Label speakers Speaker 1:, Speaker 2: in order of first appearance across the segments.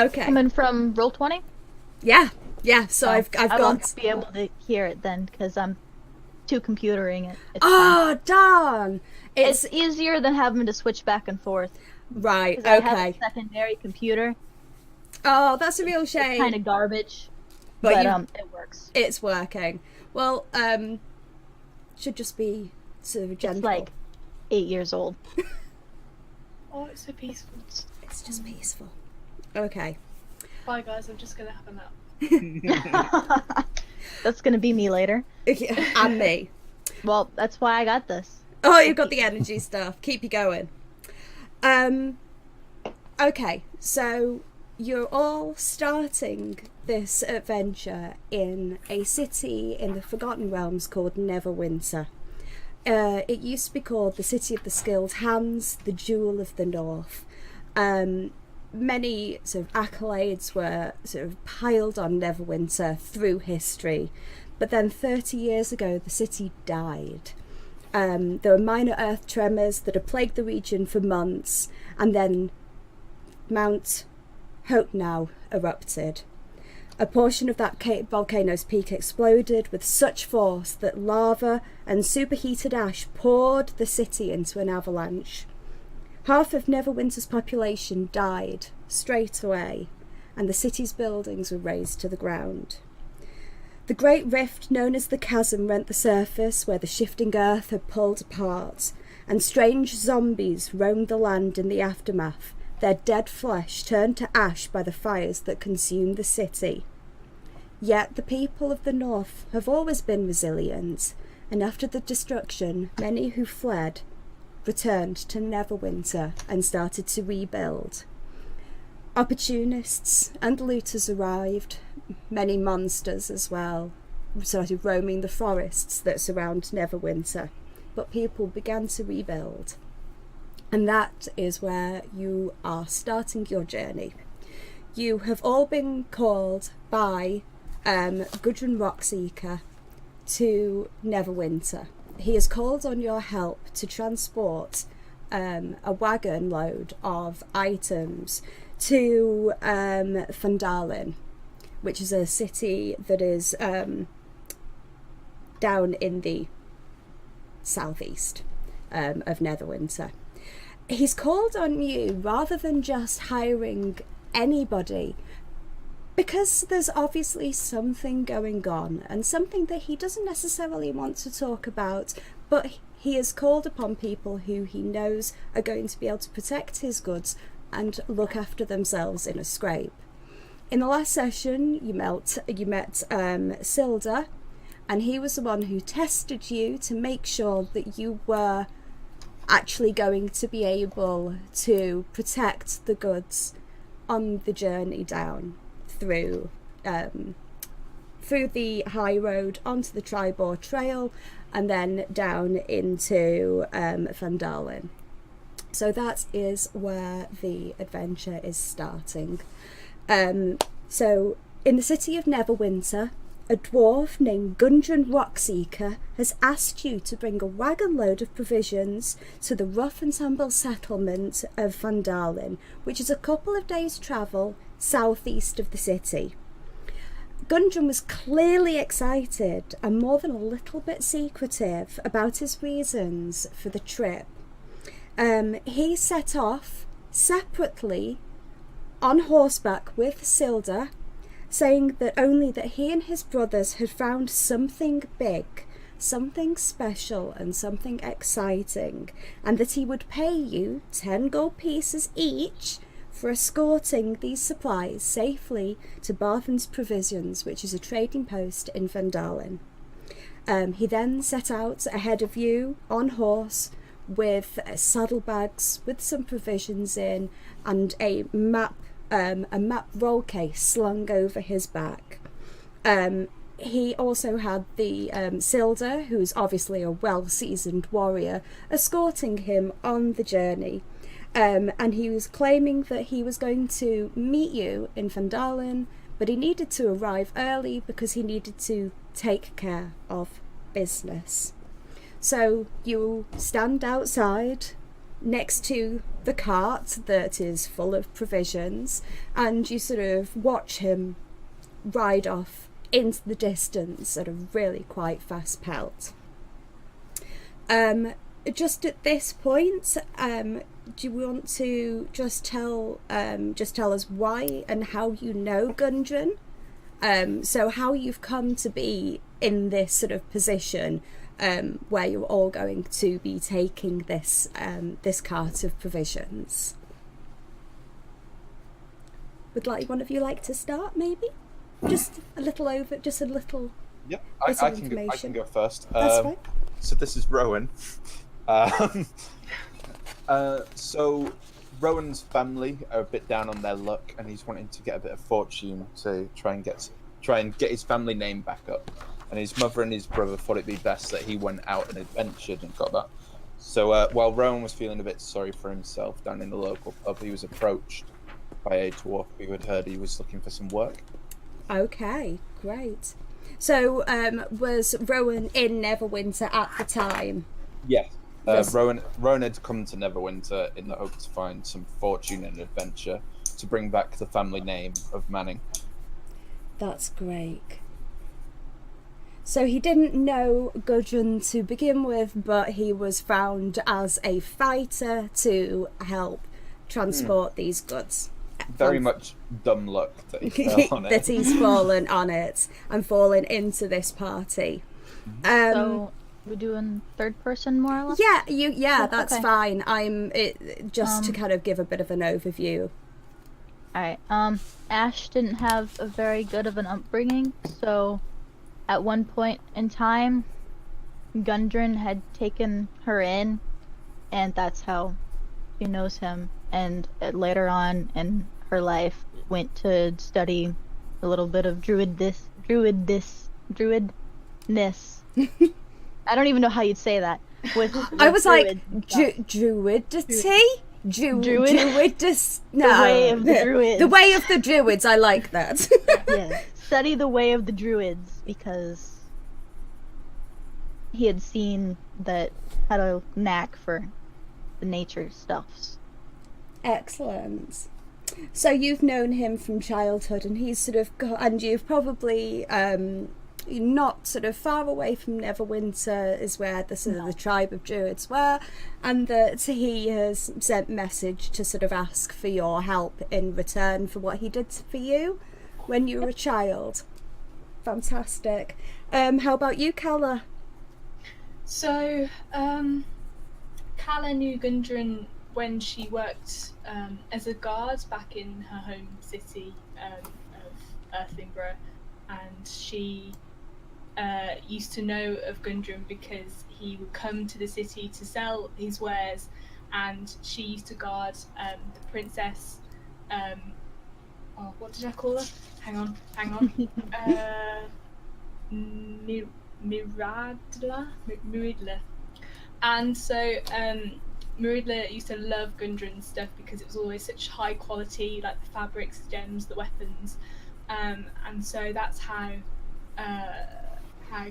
Speaker 1: Okay.
Speaker 2: Coming from Roll20?
Speaker 1: Yeah. So I've
Speaker 2: I
Speaker 1: got.
Speaker 2: won't be able to hear it then because I'm too computering it. It's fine.
Speaker 1: Oh darn!
Speaker 2: It's easier than having to switch back and forth.
Speaker 1: Right.
Speaker 2: Because I have a
Speaker 1: Okay.
Speaker 2: secondary computer.
Speaker 1: Oh, that's a real
Speaker 2: It's
Speaker 1: shame.
Speaker 2: kind of garbage,
Speaker 1: But
Speaker 2: it works.
Speaker 1: It's working. Well, should just be sort of gentle.
Speaker 2: It's like 8 years old.
Speaker 3: Oh, it's so peaceful.
Speaker 1: It's just peaceful. Okay.
Speaker 3: Bye, guys. I'm just gonna have a nap.
Speaker 2: That's gonna be me later.
Speaker 1: And me.
Speaker 2: Well, that's why I got this.
Speaker 1: Oh, you've got the energy stuff. Keep you going. Okay, so you're all starting this adventure in a city in the Forgotten Realms called Neverwinter. It used to be called the City of the Skilled Hands, the Jewel of the North. Many sort of accolades were sort of piled on Neverwinter through history, but then 30 years ago the city died. There were minor earth tremors that had plagued the region for months, and then Mount Hotenow erupted. A portion of that volcano's peak exploded with such force that lava and superheated ash poured the city into an avalanche. Half of Neverwinter's population died straight away, and the city's buildings were razed to the ground. The great rift known as the chasm rent the surface where the shifting earth had pulled apart, and strange zombies roamed the land in the aftermath, their dead flesh turned to ash by the fires that consumed the city. Yet the people of the north have always been resilient, and after the destruction, many who fled returned to Neverwinter and started to rebuild. Opportunists and looters arrived, many monsters as well, started roaming the forests that surround Neverwinter, but people began to rebuild. And that is where you are starting your journey. You have all been called by Gudrun Rockseeker to Neverwinter. He has called on your help to transport a wagon load of items to Fandalin, which is a city that is down in the southeast of Neverwinter. He's called on you rather than just hiring anybody, because there's obviously something going on and something that he doesn't necessarily want to talk about, but he has called upon people who he knows are going to be able to protect his goods and look after themselves in a scrape. In the last session you met Silda, and he was the one who tested you to make sure that you were actually going to be able to protect the goods on the journey down through the high road onto the Tribor Trail and then down into Fandalin. So that is where the adventure is starting. So in the city of Neverwinter, a dwarf named Gudrun Rockseeker has asked you to bring a wagon load of provisions to the rough and tumble settlement of Fandalin, which is a couple of days' travel southeast of the city. Gudrun was clearly excited and more than a little bit secretive about his reasons for the trip. He set off separately on horseback with Silda, saying that only that he and his brothers had found something big, something special and something exciting, and that he would pay you 10 gold pieces each for escorting these supplies safely to Barthen's Provisions, which is a trading post in Fandalin. He then set out ahead of you on horse with saddlebags with some provisions in and a map roll case slung over his back. He also had the Silda, who's obviously a well-seasoned warrior, escorting him on the journey. And he was claiming that he was going to meet you in Fandalin, but he needed to arrive early because he needed to take care of business. So you stand outside next to the cart that is full of provisions, and you sort of watch him ride off into the distance at a really quite fast pelt. Just at this point, do you want to just tell us why and how you know Gundren? So how you've come to be in this sort of position where you're all going to be taking this cart of provisions. Would one of you like to start, maybe? Just a little.
Speaker 4: Yep, I can go first.
Speaker 1: That's fine.
Speaker 4: So this is Rowan. So Rowan's family are a bit down on their luck, and he's wanting to get a bit of fortune to try and get his family name back up. And his mother and his brother thought it'd be best that he went out and adventured and got that. So while Rowan was feeling a bit sorry for himself down in the local pub, he was approached by a dwarf who had heard he was looking for some work.
Speaker 1: Okay, great. So was Rowan in Neverwinter at the time?
Speaker 4: Yes. Rowan had come to Neverwinter in the hope to find some fortune and adventure to bring back the family name of Manning.
Speaker 1: That's great. So he didn't know Gudrun to begin with, but he was found as a fighter to help transport these goods.
Speaker 4: Very much dumb luck that he fell on it.
Speaker 1: That he's fallen on it and fallen into this party.
Speaker 2: So we're doing third person more or less?
Speaker 1: Yeah, that's
Speaker 2: okay.
Speaker 1: fine. To kind of give a bit of an overview.
Speaker 2: Alright, Ash didn't have a very good of an upbringing, so at one point in time, Gundren had taken her in, and that's how she knows him. And later on in her life, went to study a little bit of druidness. I don't even know how you'd say that.
Speaker 1: I was like, druidity? Druidus? No.
Speaker 2: The way of the druids.
Speaker 1: The way of the druids, I like that.
Speaker 2: Yeah. Study the way of the druids, because he had seen that had a knack for the nature stuffs.
Speaker 1: Excellent. So you've known him from childhood, and he's sort of and you've probably not sort of far away from Neverwinter is where the sort of the tribe of druids were, and that he has sent message to sort of ask for your help in return for what he did for you when you were a child. Fantastic. How about you, Calla?
Speaker 3: So, Calla knew Gundren when she worked as a guard back in her home city of Earthingborough, and she used to know of Gundren because he would come to the city to sell his wares, and she used to guard the princess. What did I call her? Hang on. Muridla. And so Muridla used to love Gundren's stuff because it was always such high quality, like the fabrics, the gems, the weapons, and so that's how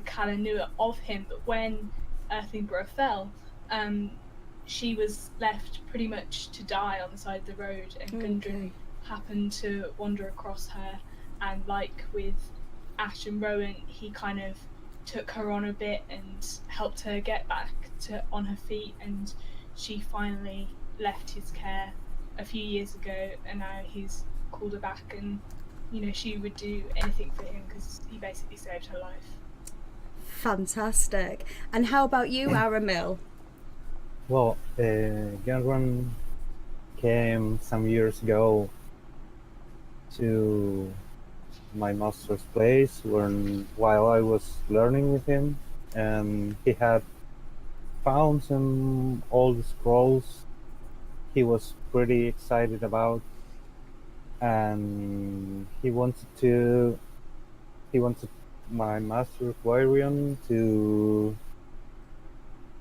Speaker 3: Calla knew of him. But when Earthingborough fell, she was left pretty much to die on the side of the road, and Gundren happened to wander across her, and like with Ash and Rowan, he kind of took her on a bit and helped her get back on her feet, and she finally left his care a few years ago, and now he's called her back, and she would do anything for him because he basically saved her life.
Speaker 1: Fantastic. And how about you, Aramil?
Speaker 5: Well, Gundren came some years ago to my master's place while I was learning with him, and he had found some old scrolls he was pretty excited about, and he wanted my master Quirion to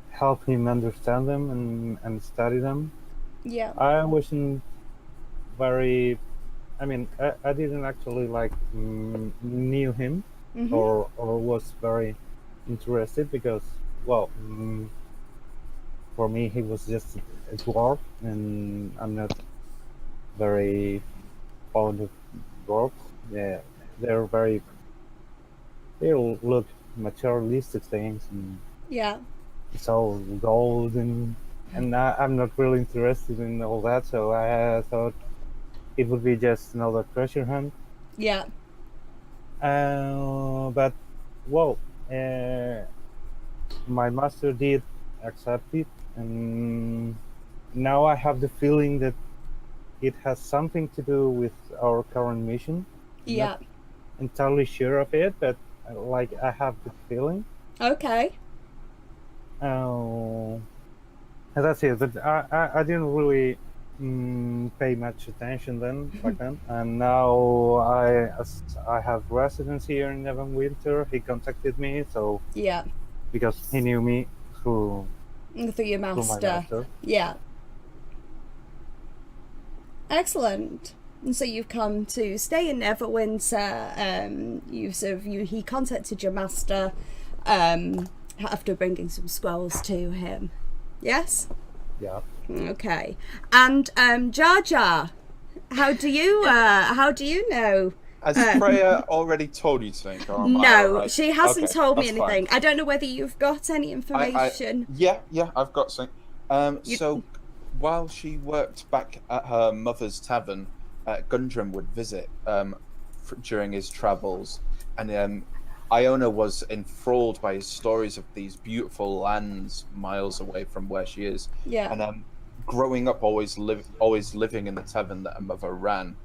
Speaker 5: help him understand them and study them.
Speaker 1: Yeah.
Speaker 5: I wasn't very, I didn't actually knew him or was very interested because, for for me he was just a dwarf, and I'm not very fond of dwarves. Yeah, they're very, they look materialistic things, and
Speaker 1: Yeah.
Speaker 5: it's all gold, and I'm not really interested in all that. So I thought it would be just another treasure hunt.
Speaker 1: Yeah.
Speaker 5: But well, my master did accept it, and now I have the feeling that it has something to do with our current mission.
Speaker 1: Yeah.
Speaker 5: Not entirely sure of it, but like I have the feeling.
Speaker 1: Okay.
Speaker 5: And that's it. But I didn't really pay much attention back then. And now as I have residence here in Neverwinter, he contacted me. So
Speaker 1: Yeah.
Speaker 5: because he knew me through
Speaker 1: Through your
Speaker 5: my
Speaker 1: master.
Speaker 5: master.
Speaker 1: Yeah. Excellent. And so you've come to stay in Neverwinter. He contacted your master after bringing some scrolls to him. Yes?
Speaker 5: Yeah.
Speaker 1: Okay. And Jar Jar, how do you know?
Speaker 4: Has Freya already told you something? Or am I
Speaker 1: No,
Speaker 4: right?
Speaker 1: she hasn't
Speaker 4: Okay,
Speaker 1: told me
Speaker 4: that's
Speaker 1: anything.
Speaker 4: fine.
Speaker 1: I don't know whether you've got any information.
Speaker 4: Yeah, I've got something. So, while she worked back at her mother's tavern, Gundren would visit during his travels, and Iona was enthralled by his stories of these beautiful lands miles away from where she is.
Speaker 1: Yeah.
Speaker 4: And growing up, always living in the tavern that her mother ran,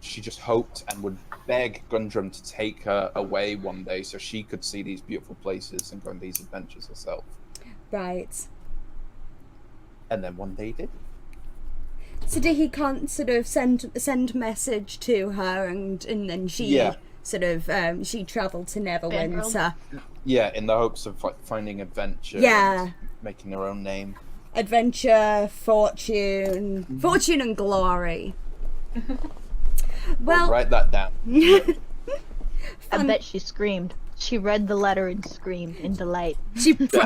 Speaker 4: she just hoped and would beg Gundren to take her away one day so she could see these beautiful places and go on these adventures herself.
Speaker 1: Right.
Speaker 4: And then one day he did.
Speaker 1: So did he sort of send message to her, and then she sort of she travelled to Neverwinter.
Speaker 4: Yeah, in the hopes of like finding adventure.
Speaker 1: Yeah.
Speaker 4: And making her own name.
Speaker 1: Adventure, fortune, fortune and glory.
Speaker 4: Well, write that down.
Speaker 2: I bet she screamed. She read the letter and screamed in delight.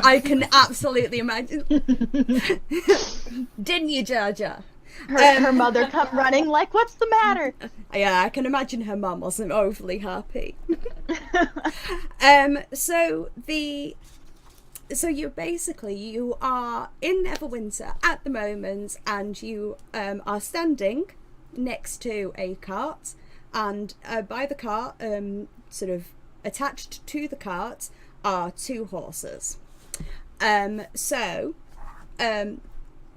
Speaker 1: I can absolutely imagine. Didn't you, Jar Jar?
Speaker 2: Her mother come running like, what's the matter?
Speaker 1: Yeah, I can imagine her mum wasn't overly happy. So you are in Neverwinter at the moment, and you are standing next to a cart, and by the cart, sort of attached to the cart, are two horses.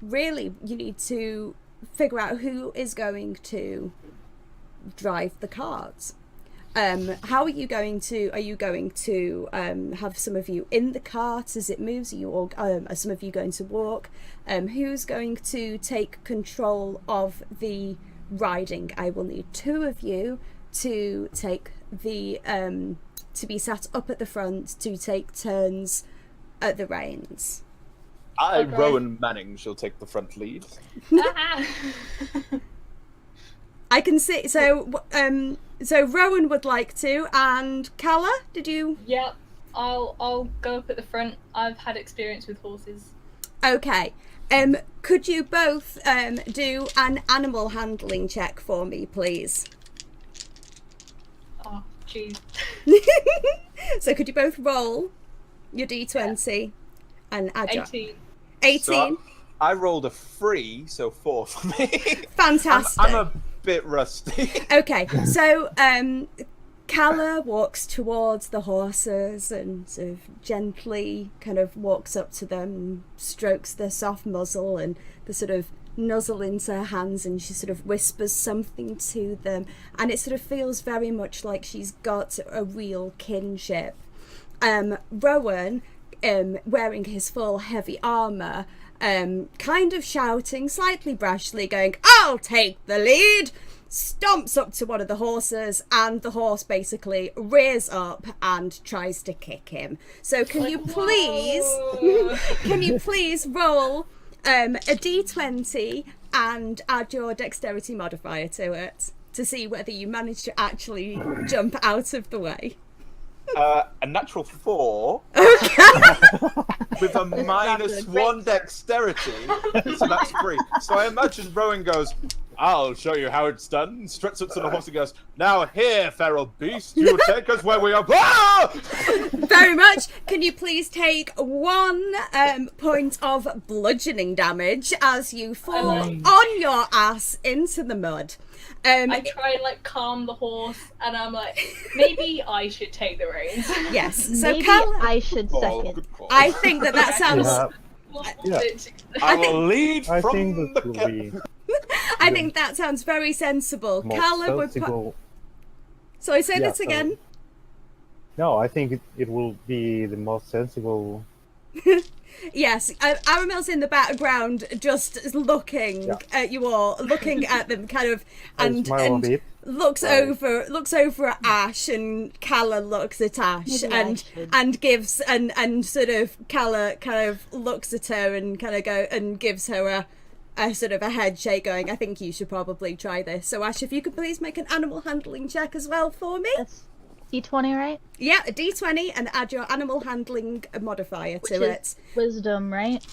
Speaker 1: Really, you need to figure out who is going to drive the cart. How are you going to have some of you in the cart as it moves? Are some of you going to walk? Who's going to take control of the riding? I will need two of you to take the to be sat up at the front to take turns at the reins.
Speaker 4: Rowan Manning shall take the front lead.
Speaker 1: I can see. So Rowan would like to, and Calla, did you?
Speaker 3: Yep, I'll go up at the front. I've had experience with horses.
Speaker 1: Okay. Could you both do an animal handling check for me, please?
Speaker 3: Oh, jeez.
Speaker 1: So could you both roll your d20 and add
Speaker 3: 18.
Speaker 1: 18.
Speaker 4: So I rolled a 3, so 4 for me.
Speaker 1: Fantastic.
Speaker 4: I'm a bit rusty.
Speaker 1: Okay, so Calla walks towards the horses and sort of gently kind of walks up to them, strokes their soft muzzle, and the sort of nuzzle into her hands, and she sort of whispers something to them, and it sort of feels very much like she's got a real kinship. Rowan, wearing his full heavy armour, kind of shouting slightly brashly, going, "I'll take the lead," stomps up to one of the horses, and the horse basically rears up and tries to kick him. So can you please roll a d20 and add your dexterity modifier to it to see whether you manage to actually jump out of the way.
Speaker 4: A natural 4 with a -1 dexterity, so that's 3. So I imagine Rowan goes, "I'll show you how it's done." Struts up to the horse and goes, "Now here, feral beast, you take us where we are." Ah!
Speaker 1: Very much. Can you please take 1 point of bludgeoning damage as you fall on your ass into the mud?
Speaker 3: I try and like calm the horse, and I'm like, maybe I should take the reins.
Speaker 1: Yes. So
Speaker 2: Maybe
Speaker 1: Calla,
Speaker 2: I should
Speaker 4: Oh,
Speaker 2: second.
Speaker 4: good call.
Speaker 1: I think that sounds.
Speaker 5: Yeah.
Speaker 4: I will lead
Speaker 5: I
Speaker 4: from
Speaker 5: think
Speaker 4: the
Speaker 5: that will be
Speaker 1: I think that sounds very sensible.
Speaker 5: most
Speaker 1: Calla would.
Speaker 5: sensible.
Speaker 1: Sorry, say
Speaker 5: Yeah,
Speaker 1: that again.
Speaker 5: No, I think it will be the most sensible.
Speaker 1: Yes, Aramil's in the background, just looking at you all, looking at them, kind of,
Speaker 5: I smile a bit.
Speaker 1: looks
Speaker 5: Right.
Speaker 1: over at Ash, and Calla looks at Ash,
Speaker 2: Maybe I
Speaker 1: and
Speaker 2: should.
Speaker 1: gives and sort of Calla kind of looks at her and kind of gives her a sort of a head shake, going, "I think you should probably try this." So Ash, if you could please make an animal handling check as well for me.
Speaker 2: That's D20, right?
Speaker 1: Yeah, a D20, and add your animal handling modifier
Speaker 2: Which
Speaker 1: to it.
Speaker 2: is wisdom, right?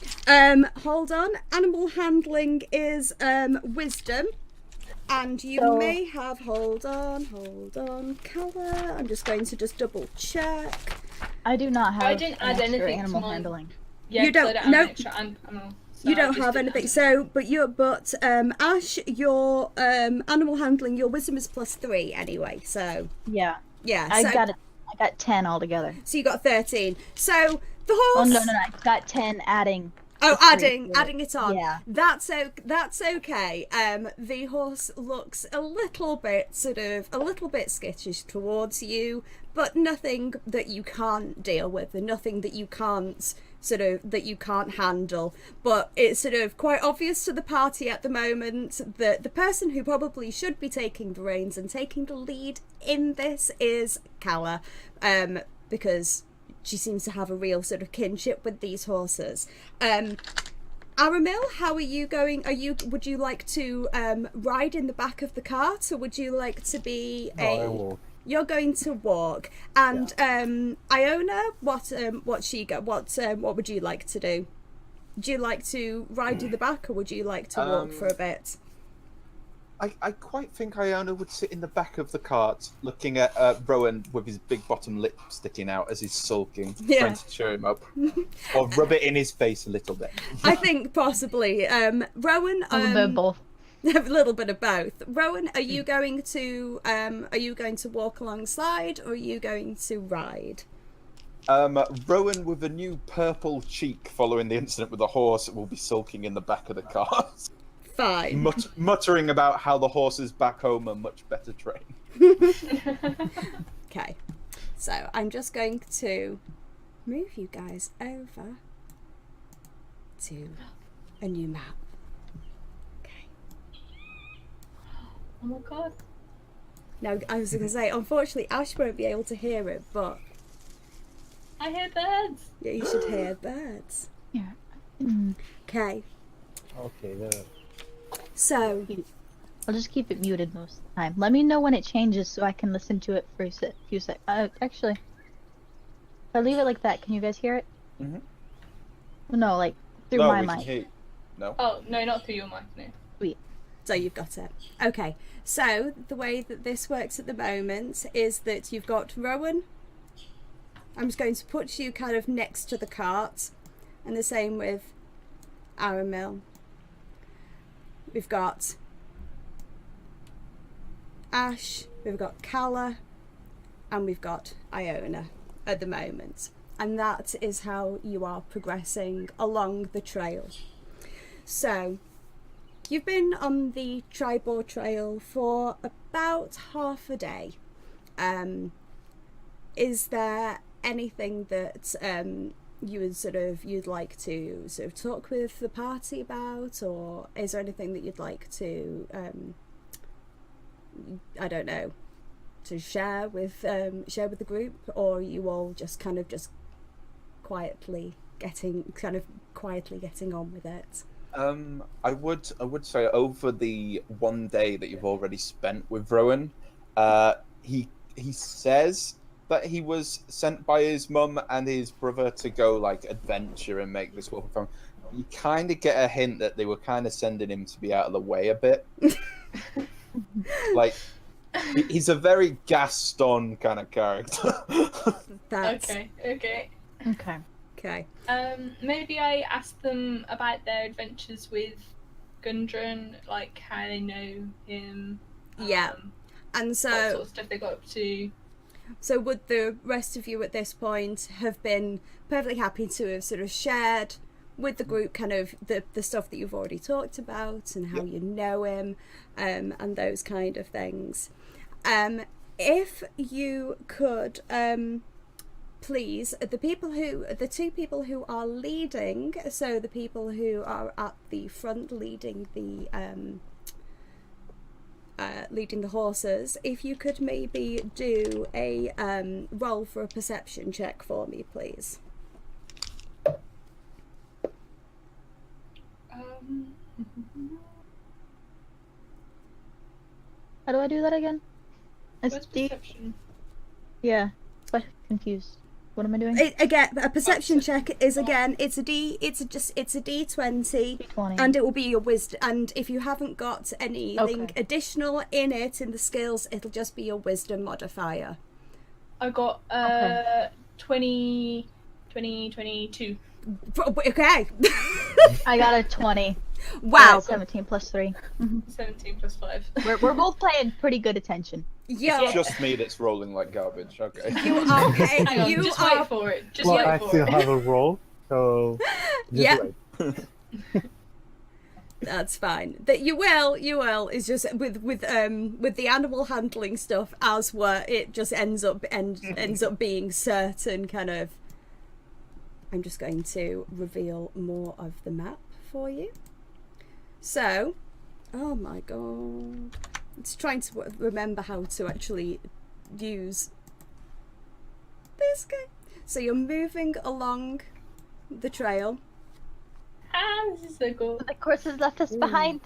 Speaker 1: Hold on. Animal handling is wisdom, and you
Speaker 2: So-
Speaker 1: may have. Hold on, Calla. I'm just going to double check.
Speaker 2: I do not have
Speaker 3: I didn't
Speaker 2: an
Speaker 3: add
Speaker 2: extra
Speaker 3: anything to
Speaker 2: animal
Speaker 3: mine.
Speaker 2: handling.
Speaker 3: Yeah,
Speaker 1: You
Speaker 3: 'cause
Speaker 1: don't-
Speaker 3: I don't have
Speaker 1: no.
Speaker 3: an extra animal, so
Speaker 1: You
Speaker 3: I
Speaker 1: don't
Speaker 3: just
Speaker 1: have
Speaker 3: didn't
Speaker 1: anything.
Speaker 3: it.
Speaker 1: So, but Ash, your animal handling, your wisdom is +3 anyway. So
Speaker 2: Yeah,
Speaker 1: yeah,
Speaker 2: I
Speaker 1: so,
Speaker 2: got 10 altogether.
Speaker 1: So you got 13. So the
Speaker 2: Oh
Speaker 1: horse.
Speaker 2: no, I got 10 adding.
Speaker 1: Oh,
Speaker 2: the three
Speaker 1: adding it on.
Speaker 2: Yeah.
Speaker 1: That's okay. The horse looks a little bit skittish towards you, but nothing that you can't deal with, and nothing that you can't handle. But it's sort of quite obvious to the party at the moment that the person who probably should be taking the reins and taking the lead in this is Calla, because she seems to have a real sort of kinship with these horses. Aramil, how are you going? Would you like to ride in the back of the cart, or would you like to be
Speaker 5: I will.
Speaker 1: You're going to walk. And Iona, what would you like to do? Would you like to ride in the back, or would you like to walk for a bit?
Speaker 4: I quite think Iona would sit in the back of the cart, looking at Rowan with his big bottom lip sticking out as he's sulking, trying to cheer him up, or rub it in his face a little bit.
Speaker 1: I think possibly. Rowan,
Speaker 2: A little bit of both.
Speaker 1: a little bit of both. Rowan, are you going to walk alongside, or are you going to ride?
Speaker 4: Rowan, with a new purple cheek following the incident with the horse, will be sulking in the back of the cart.
Speaker 1: Fine.
Speaker 4: Muttering about how the horses back home are much better trained.
Speaker 1: Okay, so I'm just going to move you guys over to a new map. Okay.
Speaker 3: Oh my god.
Speaker 1: Now, I was going to say, unfortunately, Ash won't be able to hear it, but
Speaker 3: I hear birds.
Speaker 1: yeah, you should hear birds.
Speaker 2: Yeah.
Speaker 1: Okay,
Speaker 5: Okay, there.
Speaker 1: so
Speaker 2: I'll just keep it muted most of the time. Let me know when it changes so I can listen to it for a few seconds. Actually, if I leave it like that, can you guys hear it?
Speaker 4: Mhm.
Speaker 2: No, like through
Speaker 4: No,
Speaker 2: my
Speaker 4: we can
Speaker 2: mic.
Speaker 4: hear you. No.
Speaker 3: Oh no, not through your mic, no.
Speaker 1: So you've got it. Okay, so the way that this works at the moment is that you've got Rowan. I'm just going to put you kind of next to the cart, and the same with Aramil. We've got Ash, we've got Calla, and we've got Iona at the moment. And that is how you are progressing along the trail. So, you've been on the Tribor Trail for about half a day. Is there anything that you'd like to sort of talk with the party about, or is there anything that you'd like to I don't know, to share with the group, or are you all just quietly getting on with it?
Speaker 4: I would say over the one day that you've already spent with Rowan, he says that he was sent by his mum and his brother to go like adventure and make this wolf from. You kind of get a hint that they were kind of sending him to be out of the way a bit. Like, he's a very Gaston kind of character.
Speaker 1: That's
Speaker 3: Okay.
Speaker 1: okay.
Speaker 3: Maybe I ask them about their adventures with Gundren, like how they know him.
Speaker 1: Yeah. And
Speaker 3: What
Speaker 1: so,
Speaker 3: sort of stuff they got up to.
Speaker 1: so would the rest of you at this point have been perfectly happy to have sort of shared with the group kind of the stuff that you've already talked about and how you know him, and those kind of things? If you could, please, the two people who are leading, so the people who are at the front leading the horses, if you could maybe do a roll for a perception check for me, please.
Speaker 2: How do I do that again?
Speaker 3: What's
Speaker 2: It's D.
Speaker 3: perception?
Speaker 2: Yeah, I'm confused. What am I doing?
Speaker 1: Again, a perception check is again, it's a D20,
Speaker 2: D20.
Speaker 1: and it will be your wisdom. And if you haven't got anything
Speaker 2: Okay.
Speaker 1: additional in it in the skills, it'll just be your wisdom modifier.
Speaker 3: I got
Speaker 2: Okay.
Speaker 3: 22.
Speaker 1: Okay.
Speaker 2: I got a 20.
Speaker 1: Wow.
Speaker 2: 17 plus 3.
Speaker 3: 17 plus 5.
Speaker 2: We're both paying pretty good attention.
Speaker 1: Yo,
Speaker 4: It's just me that's rolling like garbage. Okay.
Speaker 1: you are.
Speaker 3: Hang on,
Speaker 1: You
Speaker 3: just
Speaker 1: are.
Speaker 3: wait for it. Just
Speaker 5: Well,
Speaker 3: wait
Speaker 5: I
Speaker 3: for
Speaker 5: still
Speaker 3: it.
Speaker 5: have a roll, so just
Speaker 1: Yeah.
Speaker 5: wait.
Speaker 1: That's fine. That you will. It's just with the animal handling stuff, as where it just ends up being certain kind of. I'm just going to reveal more of the map for you. So, oh my god, it's trying to remember how to actually use this guy. So you're moving along the trail.
Speaker 3: This is so cool.
Speaker 2: The course has left us behind.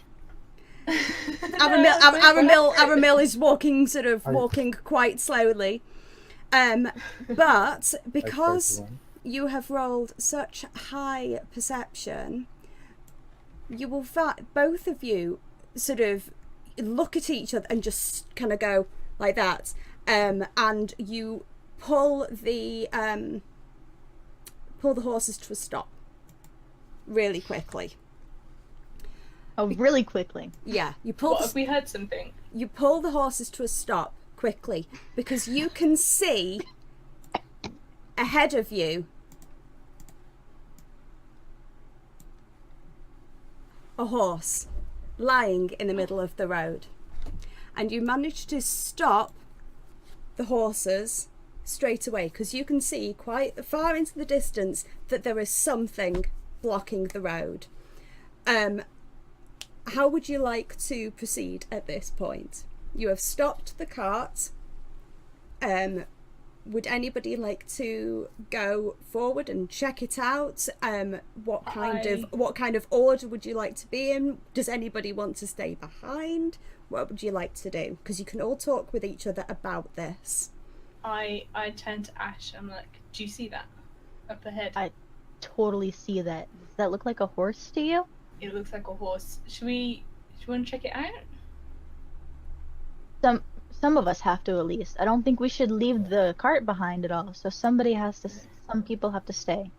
Speaker 1: Aramil is walking quite slowly. But because you have rolled such high perception, you will both of you sort of look at each other and just kind of go like that, and you pull the horses to a stop really quickly.
Speaker 2: Oh, really quickly.
Speaker 1: Yeah,
Speaker 3: What, have we heard something?
Speaker 1: you pull the horses to a stop quickly because you can see ahead of you a horse lying in the middle of the road, and you manage to stop the horses straight away because you can see quite far into the distance that there is something blocking the road. How would you like to proceed at this point? You have stopped the cart. Would anybody like to go forward and check it out? What kind of order would you like to be in? Does anybody want to stay behind? What would you like to do? Because you can all talk with each other about this.
Speaker 3: I turn to Ash. I'm like, do you see that up ahead?
Speaker 2: I totally see that. Does that look like a horse to you?
Speaker 3: It looks like a horse. Do you want to check it out?
Speaker 2: Some of us have to, at least. I don't think we should leave the cart behind at all. So some people have to stay.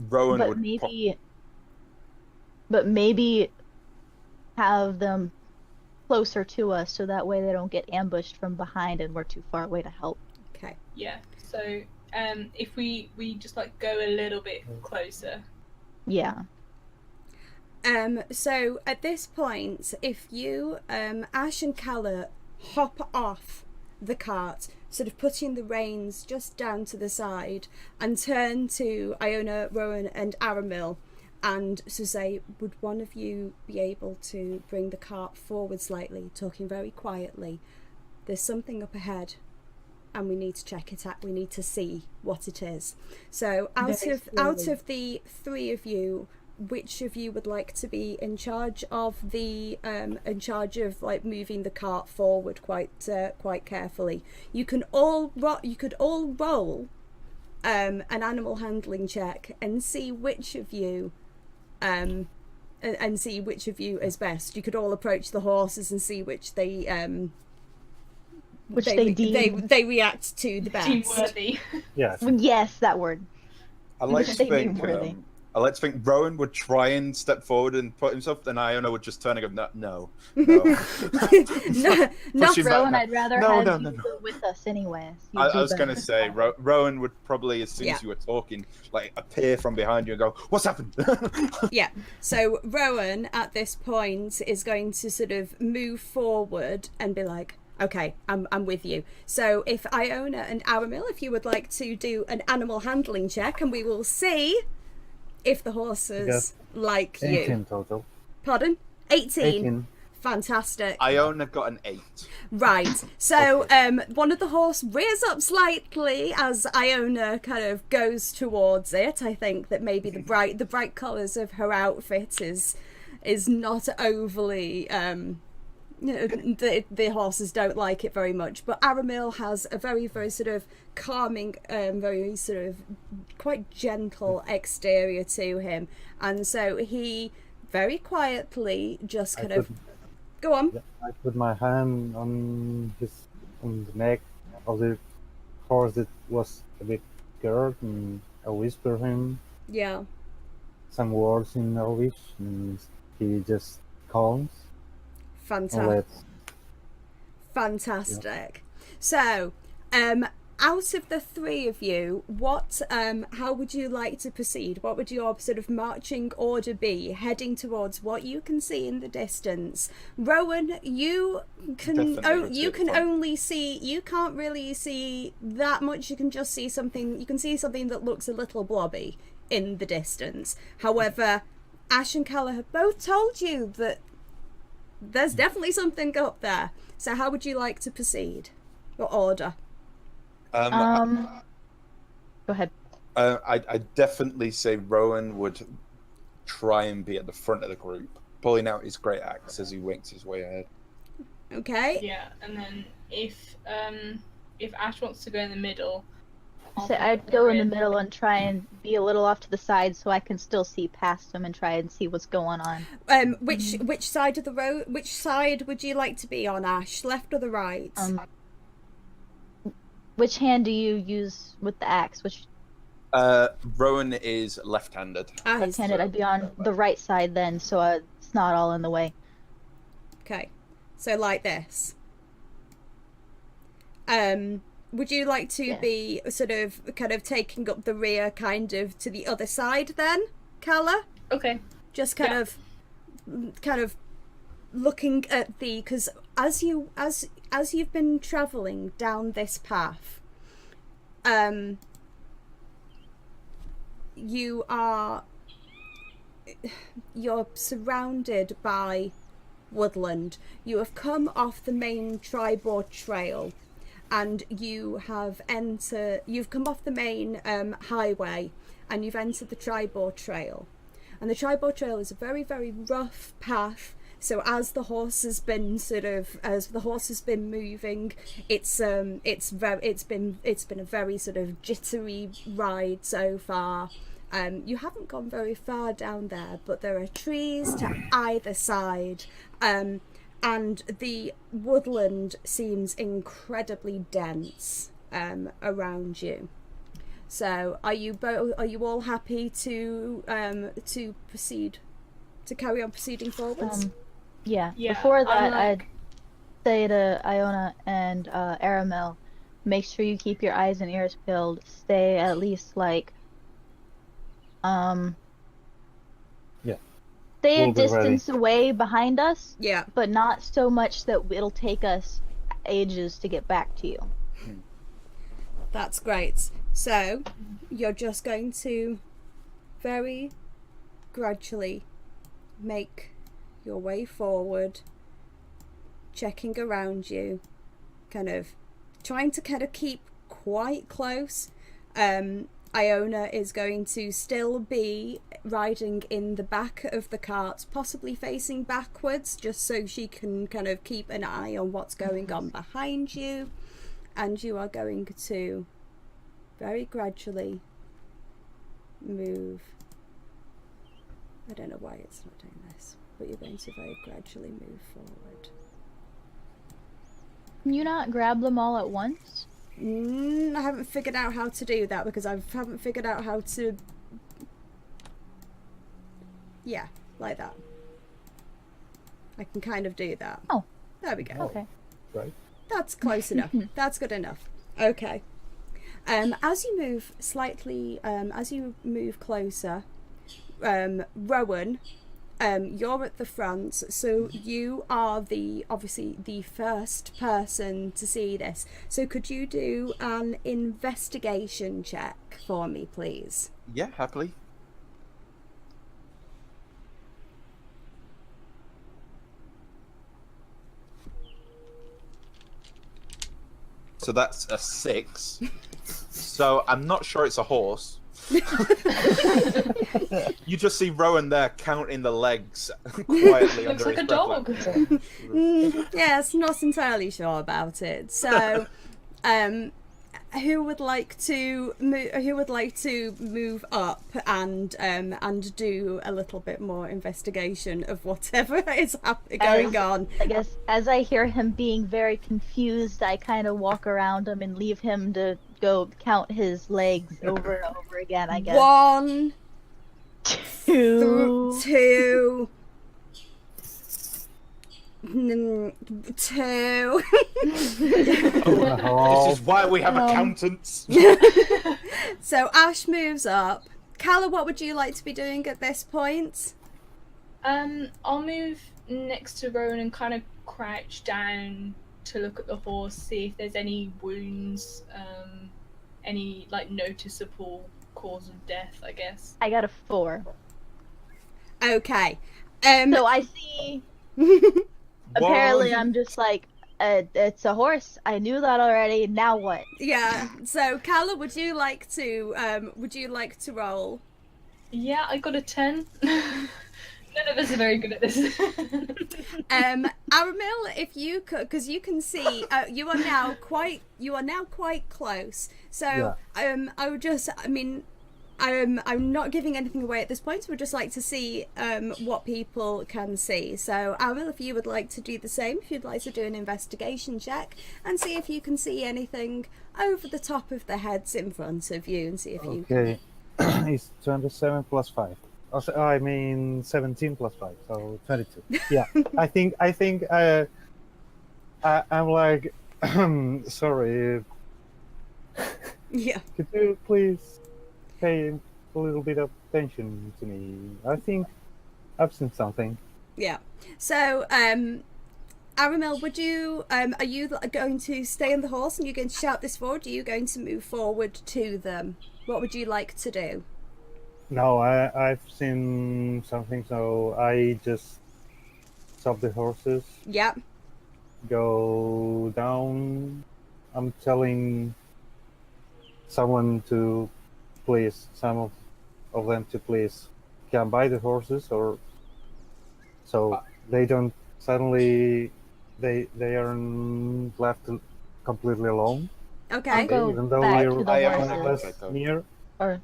Speaker 4: Rowan
Speaker 2: But
Speaker 4: would
Speaker 2: maybe have them closer to us so that way they don't get ambushed from behind and we're too far away to help.
Speaker 1: Okay.
Speaker 3: Yeah. So, if we just like go a little bit closer.
Speaker 2: Yeah.
Speaker 1: So at this point, if you, Ash and Calla, hop off the cart, sort of putting the reins just down to the side, and turn to Iona, Rowan and Aramil, and so say, would one of you be able to bring the cart forward slightly, talking very quietly? There's something up ahead and we need to check it out. We need to see what it is. So out of the three of you, which of you would like to be in charge of like moving the cart forward quite carefully. You could all roll an animal handling check and see which of you and see which of you is best. You could all approach the horses and see which they they react to the best.
Speaker 3: Teamworthy.
Speaker 5: Yes.
Speaker 2: Yes, that word.
Speaker 4: I like to
Speaker 2: They
Speaker 4: think.
Speaker 2: do worthy.
Speaker 4: I like to think Rowan would try and step forward and put himself, and Iona would just turn and go, no.
Speaker 1: No,
Speaker 4: Push him back.
Speaker 2: Rowan, I'd rather have you go with us anyways.
Speaker 4: I was going to say, Rowan would probably, as soon as you were talking, like appear from behind you and go, what's happened?
Speaker 1: Yeah, so Rowan at this point is going to sort of move forward and be like, okay, I'm with you. So if Iona and Aramil, if you would like to do an animal handling check, and we will see if the horses like
Speaker 5: 18
Speaker 1: you.
Speaker 5: total.
Speaker 1: Pardon? 18.
Speaker 5: 18.
Speaker 1: Fantastic.
Speaker 4: Iona got an 8.
Speaker 1: Right. So one of the horse rears up slightly as Iona kind of goes towards it. I think that maybe the bright colours of her outfit is not overly the horses don't like it very much, but Aramil has a very, very sort of calming, very sort of quite gentle exterior to him, and so he very quietly just kind of go on.
Speaker 5: I put my hand on the neck of the horse that was a bit scared, and I whisper him some words in Elvish, and he just calms.
Speaker 1: Fantastic. So, out of the three of you, how would you like to proceed? What would your sort of marching order be, heading towards what you can see in the distance? Rowan, you can't really see that much. You can just see something. You can see something that looks a little blobby in the distance. However, Ash and Calla have both told you that there's definitely something up there. So how would you like to proceed? Your order?
Speaker 2: Go ahead.
Speaker 4: I'd definitely say Rowan would try and be at the front of the group, pulling out his great axe as he winks his way ahead.
Speaker 1: Okay.
Speaker 3: Yeah, and then if Ash wants to go in the middle,
Speaker 2: So I'd go in the middle and try and be a little off to the side so I can still see past them and try and see what's going on.
Speaker 1: Which side of the road? Which side would you like to be on, Ash? Left or the right?
Speaker 2: Which hand do you use with the axe? Which?
Speaker 4: Rowan is left-handed.
Speaker 2: Left-handed. I'd be on the right side then, so it's not all in the way.
Speaker 1: Okay, so like this. Would you like to be sort of kind of taking up the rear kind of to the other side then, Calla?
Speaker 3: Okay.
Speaker 1: Just kind of looking at because as you've been travelling down this path, you're surrounded by woodland. You have come off the main Tribord trail. And you've come off the main highway, and you've entered the Tribord Trail. And the Tribord Trail is a very, very rough path. So as the horse has been moving, it's been a very sort of jittery ride so far. You haven't gone very far down there, but there are trees to either side. And the woodland seems incredibly dense around you. So, are you all happy to proceed, to carry on proceeding forwards?
Speaker 2: Yeah. Before that, I'd say to Iona and Aramil, make sure you keep your eyes and ears peeled. Stay at least stay a distance away behind us, but not so much that it'll take us ages to get back to you.
Speaker 1: That's great. So, you're just going to very gradually make your way forward, checking around you, kind of trying to kind of keep quite close, Iona is going to still be riding in the back of the cart, possibly facing backwards, just so she can kind of keep an eye on what's going on behind you. And you are going to very gradually move. I don't know why it's not doing this, but you're going to very gradually move forward.
Speaker 2: Can you not grab them all at once?
Speaker 1: I haven't figured out how to do that because I haven't figured out how to... Yeah, like that. I can kind of do that.
Speaker 2: Oh.
Speaker 1: There we go.
Speaker 2: Okay.
Speaker 5: Right.
Speaker 1: That's close enough. That's good enough. Okay. As you move slightly, as you move closer, Rowan, you're at the front, so you are obviously the first person to see this. So could you do an investigation check for me, please?
Speaker 4: Yeah, happily. So that's a 6. So I'm not sure it's a horse. You just see Rowan there counting the legs quietly
Speaker 3: Looks
Speaker 4: under
Speaker 3: like
Speaker 4: his
Speaker 3: a
Speaker 4: breath.
Speaker 3: dog.
Speaker 1: Yes, not entirely sure about it. So, who would like to move up and do a little bit more investigation of whatever is going on?
Speaker 2: I guess as I hear him being very confused, I kind of walk around him and leave him to go count his legs over and over again, I guess.
Speaker 1: 1,
Speaker 2: 2,
Speaker 1: 2, 2.
Speaker 4: This is why we have accountants.
Speaker 1: So Ash moves up. Calla, what would you like to be doing at this point?
Speaker 3: I'll move next to Rowan and kind of crouch down to look at the horse, see if there's any wounds, any like noticeable cause of death, I guess.
Speaker 2: I got a 4.
Speaker 1: Okay.
Speaker 2: So I see. Apparently, I'm just like, it's a horse. I knew that already. Now what?
Speaker 1: Yeah. So Calla, would you like to roll?
Speaker 3: Yeah, I got a 10. None of us are very good at this.
Speaker 1: Aramil, if you could, because you can see, you are now quite close. So I'm not giving anything away at this point. We'd just like to see what people can see. So Aramil, if you would like to do the same, if you'd like to do an investigation check and see if you can see anything over the top of the heads in front of you, and see if you.
Speaker 5: Okay, it's 27 plus 5. I mean 17 plus 5, so 22. Yeah, I think I'm like, sorry.
Speaker 1: Yeah.
Speaker 5: Could you please pay a little bit of attention to me? I think I've seen something.
Speaker 1: Yeah. So, Aramil, would you are you going to stay on the horse and you're going to shout this forward? Or are you going to move forward to them? What would you like to do?
Speaker 5: No, I've seen something, so I just stop the horses.
Speaker 1: Yep.
Speaker 5: Go down. I'm telling someone to please, some of them to please come by the horses, or so they don't suddenly they aren't left completely alone.
Speaker 1: Okay.
Speaker 2: I'll go
Speaker 5: Even though
Speaker 2: back
Speaker 5: we're
Speaker 2: to the
Speaker 5: more or
Speaker 2: horses.
Speaker 5: less near.
Speaker 2: Or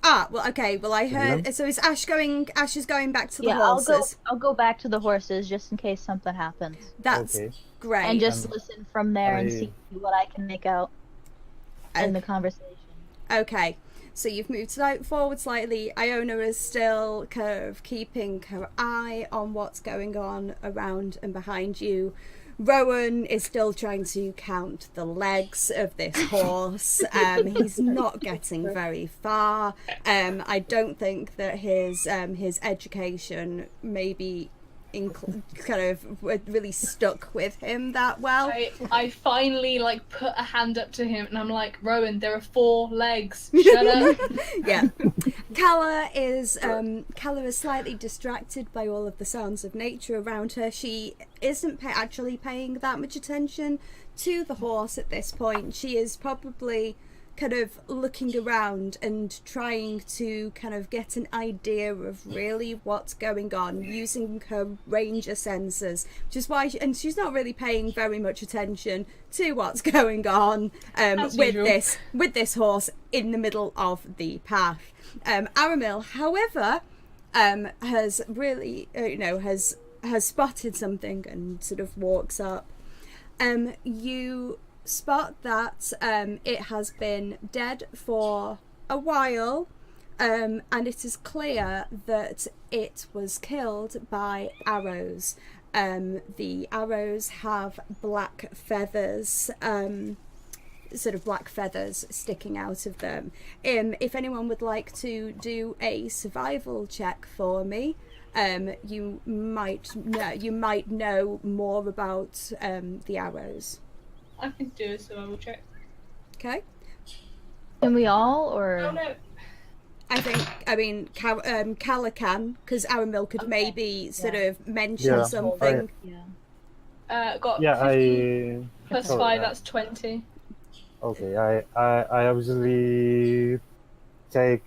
Speaker 1: Well, okay. Well, I heard. So is Ash going? Ash is going back to the
Speaker 2: yeah,
Speaker 1: horses.
Speaker 2: I'll go back to the horses just in case something happens,
Speaker 1: That's
Speaker 5: Okay.
Speaker 1: great.
Speaker 2: and just listen from there and
Speaker 5: I-
Speaker 2: see what I can make out in the conversation.
Speaker 1: Okay. So you've moved forward slightly. Iona is still kind of keeping her eye on what's going on around and behind you. Rowan is still trying to count the legs of this horse. He's not getting very far. I don't think that his education maybe kind of really stuck with him that well.
Speaker 3: I finally like put a hand up to him and I'm like, Rowan, there are 4 legs. Shut up.
Speaker 1: Yeah. Calla is slightly distracted by all of the sounds of nature around her. She isn't actually paying that much attention to the horse at this point. She is probably kind of looking around and trying to kind of get an idea of really what's going on using her ranger sensors, which is why and she's not really paying very much attention to what's going on with this horse in the middle of the path. Aramil, however, has really has spotted something and sort of walks up. You spot that it has been dead for a while, and it is clear that it was killed by arrows. The arrows have black feathers, sort of black feathers sticking out of them. If anyone would like to do a survival check for me, you might know more about the arrows.
Speaker 3: I can do a survival check.
Speaker 1: Okay.
Speaker 2: Can we all, or?
Speaker 3: Oh no.
Speaker 1: I mean, Calla can, because Aramil could maybe sort of mention
Speaker 5: Yeah.
Speaker 1: something.
Speaker 3: Got
Speaker 5: Yeah,
Speaker 3: 15 plus
Speaker 5: sorry,
Speaker 3: 5, that's 20.
Speaker 5: Okay, I obviously take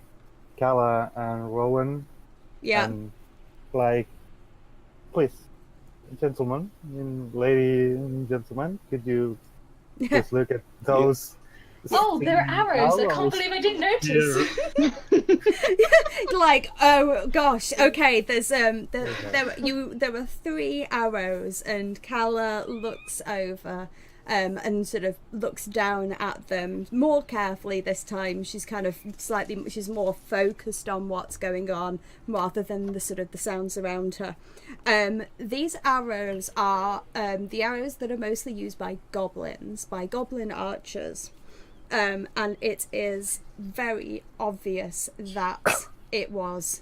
Speaker 5: Calla and Rowan
Speaker 1: Yeah.
Speaker 5: and like, please, gentlemen, lady and gentlemen, could you please look at those?
Speaker 3: Oh, they're
Speaker 5: 16
Speaker 3: arrows! I can't believe I didn't notice.
Speaker 1: Like, oh gosh, okay, there's there were 3 arrows, and Calla looks over and sort of looks down at them more carefully this time. She's kind of she's more focused on what's going on rather than the sort of the sounds around her. These arrows are the arrows that are mostly used by goblins, by goblin archers. And it is very obvious that it was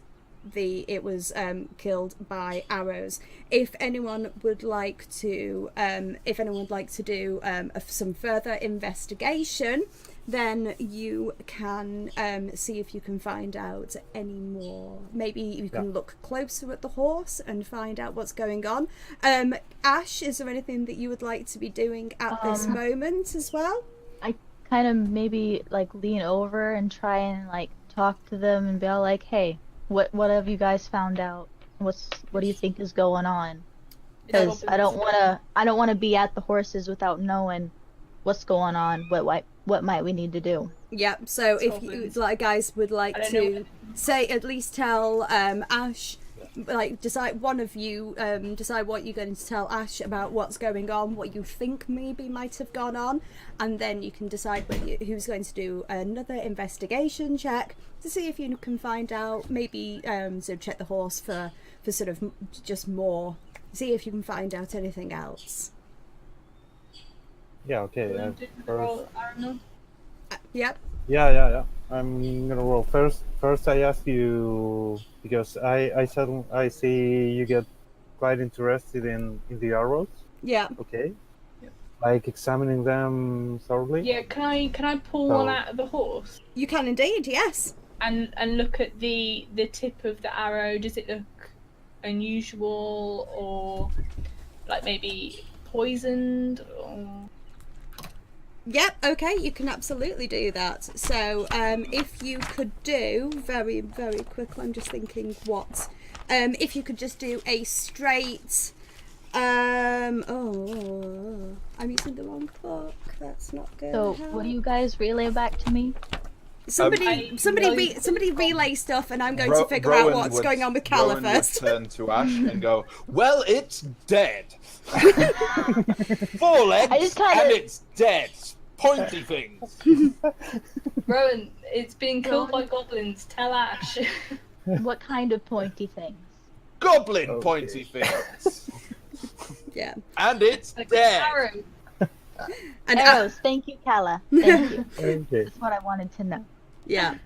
Speaker 1: killed by arrows. If anyone would like to do some further investigation, then you can see if you can find out any more. Maybe you can look closer at the horse and find out what's going on. Ash, is there anything that you would like to be doing at this moment as well?
Speaker 2: Kind of maybe like lean over and try and like talk to them and be all like, hey, what have you guys found out? What do you think is going on? Because I don't want to be at the horses without knowing what's going on. What might we need to do?
Speaker 1: Yeah, so if you guys would like to say, at least tell Ash, like decide one of you decide what you're going to tell Ash about what's going on, what you think maybe might have gone on, and then you can decide who's going to do another investigation check to see if you can find out, maybe so check the horse for sort of just more, see if you can find out anything else.
Speaker 5: Yeah, okay.
Speaker 1: Yep.
Speaker 5: Yeah. I'm gonna roll first. First, I ask you because I see you get quite interested in the arrows.
Speaker 1: Yeah.
Speaker 5: Okay. Yep. Like examining them thoroughly.
Speaker 3: Yeah. Can I pull one out of the horse?
Speaker 1: You can indeed. Yes.
Speaker 3: And look at the tip of the arrow. Does it look unusual or like maybe poisoned or?
Speaker 1: Yep, okay, you can absolutely do that. So if you could do very, very quickly, I'm just thinking what, if you could just do a straight, I'm using the wrong book, that's not good.
Speaker 2: So what do you guys relay back to me?
Speaker 1: Somebody relay stuff, and I'm going to figure out what's going on with Calla first.
Speaker 4: Rowan would turn to Ash and go, well, it's dead. 4 legs and it's dead. Pointy things.
Speaker 3: Rowan, it's being killed by goblins. Tell Ash.
Speaker 2: What kind of pointy things?
Speaker 4: Goblin pointy things.
Speaker 1: Yeah.
Speaker 4: And it's
Speaker 3: Like
Speaker 4: dead.
Speaker 1: And
Speaker 2: arrows. Thank you, Calla. Thank you.
Speaker 5: Okay.
Speaker 2: That's what I wanted to know.
Speaker 1: Yeah.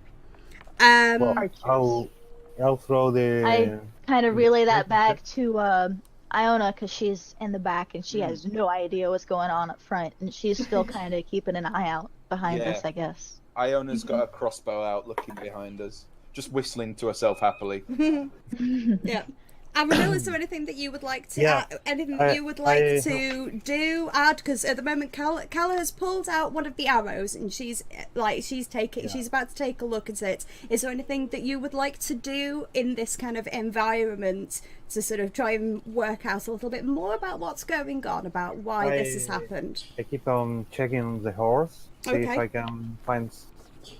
Speaker 5: Well, I'll throw the.
Speaker 2: I kind of relay that back to Iona because she's in the back and she has no idea what's going on up front, and she's still kind of keeping an eye out behind us, I guess.
Speaker 4: Iona's got a crossbow out, looking behind us, just whistling to herself happily.
Speaker 1: Yeah. Aramil, is there anything that you would like to
Speaker 5: Yeah,
Speaker 1: anything that
Speaker 5: I-
Speaker 1: you would like
Speaker 5: I-
Speaker 1: to add? Because at the moment, Calla has pulled out one of the arrows and she's about to take a look at it. Is there anything that you would like to do in this kind of environment to sort of try and work out a little bit more about what's going on, about why this has happened?
Speaker 5: I keep on checking the horse, see if
Speaker 1: Okay.
Speaker 5: I can find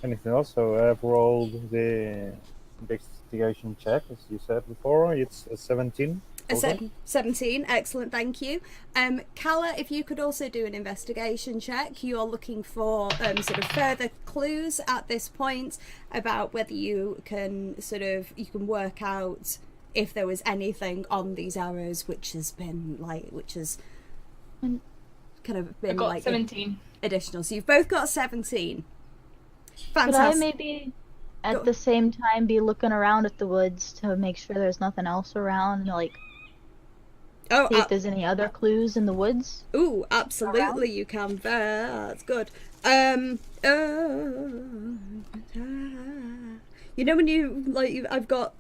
Speaker 5: anything else. So I've rolled the investigation check, as you said before. It's a 17. total.
Speaker 1: 17, excellent, thank you. Calla, if you could also do an investigation check. You're looking for sort of further clues at this point about whether you can work out if there was anything on these arrows which has kind of been
Speaker 3: I got
Speaker 1: like
Speaker 3: 17.
Speaker 1: additional. So you've both got 17.
Speaker 2: Could I
Speaker 1: Fantastic.
Speaker 2: maybe at the same time be looking around at the woods to make sure there's nothing else around, and like
Speaker 1: Oh,
Speaker 2: see if there's any other clues in the woods?
Speaker 1: ooh, absolutely, you can. That's good. You know when I've got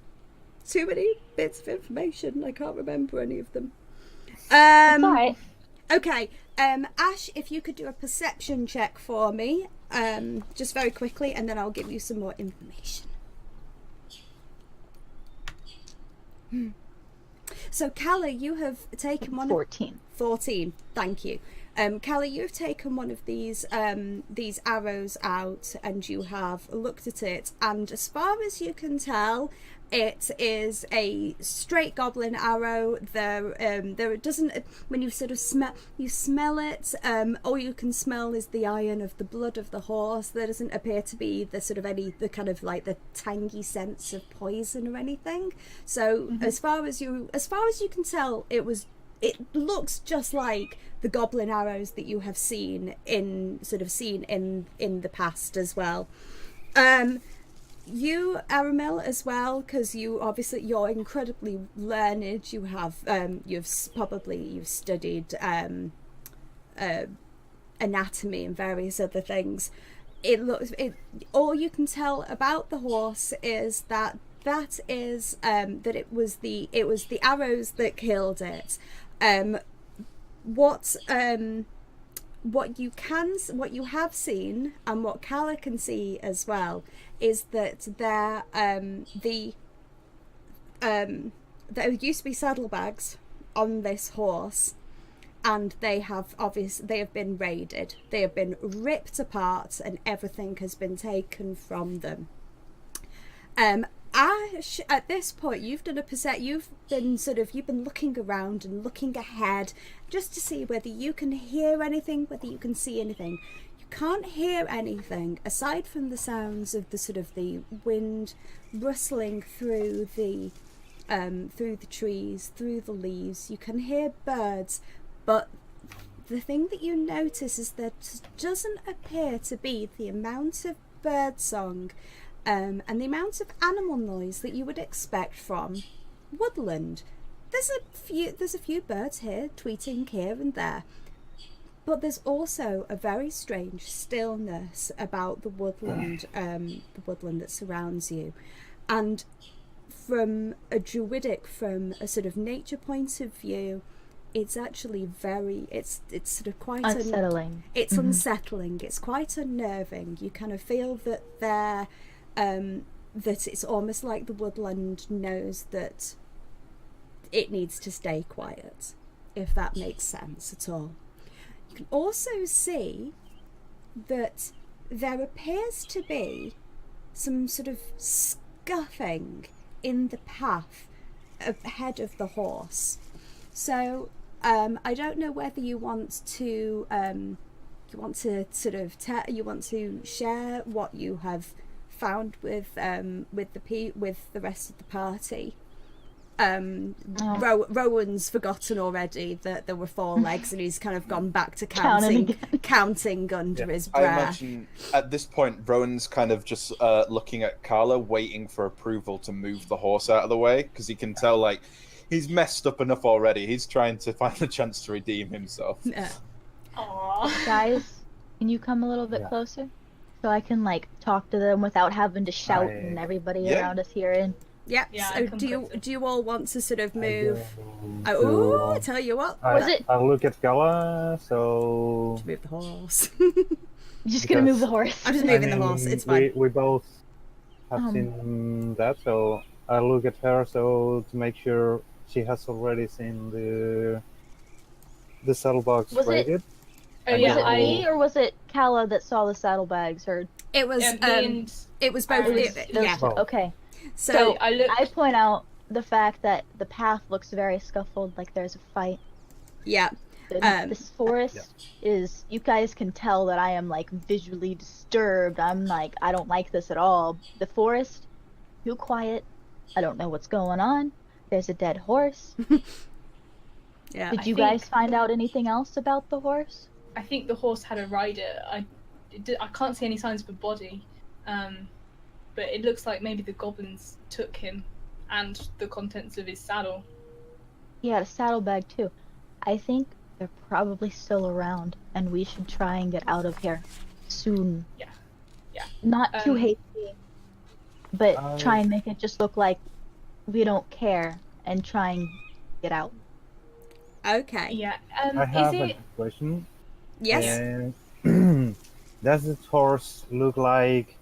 Speaker 1: too many bits of information. I can't remember any of them.
Speaker 2: It's alright.
Speaker 1: Okay. Ash, if you could do a perception check for me, just very quickly, and then I'll give you some more information. So, Calla, you have taken one
Speaker 2: 14.
Speaker 1: 14. Thank you. Calla, you've taken one of these arrows out, and you have looked at it, and as far as you can tell, it is a straight goblin arrow. There doesn't, when you sort of smell it, all you can smell is the iron of the blood of the horse. There doesn't appear to be the kind of like the tangy sense of poison or anything. So as far as you can tell, it looks just like the goblin arrows that you have seen in the past as well. You, Aramil, as well, because you're incredibly learned. You have you've studied anatomy and various other things. All you can tell about the horse is that it was the arrows that killed it. What you have seen, and what Calla can see as well, is that there used to be saddlebags on this horse, and they have been raided. They have been ripped apart, and everything has been taken from them. Ash, at this point, you've been looking around and looking ahead just to see whether you can hear anything, whether you can see anything. You can't hear anything aside from the sounds of the wind rustling through the trees, through the leaves. You can hear birds, but the thing that you notice is there doesn't appear to be the amount of bird song and the amount of animal noise that you would expect from woodland. There's a few birds here tweeting here and there, but there's also a very strange stillness about the woodland that surrounds you. And from a sort of nature point of view, it's actually it's sort of quite
Speaker 2: unsettling.
Speaker 1: It's unsettling. It's quite unnerving. You kind of feel that that it's almost like the woodland knows that it needs to stay quiet, if that makes sense at all. You can also see that there appears to be some sort of scuffing in the path ahead of the horse. So I don't know whether you want to share what you have found with the rest of the party. Rowan's forgotten already that there were 4 legs, and he's kind of gone back to counting under his
Speaker 4: I
Speaker 1: breath.
Speaker 4: imagine at this point Rowan's kind of just looking at Calla, waiting for approval to move the horse out of the way, because he can tell like he's messed up enough already. He's trying to find a chance to redeem himself.
Speaker 1: Yeah.
Speaker 3: Aww.
Speaker 2: Guys, can you come a little bit closer so I can like talk to them without having to shout and everybody around us hearing?
Speaker 1: Yep.
Speaker 3: Yeah,
Speaker 1: So
Speaker 3: I
Speaker 1: do you all want to sort of move?
Speaker 5: I
Speaker 1: Oh, I tell you what.
Speaker 2: Was it-
Speaker 5: I look at Calla, so
Speaker 1: Move the horse.
Speaker 2: You're just gonna move the
Speaker 5: Because-
Speaker 2: horse.
Speaker 1: I'm just moving the horse. It's fine.
Speaker 5: We both have
Speaker 2: Um.
Speaker 5: seen that, so I look at her so to make sure she has already seen the saddlebags
Speaker 2: Was it-
Speaker 5: raided.
Speaker 3: Oh
Speaker 5: And
Speaker 3: yeah,
Speaker 2: Was it
Speaker 5: I-
Speaker 2: me or was it Calla that saw the saddlebags? Or
Speaker 1: It was.
Speaker 3: me and
Speaker 1: It was both.
Speaker 3: It was
Speaker 2: those
Speaker 1: Yeah.
Speaker 2: two?
Speaker 5: Oh.
Speaker 2: Okay.
Speaker 1: So
Speaker 3: I looked.
Speaker 2: I point out the fact that the path looks very scuffled, like there's a fight.
Speaker 1: yeah.
Speaker 2: This forest is, you guys can tell that I am like visually disturbed. I'm like, I don't like this at all. The forest, too quiet. I don't know what's going on. There's a dead horse.
Speaker 1: Yeah.
Speaker 2: Did
Speaker 3: I
Speaker 2: you
Speaker 3: think-
Speaker 2: guys find out anything else about the horse?
Speaker 3: I think the horse had a rider. I can't see any signs of a body, but it looks like maybe the goblins took him and the contents of his saddle.
Speaker 2: He had a saddlebag too. I think they're probably still around, and we should try and get out of here soon.
Speaker 3: Yeah. Yeah.
Speaker 2: Not too hasty, but
Speaker 5: I-
Speaker 2: try and make it just look like we don't care, and try and get out.
Speaker 1: Okay.
Speaker 3: Yeah.
Speaker 5: I have
Speaker 3: Is
Speaker 5: a
Speaker 3: it?
Speaker 1: Yes.
Speaker 5: question. Does this horse look like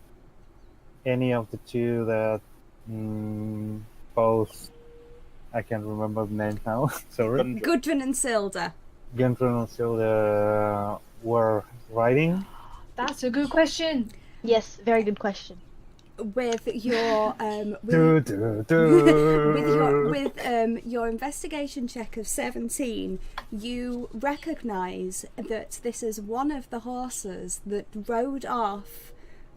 Speaker 5: any of the two that both? I can't remember the name now. Sorry.
Speaker 4: Gundren.
Speaker 1: Gudrun and Silda.
Speaker 5: Gundren and Silda were riding.
Speaker 3: That's a good question.
Speaker 2: Yes, very good question.
Speaker 1: With your
Speaker 5: Do, do, do.
Speaker 1: with your investigation check of 17, you recognise that this is one of the horses that rode off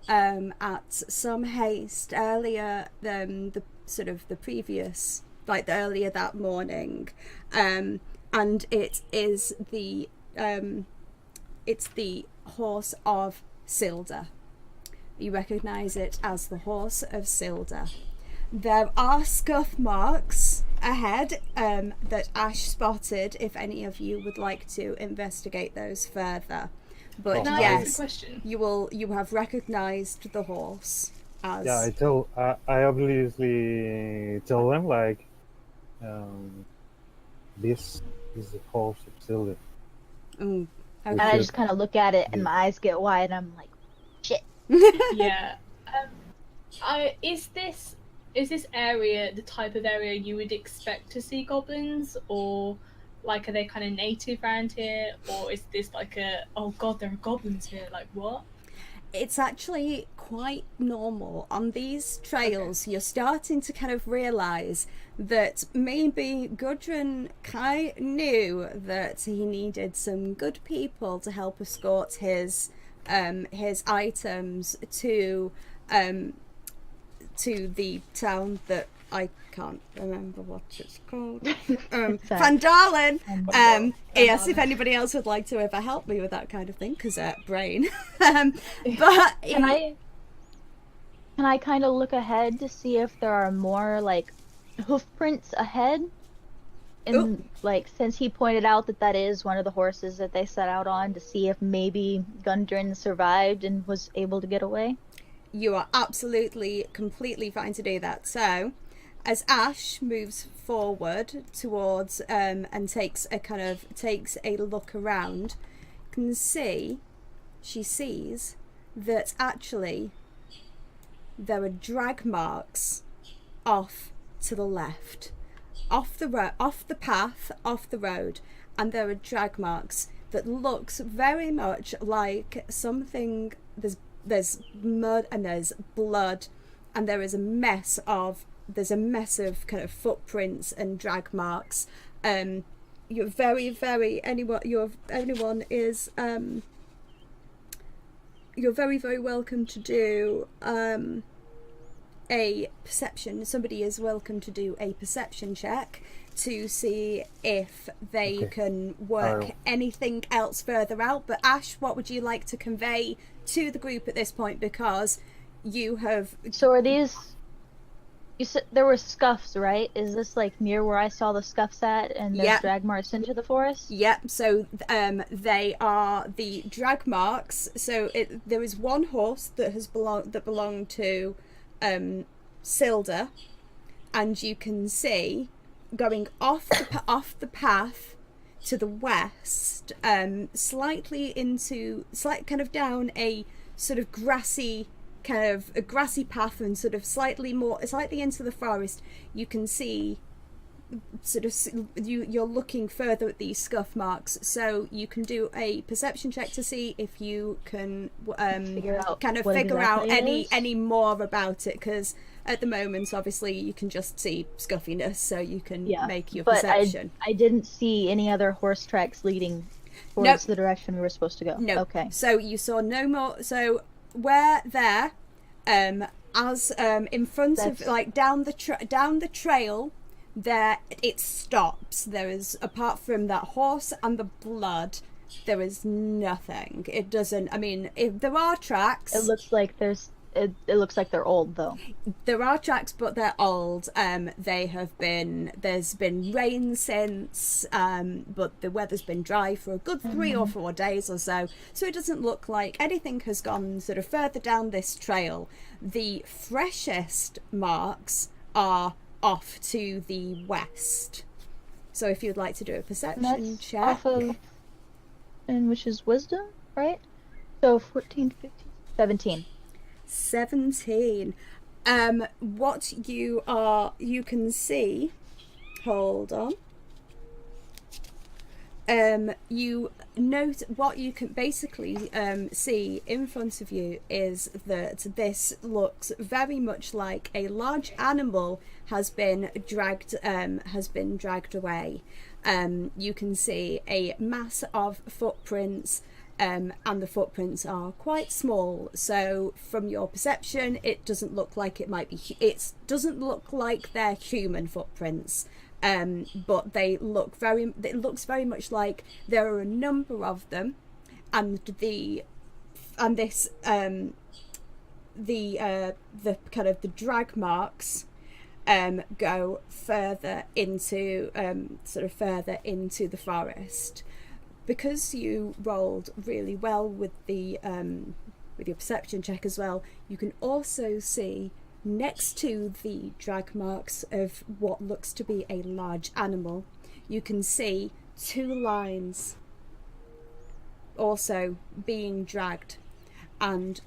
Speaker 1: at some haste earlier than the sort of the previous, like earlier that morning, and it is it's the horse of Silda. You recognise it as the horse of Silda. There are scuff marks ahead that Ash spotted if any of you would like to investigate those further. But
Speaker 3: Can I ask a
Speaker 1: yes,
Speaker 3: question?
Speaker 1: you have recognised the horse as
Speaker 5: Yeah, I obviously tell them like, this is the horse of Silda.
Speaker 1: Mm,
Speaker 2: And I
Speaker 1: okay.
Speaker 2: just kind of look at it, and my eyes get wide, and I'm like, shit.
Speaker 3: Yeah. Is this area the type of area you would expect to see goblins, or like are they kind of native around here, or is this like a oh god there are goblins here, like what?
Speaker 1: It's actually quite normal on these trails. You're starting to kind of realise that maybe Gudrun knew that he needed some good people to help escort his items to the town that I can't remember what it's called. Van Dalen. Yes, if anybody else would like to ever help me with that kind of thing, because brain. But
Speaker 2: Can I kind of look ahead to see if there are more like hoof prints ahead? And like, since he pointed out that is one of the horses that they set out on, to see if maybe Gundren survived and was able to get away.
Speaker 1: You are absolutely, completely fine to do that. So, as Ash moves forward towards and takes a look around, she sees that actually there are drag marks off to the left, off the path, off the road, and there are drag marks that looks very much like something. There's mud and there's blood, and there's a mess of kind of footprints and drag marks. You're very very welcome to do a perception. Somebody is welcome to do a perception check to see if they can work anything else further out. But Ash, what would you like to convey to the group at this point, because you have...
Speaker 2: So are these... You said there were scuffs, right? Is this like near where I saw the scuffs at, and there's
Speaker 1: Yep.
Speaker 2: drag marks into the forest?
Speaker 1: Yep, so they are the drag marks. So there is one horse that belonged to Silda. and you can see going off the path to the west, slightly kind of down a sort of grassy path, and sort of slightly into the forest. You can see you're looking further at these scuff marks, so you can do a perception check to see if you can figure out any more about it, because at the moment obviously you can just see scuffiness, so you can make your perception.
Speaker 2: I didn't see any other horse tracks leading towards the direction we were supposed to go.
Speaker 1: No.
Speaker 2: Okay.
Speaker 1: So you saw no more. So where there, as in front of, like, down the trail, there it stops. There is, apart from that horse and the blood, there is nothing. It doesn't. I mean, if there are tracks,
Speaker 2: it looks like it looks like they're old, though.
Speaker 1: There are tracks, but they're old. There's been rain since, but the weather's been dry for a good 3 or 4 days or so. So it doesn't look like anything has gone sort of further down this trail. The freshest marks are off to the west. So if you'd like to do a perception check.
Speaker 2: Off of, and which is wisdom, right? So 14, 15, 17.
Speaker 1: 17. What you can see, hold on. You note what you can basically see in front of you is that this looks very much like a large animal has been dragged away. You can see a mass of footprints, and the footprints are quite small. So from your perception, it doesn't look like it doesn't look like they're human footprints. But it looks very much like there are a number of them, and the kind of the drag marks go further into further into the forest. Because you rolled really well with your perception check as well, you can also see next to the drag marks of what looks to be a large animal, you can see 2 lines also being dragged, and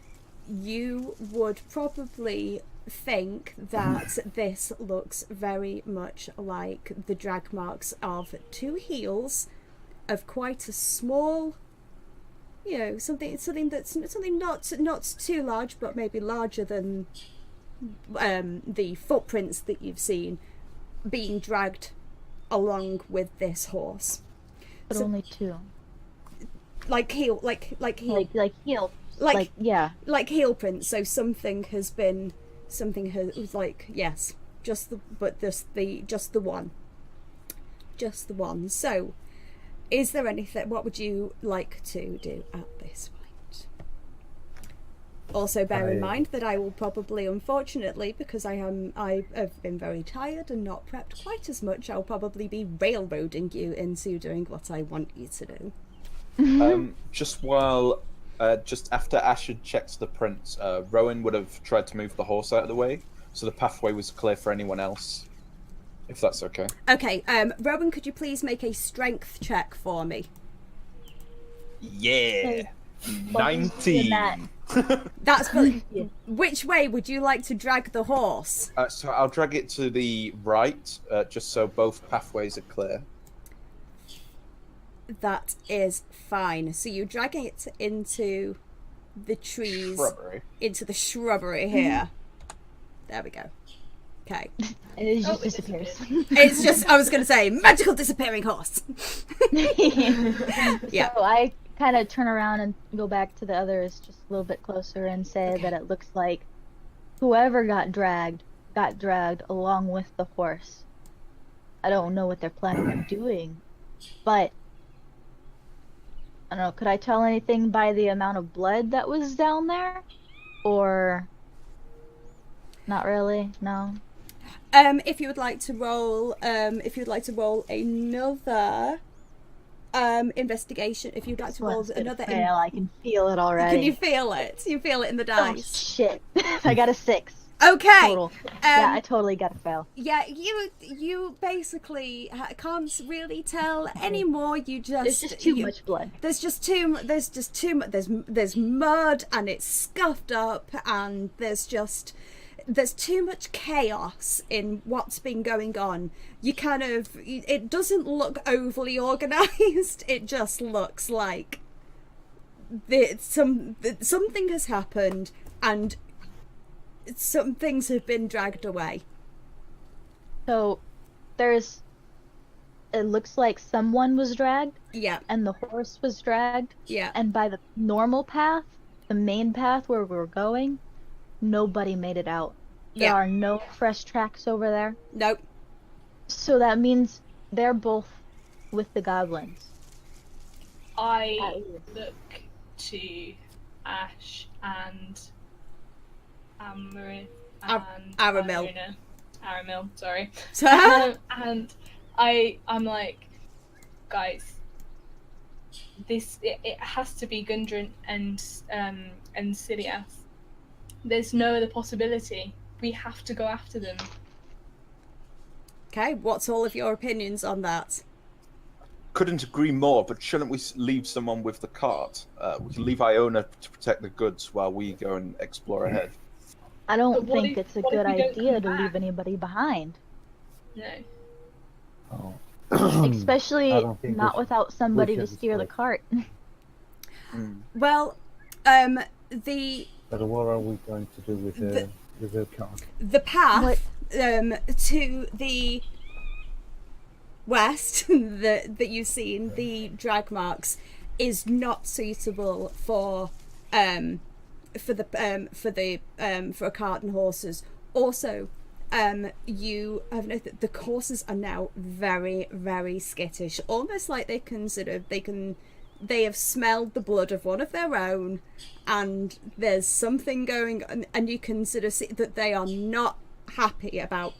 Speaker 1: you would probably think that this looks very much like the drag marks of 2 heels of quite a small, something not too large, but maybe larger than the footprints that you've seen being dragged along with this horse.
Speaker 2: But so, only 2.
Speaker 1: Like heel prints. So something has just the one. So is there anything, what would you like to do at this point? Also bear in mind that I will probably, unfortunately, because I have been very tired and not prepped quite as much, I'll probably be railroading you into doing what I want you to do.
Speaker 4: Just after Ash had checked the prints, Rowan would have tried to move the horse out of the way, so the pathway was clear for anyone else. If that's okay. Okay,
Speaker 1: Rowan, could you please make a strength check for me?
Speaker 4: Yeah! 19!
Speaker 1: That's which way would you like to drag the horse?
Speaker 4: So I'll drag it to the right, just so both pathways are clear.
Speaker 1: That is fine. So you're dragging it into the trees, into the shrubbery here. There we go. Okay.
Speaker 2: It just disappears.
Speaker 1: It's just, I was going to say, magical disappearing horse.
Speaker 2: Yeah. So I kind of turn around and go back to the others just a little bit closer and say that it looks like whoever got dragged along with the horse. I don't know what they're planning on doing, but I don't know, could I tell anything by the amount of blood that was down there? Or not really? No.
Speaker 1: If you would like to roll another investigation, if you'd like to roll another
Speaker 2: I can feel it already.
Speaker 1: Can you feel it? You feel it in the dice.
Speaker 2: Oh, shit. I got a 6.
Speaker 1: Okay.
Speaker 2: Total. Yeah, I totally got to fail.
Speaker 1: Yeah, you basically can't really tell anymore. You just
Speaker 2: There's just too much blood.
Speaker 1: There's just too much. There's mud and it's scuffed up, and there's too much chaos in what's been going on. You kind of, it doesn't look overly organized. It just looks like something has happened and some things have been dragged away.
Speaker 2: So it looks like someone was dragged.
Speaker 1: Yeah.
Speaker 2: And the horse was dragged.
Speaker 1: Yeah.
Speaker 2: And by the normal path, the main path where we were going, nobody made it out. There are no fresh tracks over there.
Speaker 1: Nope.
Speaker 2: So that means they're both with the goblins.
Speaker 3: I look to Ash and Aramil. Aramil, sorry. And I'm like, guys, it has to be Gundren and Silias. There's no other possibility. We have to go after them.
Speaker 1: Okay, what's all of your opinions on that?
Speaker 4: Couldn't agree more, but shouldn't we leave someone with the cart? We can leave Iona to protect the goods while we go and explore ahead.
Speaker 2: I don't think it's a good idea to leave anybody behind.
Speaker 3: No.
Speaker 5: Oh.
Speaker 2: Especially not without somebody to steer the cart.
Speaker 1: Well,
Speaker 5: But what are we going to do with the cart?
Speaker 1: The path to the west that you've seen, the drag marks, is not suitable for a cart and horses. Also, you have noted that the horses are now very, very skittish, almost like they have smelled the blood of one of their own, and there's something going on, and you can sort of see that they are not happy about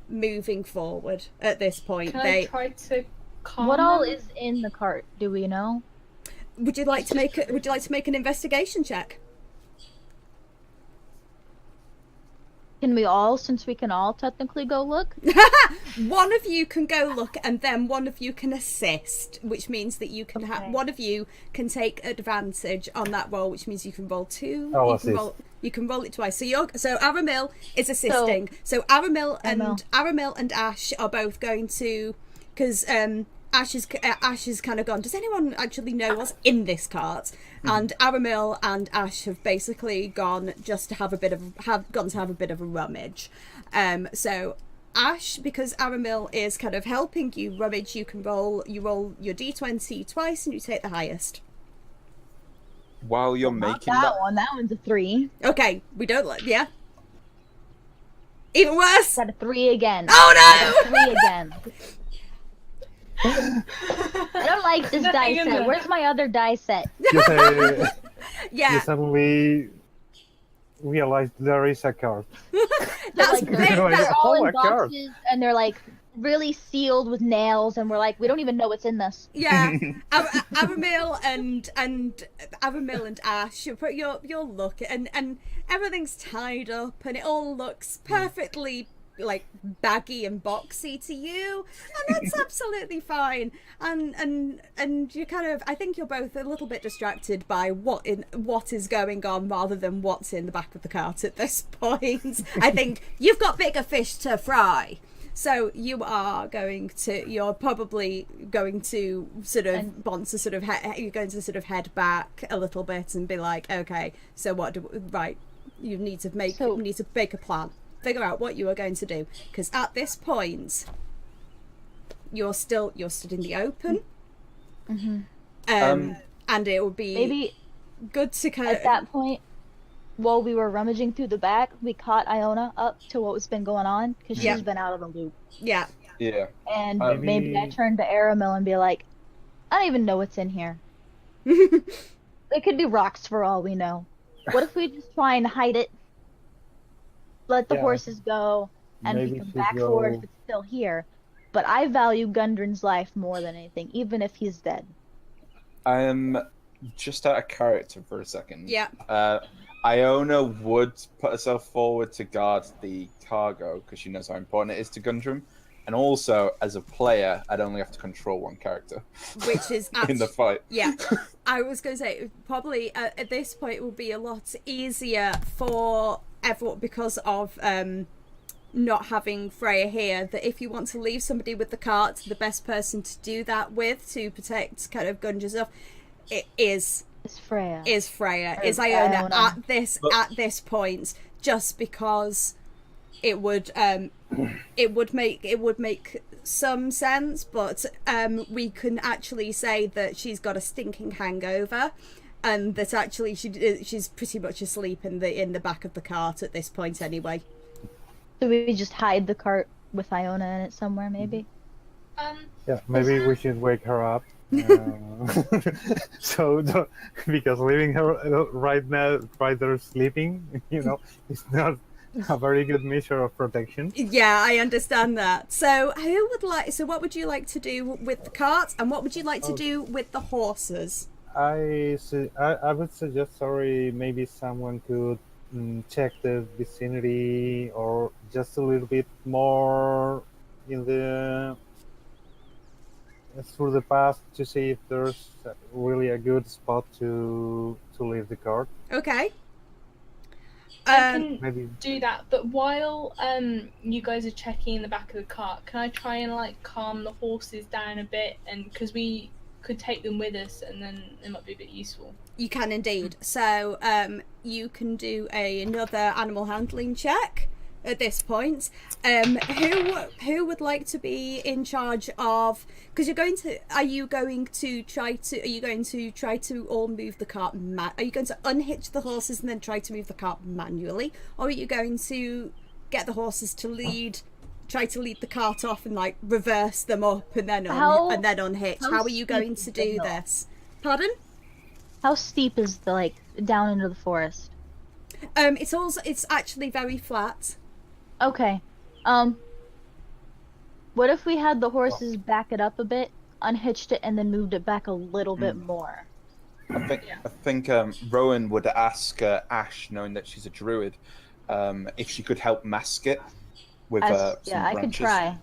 Speaker 1: moving forward at this point.
Speaker 3: Can I try to calm
Speaker 2: What all
Speaker 3: them?
Speaker 2: is in the cart? Do we know?
Speaker 1: Would you like to make an investigation check?
Speaker 2: Can we all, since we can all technically go look?
Speaker 1: One of you can go look, and then one of you can assist, which means that you can have one of you can take advantage on that roll, which means you can roll two. You can roll it twice. So Aramil is assisting. So Aramil and Ash are both going to, because Ash is kind of gone, does anyone actually know what's in this cart? And Aramil and Ash have basically gone just to have a bit of a rummage. So Ash, because Aramil is kind of helping you rummage, you roll your d20 twice and you take the highest.
Speaker 4: While you're making that
Speaker 2: that one's a 3.
Speaker 1: Okay, we don't like, yeah. Even worse.
Speaker 2: Got a 3 again.
Speaker 1: Oh no!
Speaker 2: 3 again. I don't like this die set. Where's my other die set?
Speaker 1: Yeah.
Speaker 5: You suddenly realize there is a card.
Speaker 1: That's
Speaker 2: like,
Speaker 1: great.
Speaker 2: they're all
Speaker 5: Oh my
Speaker 2: in boxes, and they're like really sealed with nails, and we're like, we don't even know what's in this.
Speaker 1: Yeah, Aramil and Ash, you'll look and everything's tied up, and it all looks perfectly like baggy and boxy to you, and that's absolutely fine. And you kind of, I think you're both a little bit distracted by what is going on rather than what's in the back of the cart at this point. I think you've got bigger fish to fry. So you're probably going to sort of want to sort of you're going to sort of head back a little bit and be like, okay, so you need to make a plan, figure out what you are going to do, because at this point you're stood in the open, and it would be
Speaker 2: maybe
Speaker 1: good to kind
Speaker 2: at
Speaker 1: of
Speaker 2: that point. While we were rummaging through the back, we caught Iona up to what's been going on, because she's been out of the loop.
Speaker 1: Yeah.
Speaker 2: And maybe I turned to Aramil and be like, I don't even know what's in here. It could be rocks for all we know. What if we just try and hide it? Let the horses go, and we come back for it if it's still here. But I value Gundren's life more than anything, even if he's dead.
Speaker 4: I'm just out of character for a second.
Speaker 1: Yeah.
Speaker 4: Iona would put herself forward to guard the cargo because she knows how important it is to Gundren. And also, as a player, I'd only have to control one character.
Speaker 1: Which is
Speaker 4: in the fight.
Speaker 1: Yeah. I was going to say, probably at this point it would be a lot easier for everyone because of not having Freya here, that if you want to leave somebody with the cart, the best person to do that with to protect kind of Gundren's stuff, it is
Speaker 2: Freya.
Speaker 1: Is Iona at this point, just because it would make some sense, but we can actually say that she's got a stinking hangover, and that actually she's pretty much asleep in the back of the cart at this point anyway.
Speaker 2: So we just hide the cart with Iona in it somewhere, maybe.
Speaker 5: Yeah, maybe we should wake her up. Because leaving her right there sleeping, it's not a very good measure of protection.
Speaker 1: Yeah, I understand that. So what would you like to do with the cart, and what would you like to do with the horses?
Speaker 5: I would suggest, maybe someone could check the vicinity or just a little bit more through the path to see if there's really a good spot to leave the cart.
Speaker 1: Okay.
Speaker 3: I can
Speaker 5: maybe
Speaker 3: do that, but while you guys are checking in the back of the cart, can I try and calm the horses down a bit, and because we could take them with us, and then it might be a bit useful.
Speaker 1: You can indeed. So you can do another animal handling check at this point. Who would like to be in charge of? Because are you going to try to all move the cart? Are you going to unhitch the horses and then try to move the cart manually, or are you going to get the horses to try to lead the cart off and reverse them up and then unhitch? How are you going to do this? Pardon?
Speaker 2: How steep is the down into the forest?
Speaker 1: It's actually very flat.
Speaker 2: Okay. What if we had the horses back it up a bit, unhitched it, and then moved it back a little bit more?
Speaker 4: I think Rowan would ask Ash, knowing that she's a druid, if she could help mask it with some branches.
Speaker 2: I could try.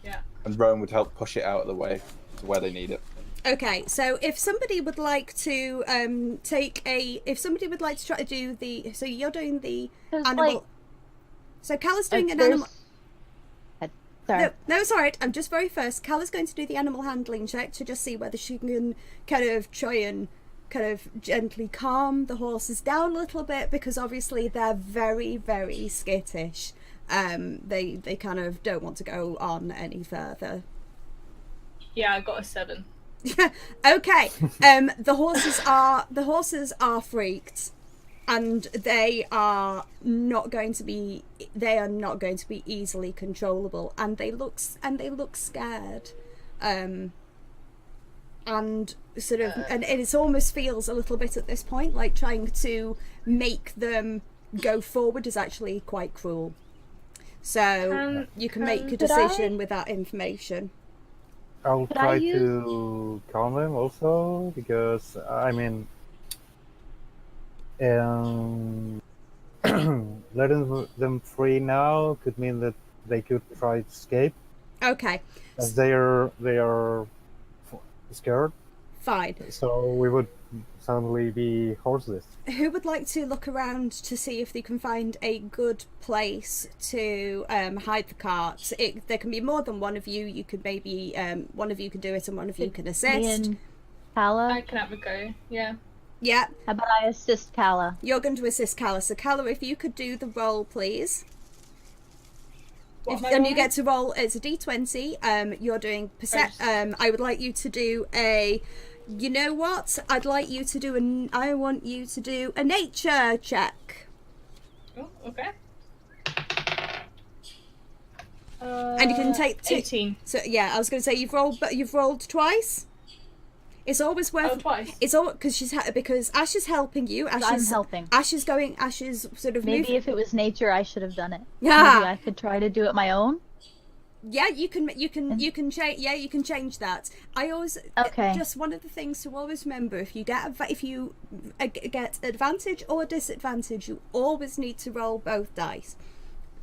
Speaker 3: Yeah.
Speaker 4: And Rowan would help push it out of the way to where they need it.
Speaker 1: Okay, so if somebody would like to try to do so you're doing the animal. So Calla's doing an animal.
Speaker 2: Sorry.
Speaker 1: No, it's alright. I'm just very first. Calla's going to do the animal handling check to just see whether she can try and gently calm the horses down a little bit, because obviously they're very, very skittish. They kind of don't want to go on any further.
Speaker 3: Yeah, I got a 7.
Speaker 1: Okay. The horses are freaked, and they are not going to be easily controllable, and they look scared, and sort of, and it almost feels a little bit at this point like trying to make them go forward is actually quite cruel. So you can make a decision with that information.
Speaker 5: I'll try to calm them also, because letting them free now could mean that they could try to escape.
Speaker 1: Okay.
Speaker 5: As they are scared.
Speaker 1: Fine.
Speaker 5: So we would suddenly be horseless.
Speaker 1: Who would like to look around to see if they can find a good place to hide the cart? There can be more than one of you. You could maybe one of you can do it and one of you can assist.
Speaker 2: Me and Calla?
Speaker 3: I can have a go. Yeah.
Speaker 1: Yeah.
Speaker 2: How about I assist Calla?
Speaker 1: You're going to assist Calla. So Calla, if you could do the roll, please. And you get to roll. It's a D20. You're doing I would like you to do a. You know what? I want you to do a nature check.
Speaker 3: Oh, okay.
Speaker 1: And you can take
Speaker 3: 18.
Speaker 1: So yeah, I was going to say you've rolled twice. It's always worth.
Speaker 3: Twice.
Speaker 1: It's all because Ash is helping you.
Speaker 2: I'm helping.
Speaker 1: Ash is sort of.
Speaker 2: Maybe if it was nature, I should have done it.
Speaker 1: Yeah.
Speaker 2: Maybe I could try to do it my own.
Speaker 1: Yeah, you can change. Yeah, you can change that. I always
Speaker 2: Okay.
Speaker 1: Just one of the things to always remember: if you get advantage or disadvantage, you always need to roll both dice.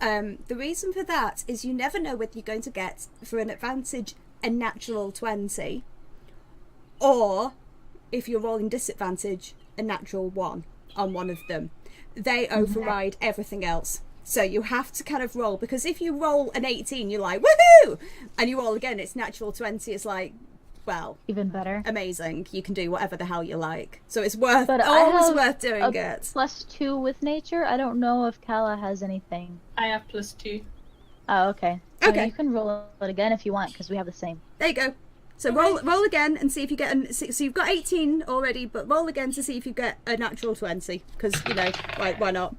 Speaker 1: The reason for that is you never know whether you're going to get, for an advantage, a natural 20, or if you're rolling disadvantage, a natural 1 on one of them. They override everything else. So you have to kind of roll, because if you roll an 18, you're like, woohoo! And you roll again, it's natural 20, it's like, well,
Speaker 2: Even better.
Speaker 1: amazing. You can do whatever the hell you like. So it's worth,
Speaker 2: But I
Speaker 1: always
Speaker 2: have
Speaker 1: worth doing it.
Speaker 2: +2 with nature. I don't know if Calla has anything.
Speaker 3: I have +2.
Speaker 2: Oh, okay. So
Speaker 1: Okay.
Speaker 2: you can roll it again if you want, because we have the same.
Speaker 1: There you go. So roll again and see if you get so you've got 18 already, but roll again to see if you get a natural 20, because, you know, why not?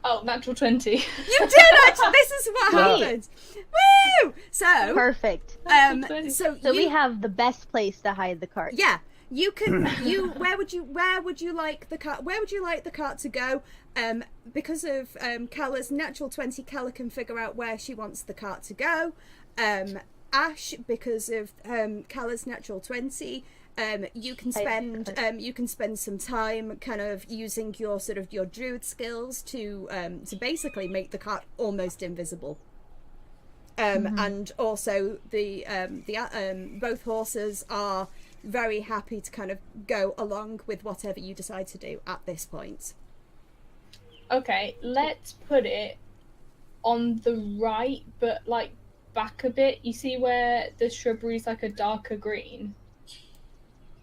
Speaker 3: Oh, natural 20.
Speaker 1: You did actually. This is what
Speaker 2: Sweet.
Speaker 1: happened. Woo! So
Speaker 2: Perfect.
Speaker 1: so
Speaker 2: So we
Speaker 1: you,
Speaker 2: have the best place to hide the cart.
Speaker 1: yeah, you can where would you like the cart to go? Because of Calla's natural 20, Calla can figure out where she wants the cart to go. Ash, because of Calla's natural 20, you can spend some time kind of using your sort of your druid skills to basically make the cart almost invisible. And also the both horses are very happy to kind of go along with whatever you decide to do at this point.
Speaker 3: Okay, let's put it on the right, but like back a bit. You see where the shrubbery's like a darker green?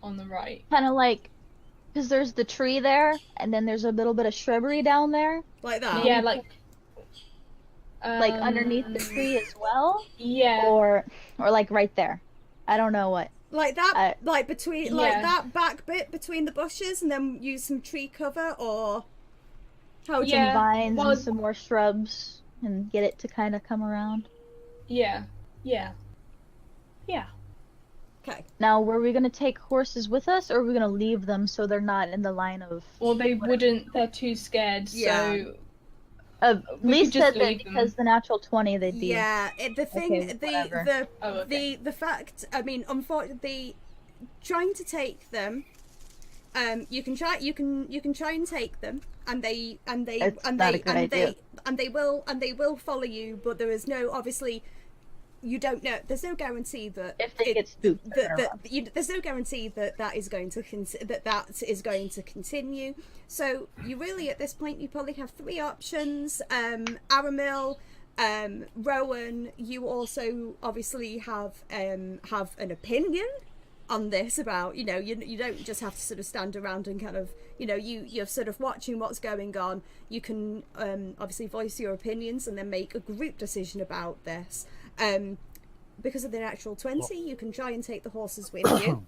Speaker 3: On the right.
Speaker 2: Kind of like, because there's the tree there, and then there's a little bit of shrubbery down there,
Speaker 1: Like that?
Speaker 3: Yeah, like
Speaker 2: underneath the tree as well,
Speaker 3: Yeah.
Speaker 2: or like right there. I don't know what.
Speaker 1: Like that, like between, like
Speaker 3: Yeah.
Speaker 1: that back bit between the bushes, and then use some tree cover, or how would
Speaker 3: Yeah.
Speaker 2: Some vines
Speaker 3: well-
Speaker 2: and some more shrubs, and get it to kind of come around.
Speaker 3: Yeah.
Speaker 1: Okay.
Speaker 2: Now, were we gonna take horses with us, or are we gonna leave them so they're not in the line of?
Speaker 3: Well, they wouldn't. They're too scared.
Speaker 1: Yeah.
Speaker 3: So
Speaker 2: At
Speaker 3: We
Speaker 2: least
Speaker 3: could just
Speaker 2: said that
Speaker 3: leave them.
Speaker 2: because the natural 20 they'd be.
Speaker 1: Yeah, the thing,
Speaker 2: Okay, whatever.
Speaker 1: the fact. I mean, unfortunately, trying to take them. You can try and take them, and they will follow you, but there is no, obviously, you don't know. There's no guarantee that
Speaker 2: If they get spooked.
Speaker 1: there's no guarantee that is going to continue. So you really, at this point, you probably have 3 options. Aramil, Rowan, you also obviously have an opinion on this about, you know, you don't just have to sort of stand around and kind of, you know, you're sort of watching what's going on. You can obviously voice your opinions and then make a group decision about this. Because of the natural 20, you can try and take the horses with you.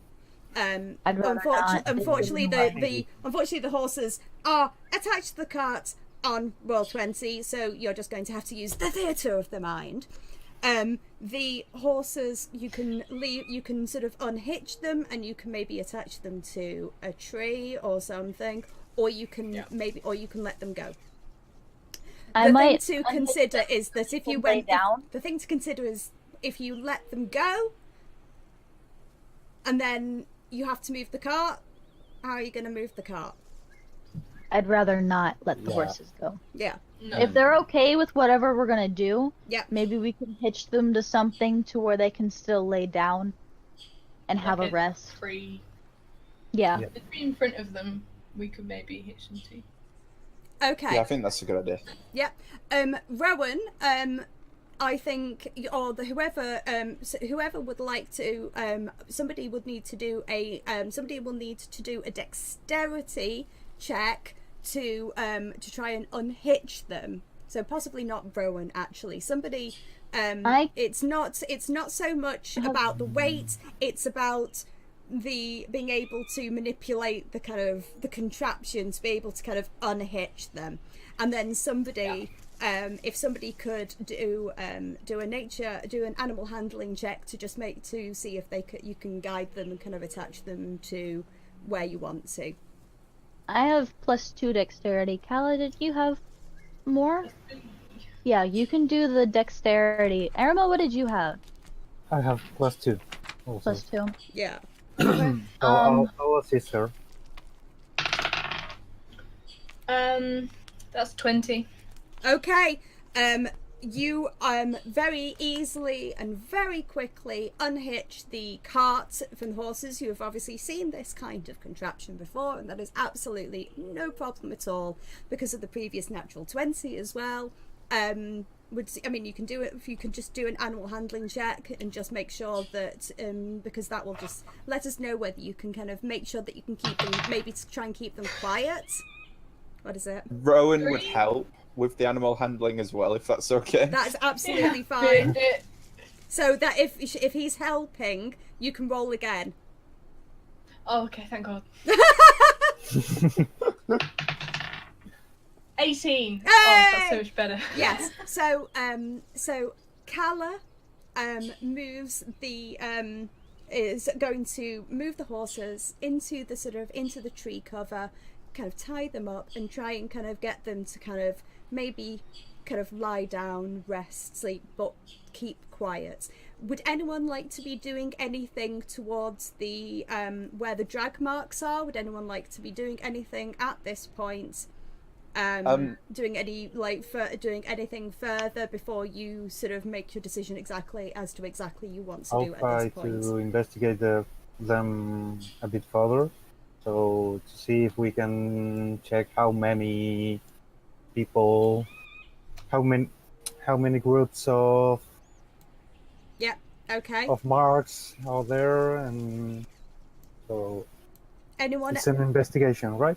Speaker 2: I'd rather not.
Speaker 1: Unfortunately, the horses are attached to the cart on roll 20, so you're just going to have to use the theatre of the mind. The horses, you can sort of unhitch them, and you can maybe attach them to a tree or something, or you can let them go. The thing to consider is that if you went down, the thing to consider is if you let them go, and then you have to move the cart. How are you going to move the cart?
Speaker 2: I'd rather not let the horses go.
Speaker 1: Yeah.
Speaker 3: No.
Speaker 2: If they're okay with whatever we're gonna do,
Speaker 1: Yeah.
Speaker 2: maybe we can hitch them to something to where they can still lay down and have a rest.
Speaker 3: Free.
Speaker 2: Yeah.
Speaker 5: Yeah.
Speaker 3: If it's in front of them, we could maybe hitch them to.
Speaker 1: Okay.
Speaker 4: Yeah, I think that's a good idea.
Speaker 1: Yeah. Rowan, I think, or whoever would like to, somebody will need to do a dexterity check to try and unhitch them. So possibly not Rowan, actually. Somebody. It's not so much about the weight. It's about the being able to manipulate the kind of the contraption to be able to kind of unhitch them, and then somebody. If somebody could do an animal handling check to just see if you can guide them and kind of attach them to where you want to.
Speaker 2: I have +2 dexterity. Calla, did you have more? Yeah, you can do the dexterity. Aramil, what did you have?
Speaker 5: I have +2 also.
Speaker 2: +2.
Speaker 1: Yeah.
Speaker 2: Okay.
Speaker 5: So I'll assist her.
Speaker 3: That's 20.
Speaker 1: Okay. You very easily and very quickly unhitch the cart from the horses. You have obviously seen this kind of contraption before, and that is absolutely no problem at all because of the previous natural 20 as well. You can do it if you can just do an animal handling check and just make sure that because that will just let us know whether you can kind of make sure that you can keep them, maybe to try and keep them quiet. What is it?
Speaker 4: Rowan would help with the animal handling as well, if that's okay.
Speaker 1: That's absolutely fine. So that if he's helping, you can roll again.
Speaker 3: Oh, okay, thank God. 18.
Speaker 1: Hey!
Speaker 3: Oh, that's so much better.
Speaker 1: Yes. So Calla moves the is going to move the horses into the tree cover, kind of tie them up and try and kind of get them to kind of maybe kind of lie down, rest, sleep, but keep quiet. Would anyone like to be doing anything towards the where the drag marks are? Would anyone like to be doing anything at this point? Doing anything further before you sort of make your decision exactly you want to do at this point?
Speaker 5: I'll try to investigate them a bit further, so to see if we can check how many people, how many groups of marks are there, and so
Speaker 1: anyone.
Speaker 5: It's an investigation, right?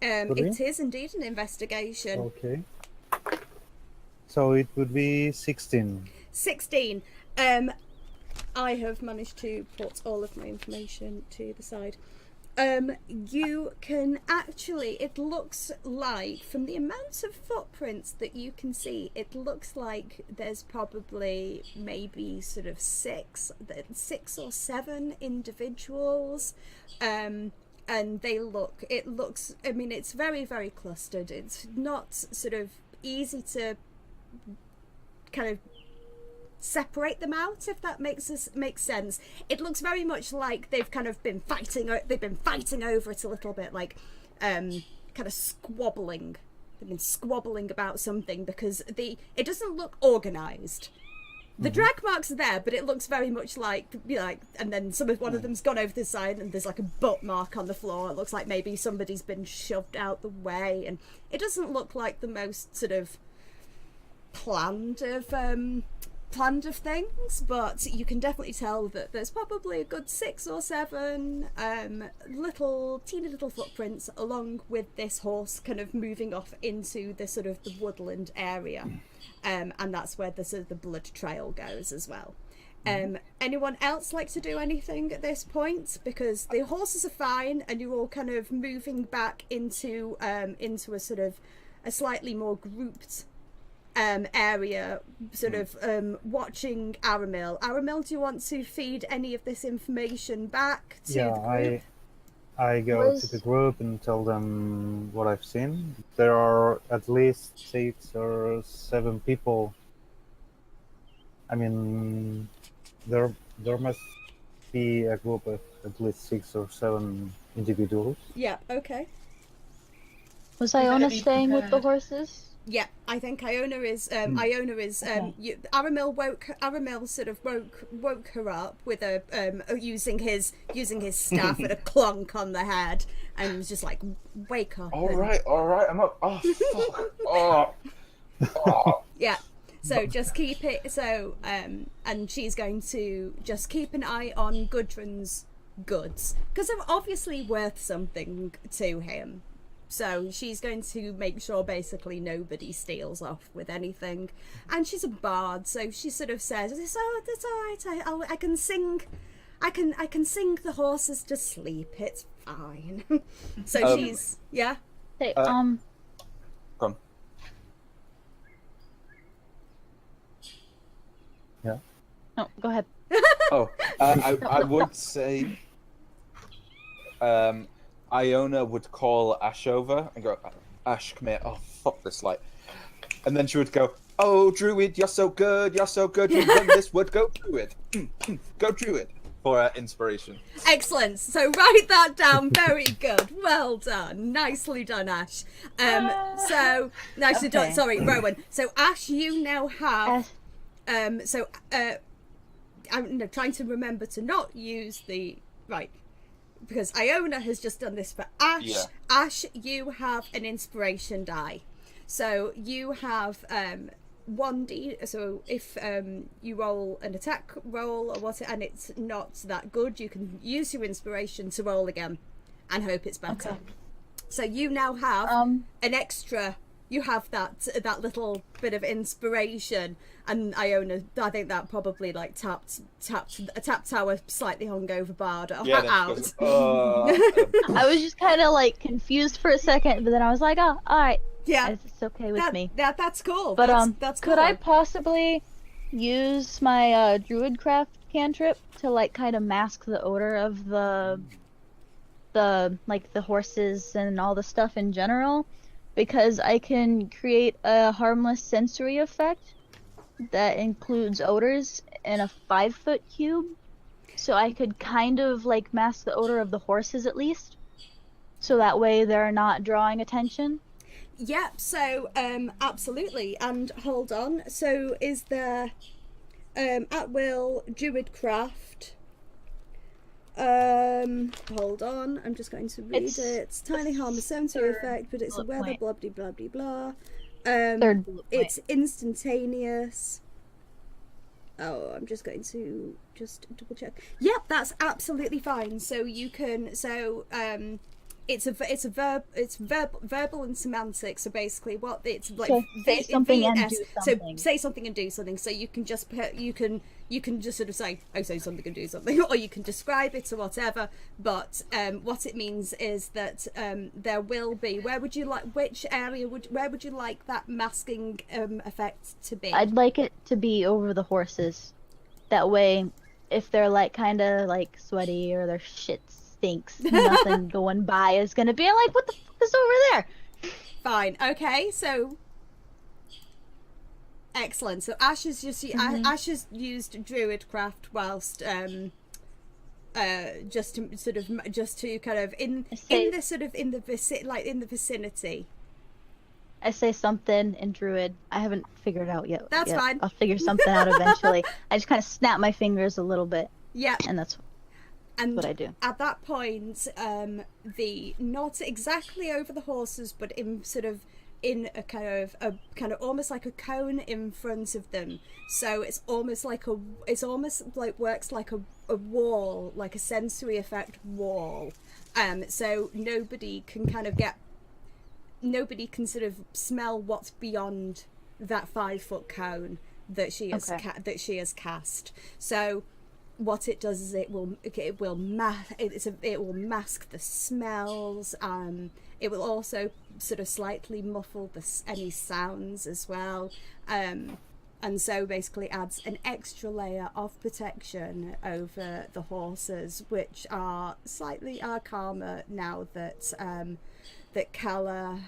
Speaker 1: It is indeed an investigation.
Speaker 5: Okay. So it would be 16.
Speaker 1: 16. I have managed to put all of my information to the side. You can actually, it looks like, from the amount of footprints that you can see, it looks like there's probably maybe sort of six or seven individuals. And it's very, very clustered. It's not sort of easy to kind of separate them out, if that makes sense. It looks very much like they've kind of been fighting over it a little bit, like kind of squabbling. They've been squabbling about something because it doesn't look organized. The drag marks are there, but it looks very much like, and then one of them's gone over the side and there's like a butt mark on the floor. It looks like maybe somebody's been shoved out the way, and it doesn't look like the most sort of planned of things, but you can definitely tell that there's probably a good 6 or 7 teeny little footprints along with this horse kind of moving off into the sort of the woodland area. And that's where the sort of the blood trail goes as well. Anyone else like to do anything at this point? Because the horses are fine, and you're all kind of moving back into a sort of a slightly more grouped area, sort of watching Aramil. Aramil, do you want to feed any of this information back to the group?
Speaker 5: I go to the group and tell them what I've seen. There are at least 6 or 7 people. I mean, there must be a group of at least 6 or 7 individuals.
Speaker 1: Yeah, okay.
Speaker 2: Was Iona staying with the horses?
Speaker 1: Yeah, I think Iona is. Aramil sort of woke her up with a using his staff and a clunk on the head, and was just like, "Wake up!"
Speaker 4: All right, I'm up. Oh, fuck. Oh.
Speaker 1: Yeah. So just keep it. So and she's going to just keep an eye on Gudrun's goods because they're obviously worth something to him. So she's going to make sure basically nobody steals off with anything. And she's a bard, so she sort of says, "That's all right. I can sing. I can sing the horses to sleep. It's fine." So she's
Speaker 2: Hey,
Speaker 4: Go on.
Speaker 5: Yeah.
Speaker 2: No, go ahead.
Speaker 4: I would say Iona would call Ash over and go, "Ash, come here." Oh, fuck this light. And then she would go, Oh, Druid, you're so good. You're so good. You've done this. Would go Druid. Go Druid for inspiration.
Speaker 1: Excellent. So write that down. Very good. Well done. Nicely done, Ash. So nicely done. Sorry, Rowan. So Ash, you now have. I'm trying to remember to not use the right. Because Iona has just done this for Ash.
Speaker 4: Yeah.
Speaker 1: Ash, you have an inspiration die. So you have 1d. So if you roll an attack roll or what, and it's not that good, you can use your inspiration to roll again and hope it's better.
Speaker 2: Okay.
Speaker 1: So you now have an extra. You have that little bit of inspiration, and Iona, I think that probably like tapped our slightly hungover bard out.
Speaker 4: Goes,
Speaker 2: I was just kind of like confused for a second, but then I was like, oh, all right.
Speaker 1: Yeah,
Speaker 2: it's okay with me.
Speaker 1: That's cool.
Speaker 2: But
Speaker 1: that's cool.
Speaker 2: could I possibly use my Druid Craft cantrip to like kind of mask the odor of the like the horses and all the stuff in general? Because I can create a harmless sensory effect that includes odors in a 5-foot cube. So I could kind of like mask the odor of the horses at least. So that way they're not drawing attention.
Speaker 1: Yep, so absolutely. And hold on. So is there at will Druid Craft? Hold on, I'm just going to read it. It's tiny harm, a sensory effect, but it's a weather, blah blah blah blah blah.
Speaker 2: Third bullet point.
Speaker 1: It's instantaneous. Oh, I'm just going to double check. Yep, that's absolutely fine. So you can it's verbal and semantic. So basically, what it's like.
Speaker 2: So say something and do something.
Speaker 1: So say something and do something. So you can just you can just sort of say, oh, say something and do something, or you can describe it or whatever. But what it means is that there will be. Where would you like that masking effect to be?
Speaker 2: I'd like it to be over the horses. That way, if they're like kind of like sweaty or their shit stinks, nothing going by is gonna be like, what the fuck is over there?
Speaker 1: Fine. Okay. So. Excellent. So Ash has Ash has used Druid Craft whilst just to kind of in the vicinity.
Speaker 2: I say something in Druid. I haven't figured it out yet.
Speaker 1: That's fine.
Speaker 2: I'll figure something out eventually. I just kind of snap my fingers a little bit.
Speaker 1: Yeah.
Speaker 2: And that's what I do.
Speaker 1: At that point, the not exactly over the horses, but in a kind of almost like a cone in front of them. So it's almost like works like a wall, like a sensory effect wall. So nobody can sort of smell what's beyond that 5-foot cone that she has cast. So what it does is it will mask the smells. It will also sort of slightly muffle any sounds as well, and so basically adds an extra layer of protection over the horses, which are calmer now that Calla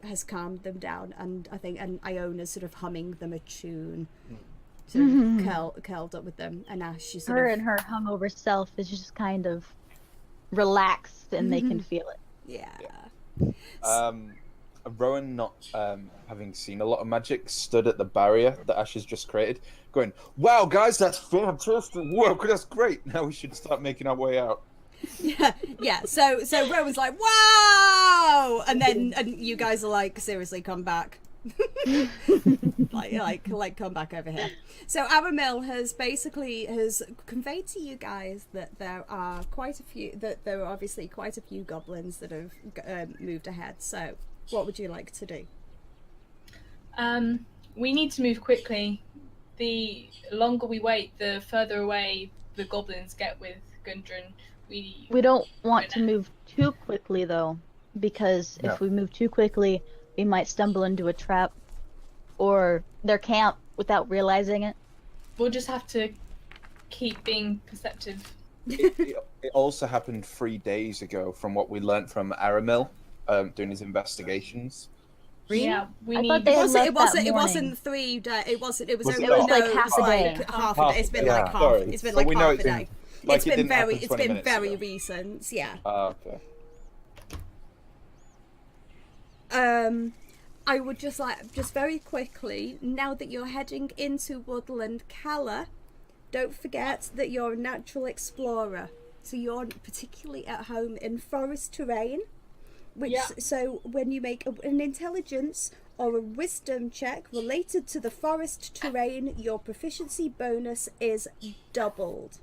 Speaker 1: has calmed them down, and I think Iona's sort of humming them a tune. Sort of curled up with them, and Ash,
Speaker 2: and her hungover self is just kind of relaxed, and they can feel it.
Speaker 1: Yeah.
Speaker 4: Rowan, not having seen a lot of magic, stood at the barrier that Ash has just created, going, "Wow, guys, that's fantastic! Whoa, that's great! Now we should start making our way out."
Speaker 1: Yeah. So Rowan's like, "Wow!" and you guys are like, "Seriously, come back." like come back over here. So Aramil has conveyed to you guys that there are obviously quite a few goblins that have moved ahead. So what would you like to do?
Speaker 3: We need to move quickly. The longer we wait, the further away the goblins get with Gundren. We
Speaker 2: don't want to move too quickly though, because if we move too quickly, we might stumble into a trap or their camp without realizing it.
Speaker 3: We'll just have to keep being perceptive.
Speaker 4: It also happened 3 days ago, from what we learnt from Aramil doing his investigations.
Speaker 3: Yeah, we
Speaker 2: I
Speaker 3: need.
Speaker 2: thought they had left that
Speaker 1: It
Speaker 2: morning.
Speaker 1: wasn't 3 days. It wasn't. It was
Speaker 4: Was
Speaker 1: only
Speaker 4: it not?
Speaker 2: like half a day.
Speaker 1: half a day. It's been like half.
Speaker 4: Sorry.
Speaker 1: It's been
Speaker 4: So
Speaker 1: like
Speaker 4: we know
Speaker 1: half
Speaker 4: it's
Speaker 1: a
Speaker 4: been-
Speaker 1: day.
Speaker 4: like
Speaker 1: It's
Speaker 4: it
Speaker 1: been
Speaker 4: didn't happen
Speaker 1: very. It's
Speaker 4: 20
Speaker 1: been
Speaker 4: minutes
Speaker 1: very
Speaker 4: ago.
Speaker 1: recent. Yeah.
Speaker 4: Okay.
Speaker 1: I would just very quickly, now that you're heading into Woodland Calla, don't forget that you're a natural explorer. So you're particularly at home in forest terrain. So when you make an intelligence or a wisdom check related to the forest terrain, your proficiency bonus is doubled.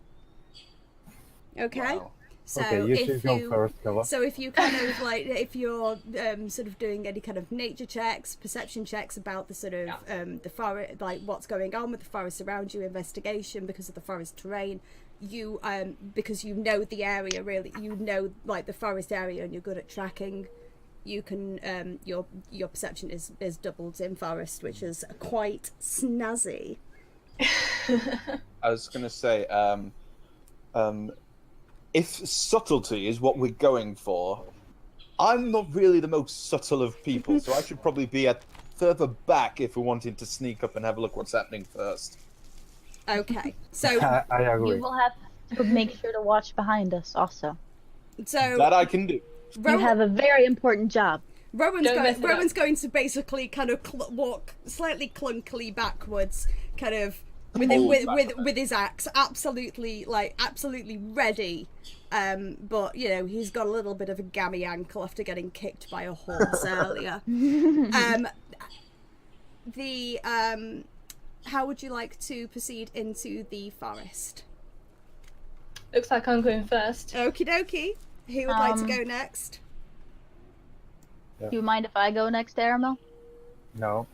Speaker 1: Okay?
Speaker 4: Wow.
Speaker 1: So
Speaker 5: Okay, you should go first, Calla.
Speaker 1: So if you kind of like, if you're sort of doing any kind of nature checks, perception checks about the sort of the forest, like what's going on with the forest around you, investigation because of the forest terrain, you because you know the area really, you know like the forest area, and you're good at tracking. You can your perception is doubled in forest, which is quite snazzy.
Speaker 4: I was gonna say, if subtlety is what we're going for, I'm not really the most subtle of people, so I should probably be at further back if we're wanting to sneak up and have a look what's happening first.
Speaker 1: Okay, so
Speaker 5: I agree.
Speaker 2: You will have to make sure to watch behind us also.
Speaker 4: That I can do.
Speaker 2: You have a very important job.
Speaker 1: Rowan's going to basically kind of walk slightly clunkily backwards, kind of with his axe, absolutely ready. But you know, he's got a little bit of a gammy ankle after getting kicked by a horse earlier. How would you like to proceed into the forest?
Speaker 3: Looks like I'm going first.
Speaker 1: Okie dokie. Who would like to go next?
Speaker 2: Do you mind if I go next, Aramil?
Speaker 5: No.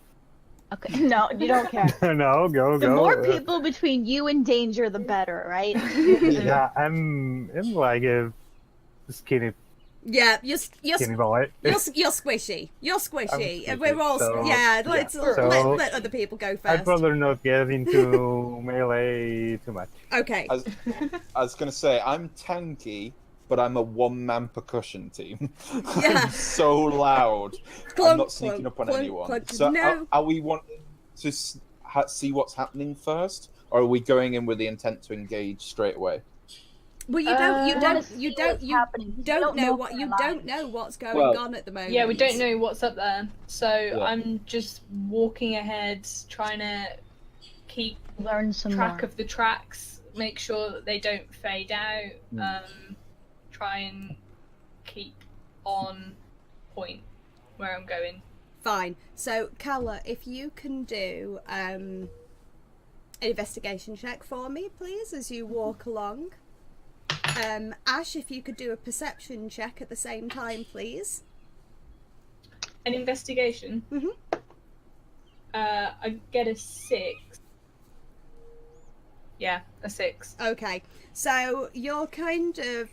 Speaker 2: Okay. No, you don't care.
Speaker 5: No, go.
Speaker 2: The more people between you and danger, the better, right?
Speaker 5: Yeah, I'm like a skinny
Speaker 1: Yeah, you're
Speaker 5: boy.
Speaker 1: You're squishy. You're squishy.
Speaker 5: I'm
Speaker 1: We're all
Speaker 5: so-
Speaker 1: let other people go first.
Speaker 5: I'd rather not get into melee too much.
Speaker 1: Okay.
Speaker 4: I was gonna say, I'm tanky, but I'm a one-man percussion team.
Speaker 1: Yeah.
Speaker 4: I'm so loud.
Speaker 1: Clunk,
Speaker 4: I'm not sneaking up on
Speaker 1: clunk,
Speaker 4: anyone.
Speaker 1: clunk.
Speaker 4: So
Speaker 1: No.
Speaker 4: are we wanting to see what's happening first, or are we going in with the intent to engage straight away?
Speaker 1: Well, you don't know what's going on at the moment.
Speaker 3: Yeah, we don't know what's up there. So I'm just walking ahead, trying to keep
Speaker 2: Learn some
Speaker 3: track
Speaker 2: more.
Speaker 3: of the tracks, make sure that they don't fade out. Try and keep on point where I'm going.
Speaker 1: Fine. So, Calla, if you can do an investigation check for me, please, as you walk along. Ash, if you could do a perception check at the same time, please.
Speaker 3: An investigation.
Speaker 1: Mhm.
Speaker 3: I get a 6. Yeah, a 6.
Speaker 1: Okay, so you're kind of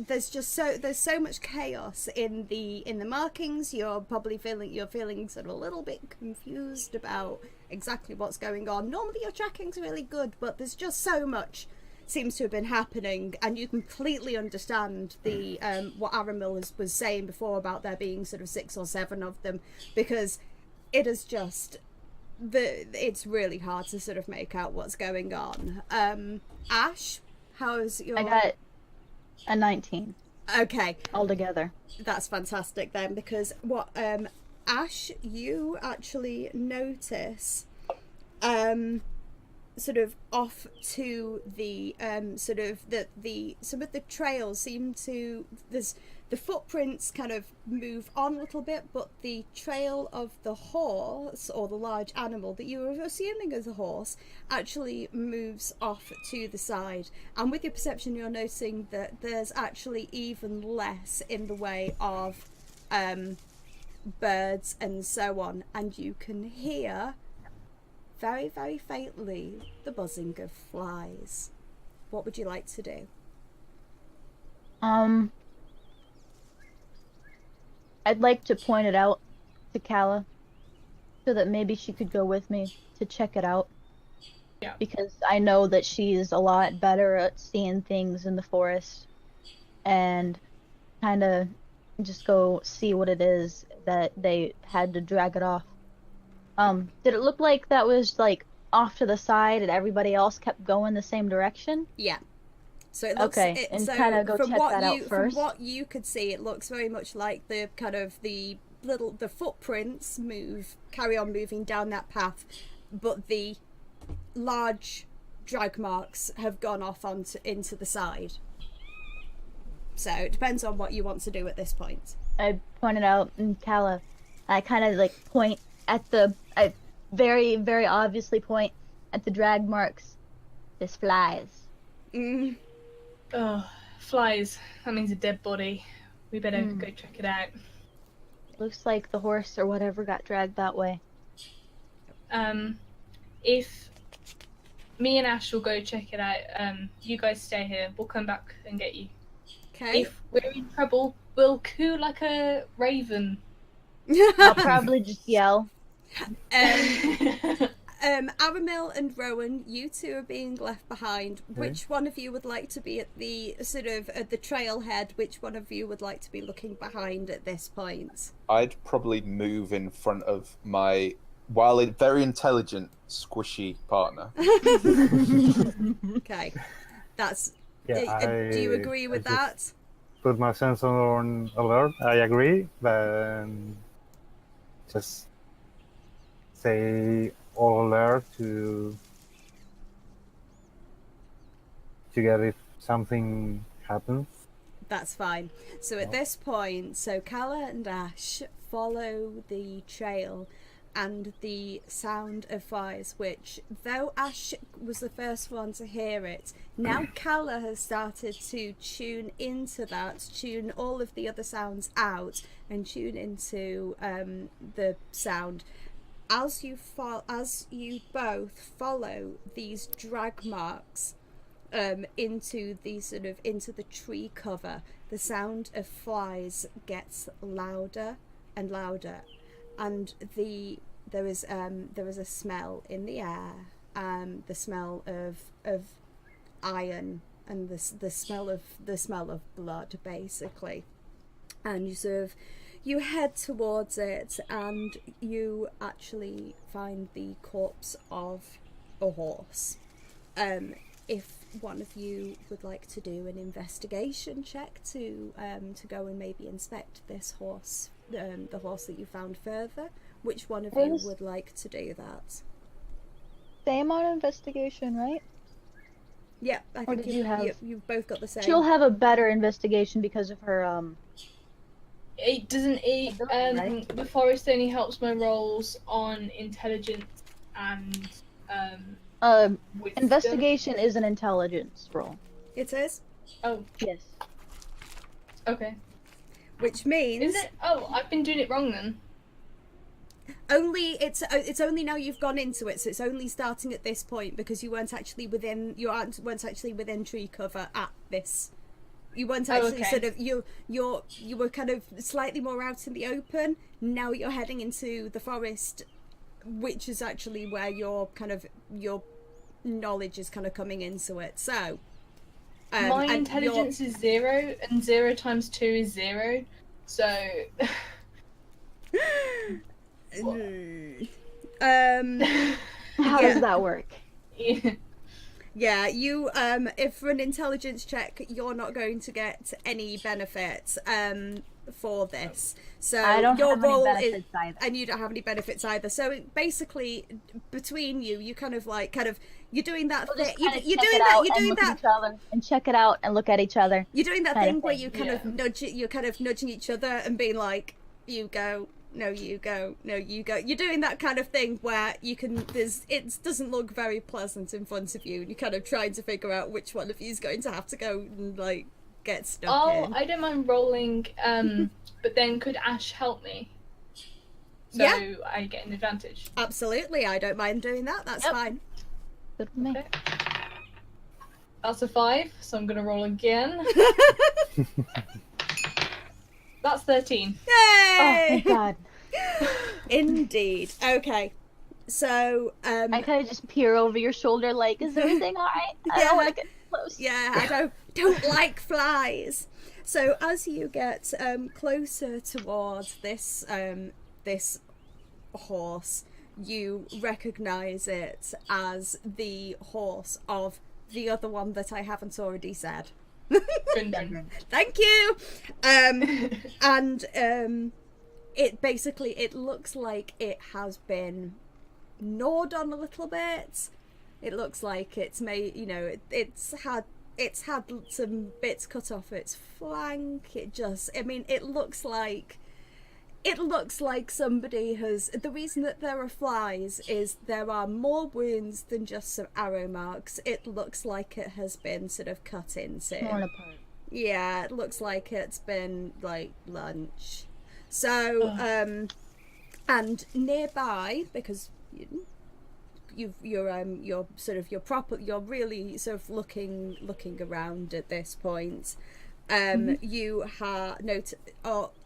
Speaker 1: there's so much chaos in the markings. You're feeling sort of a little bit confused about exactly what's going on. Normally your tracking's really good, but there's just so much seems to have been happening, and you completely understand the what Aramil was saying before about there being sort of 6 or 7 of them, because it is just it's really hard to sort of make out what's going on. Ash, how's your...
Speaker 2: I got a 19.
Speaker 1: Okay.
Speaker 2: Altogether.
Speaker 1: That's fantastic then, because what Ash, you actually notice sort of off to the sort of the some of the trails seem to, the footprints kind of move on a little bit, but the trail of the horse, or the large animal that you were assuming is a horse, actually moves off to the side. And with your perception, you're noticing that there's actually even less in the way of birds and so on, and you can hear very, very faintly the buzzing of flies. What would you like to do?
Speaker 2: I'd like to point it out to Calla so that maybe she could go with me to check it out.
Speaker 3: Yeah.
Speaker 2: Because I know that she's a lot better at seeing things in the forest and kind of just go see what it is that they had to drag it off. Did it look like that was like off to the side and everybody else kept going the same direction?
Speaker 1: Yeah. So it looks
Speaker 2: Okay, and
Speaker 1: so
Speaker 2: kind of go
Speaker 1: from
Speaker 2: check
Speaker 1: what
Speaker 2: that out
Speaker 1: you
Speaker 2: first.
Speaker 1: from what you could see, it looks very much like the kind of the footprints carry on moving down that path, but the large drag marks have gone off into the side. So it depends on what you want to do at this point.
Speaker 2: I pointed out in Calla. I kind of like point at I very, very obviously point at the drag marks. There's flies.
Speaker 1: Mm.
Speaker 3: Oh, flies. That means a dead body. We better go check it out.
Speaker 2: Looks like the horse or whatever got dragged that way.
Speaker 3: If me and Ash will go check it out, you guys stay here. We'll come back and get you.
Speaker 1: Okay.
Speaker 3: If we're in trouble, we'll coo like a raven.
Speaker 2: I'll probably just yell.
Speaker 1: Aramil and Rowan, you two are being left behind.
Speaker 5: Okay.
Speaker 1: Which one of you would like to be at the sort of at the trailhead? Which one of you would like to be looking behind at this point?
Speaker 4: I'd probably move in front of my, while very intelligent, squishy partner.
Speaker 1: Okay, that's.
Speaker 5: Yeah,
Speaker 1: do you agree with
Speaker 5: I
Speaker 1: that?
Speaker 5: just put my sensor on alert. I agree, but just say all alert to get if something happens.
Speaker 1: That's fine. So at this point, Calla and Ash follow the trail and the sound of fires, which, though Ash was the first one to hear it, now Calla has started to tune into that, tune all of the other sounds out, and tune into the sound. As you both follow these drag marks into the tree cover, the sound of flies gets louder and louder, and there is a smell in the air, the smell of iron and the smell of blood, basically. And you head towards it, and you actually find the corpse of a horse. If one of you would like to do an investigation check to go and maybe inspect this horse, the horse that you found further, which one of you would like to do that?
Speaker 2: Same on investigation, right?
Speaker 1: Yeah, I think you've both got the same.
Speaker 2: She'll have a better investigation because of her
Speaker 3: It doesn't.
Speaker 2: Right.
Speaker 3: The forest only helps my rolls on intelligence and wisdom.
Speaker 2: investigation is an intelligence roll.
Speaker 1: It is.
Speaker 3: Oh,
Speaker 2: Yes.
Speaker 3: okay.
Speaker 1: Which means
Speaker 3: Is it? Oh, I've been doing it wrong then.
Speaker 1: it's only now you've gone into it, so it's only starting at this point because you weren't actually within tree cover at this. You weren't actually sort of you were kind of slightly more out in the open. Now you're heading into the forest, which is actually where your knowledge is kind of coming into it. So
Speaker 3: my intelligence is 0, and 0 times 2 is 0. So
Speaker 2: How does that work?
Speaker 1: yeah, you if for an intelligence check you're not going to get any benefit for this, so
Speaker 2: I don't
Speaker 1: your
Speaker 2: have any
Speaker 1: role
Speaker 2: benefits either.
Speaker 1: and you don't have any benefits either, so basically between you kind of you're doing that
Speaker 2: We'll
Speaker 1: thing,
Speaker 2: just kinda
Speaker 1: you're
Speaker 2: check
Speaker 1: doing
Speaker 2: it
Speaker 1: that
Speaker 2: out
Speaker 1: you're
Speaker 2: and
Speaker 1: doing
Speaker 2: look at
Speaker 1: that
Speaker 2: each other and check it out and look at each other.
Speaker 1: you're doing that
Speaker 2: kind of
Speaker 1: thing where
Speaker 2: thing.
Speaker 1: you kind of nudging each other and being like, you go, no you go, no you go. You're doing that kind of thing where it doesn't look very pleasant in front of you, and you're kind of trying to figure out which one of you is going to have to go and get stuck in.
Speaker 3: I don't mind rolling, but then could Ash help me? So
Speaker 1: Yeah.
Speaker 3: I get an advantage.
Speaker 1: Absolutely, I don't mind doing that. That's
Speaker 2: Yep.
Speaker 1: fine.
Speaker 2: Good for me.
Speaker 3: Okay. That's a 5, so I'm gonna roll again. That's 13.
Speaker 2: Oh,
Speaker 1: Yay!
Speaker 2: thank God.
Speaker 1: Indeed. Okay. So
Speaker 2: I kind of just peer over your shoulder like, is everything alright? I
Speaker 1: Yeah.
Speaker 2: don't want to get... close.
Speaker 1: Yeah, I don't like flies. So as you get closer towards this this horse, you recognise it as the horse of the other one that I haven't already said.
Speaker 3: Gundren.
Speaker 1: Thank you. And it looks like it has been gnawed on a little bit. It looks like it's made, it's had some bits cut off its flank. It looks like somebody has. The reason that there are flies is there are more wounds than just some arrow marks. It looks like it has been sort of cut into.
Speaker 2: Torn apart.
Speaker 1: Yeah, it looks like it's been like lunch. So, and nearby, because you're really sort of looking around at this point. You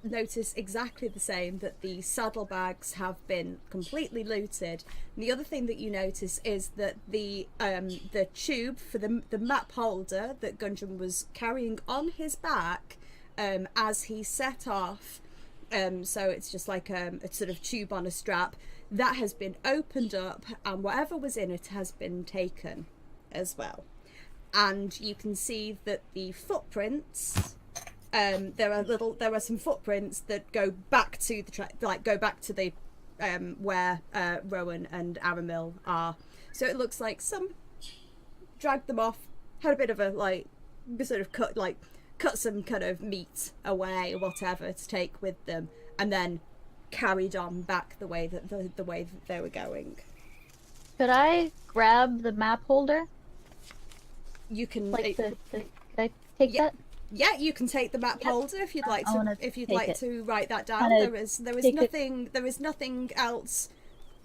Speaker 1: notice exactly the same, that the saddlebags have been completely looted. And the other thing that you notice is that the tube for the map holder that Gundren was carrying on his back as he set off, so it's just like a sort of tube on a strap, that has been opened up, and whatever was in it has been taken as well. And you can see that the footprints, there are some footprints that go back to the where Rowan and Aramil are. So it looks like some dragged them off, had a bit of a sort of cut some kind of meat away or whatever to take with them, and then carried on back the way that they were going.
Speaker 2: Could I grab the map holder?
Speaker 1: You can
Speaker 2: Could I take that?
Speaker 1: Yeah, you can take the map holder if you'd like to. If you'd like to write that down, there is nothing else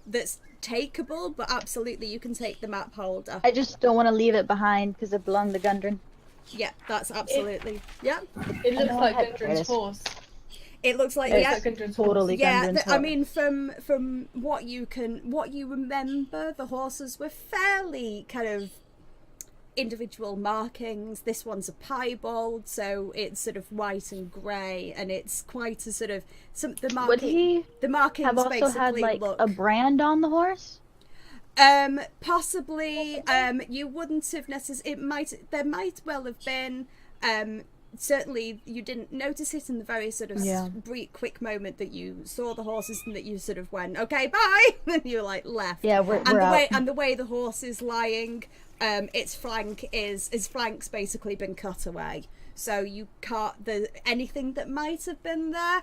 Speaker 1: that's takeable, but absolutely you can take the map holder.
Speaker 2: I just don't want to leave it behind because it belonged to Gundren.
Speaker 1: Yeah, that's absolutely
Speaker 3: It looks like Gundren's horse.
Speaker 1: It looks like
Speaker 3: Gundren's
Speaker 2: totally
Speaker 3: horse.
Speaker 2: Gundren's horse.
Speaker 1: I mean, from what you remember, the horses were fairly kind of individual markings. This one's a piebald, so it's sort of white and grey, and it's quite a sort of the markings
Speaker 2: have also
Speaker 1: basically
Speaker 2: had
Speaker 1: look
Speaker 2: a brand on the horse.
Speaker 1: Possibly. You wouldn't have necessarily. There might well have been. Certainly, you didn't notice it in the very sort of brief, quick moment that you saw the horses, and that you sort of went, "Okay, bye," and you left.
Speaker 2: Yeah, we're out.
Speaker 1: And the way the horse is lying, its flank's basically been cut away, so you can't. Anything that might have been there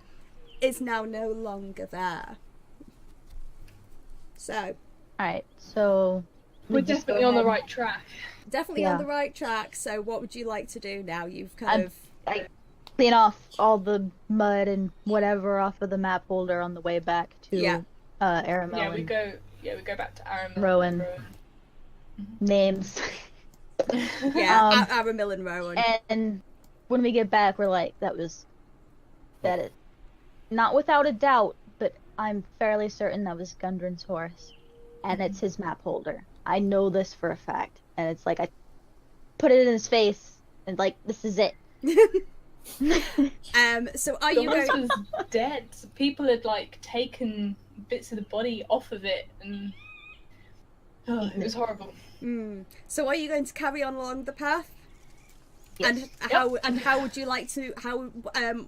Speaker 1: is now no longer there. So.
Speaker 2: Alright, so
Speaker 3: We're definitely on the right track.
Speaker 1: Definitely on the right track. So what would you like to do now? You've
Speaker 2: I clean off all the mud and whatever off of the map holder on the way back to Aramil.
Speaker 3: Yeah, we go back to Aramil.
Speaker 2: Rowan. Names.
Speaker 1: Aramil and Rowan.
Speaker 2: And when we get back, we're like, that it. Not without a doubt, but I'm fairly certain that was Gundren's horse. And it's his map holder. I know this for a fact. And it's like, I put it in his face, and this is it.
Speaker 1: So are
Speaker 3: the
Speaker 1: you
Speaker 3: horse
Speaker 1: going...
Speaker 3: was dead. So people had taken bits of the body off of it, and it was horrible.
Speaker 1: So are you going to carry on along the path?
Speaker 2: Yes.
Speaker 1: And how would you like to?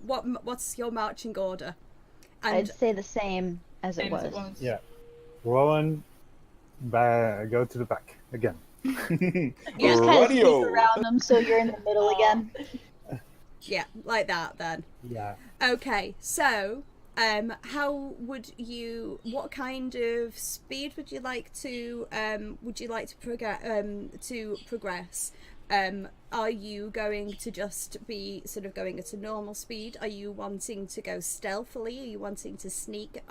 Speaker 1: What's your marching order? And
Speaker 2: I'd say the same as it
Speaker 3: Same
Speaker 2: was.
Speaker 3: as it was.
Speaker 5: Yeah. Rowan, go to the back again.
Speaker 2: You just kind of sneak around them so you're in the middle again.
Speaker 1: Yeah, like that then.
Speaker 5: Yeah.
Speaker 1: Okay, so what kind of speed would you like to progress? Are you going to just be sort of going at a normal speed? Are you wanting to go stealthily? Are you wanting to sneak?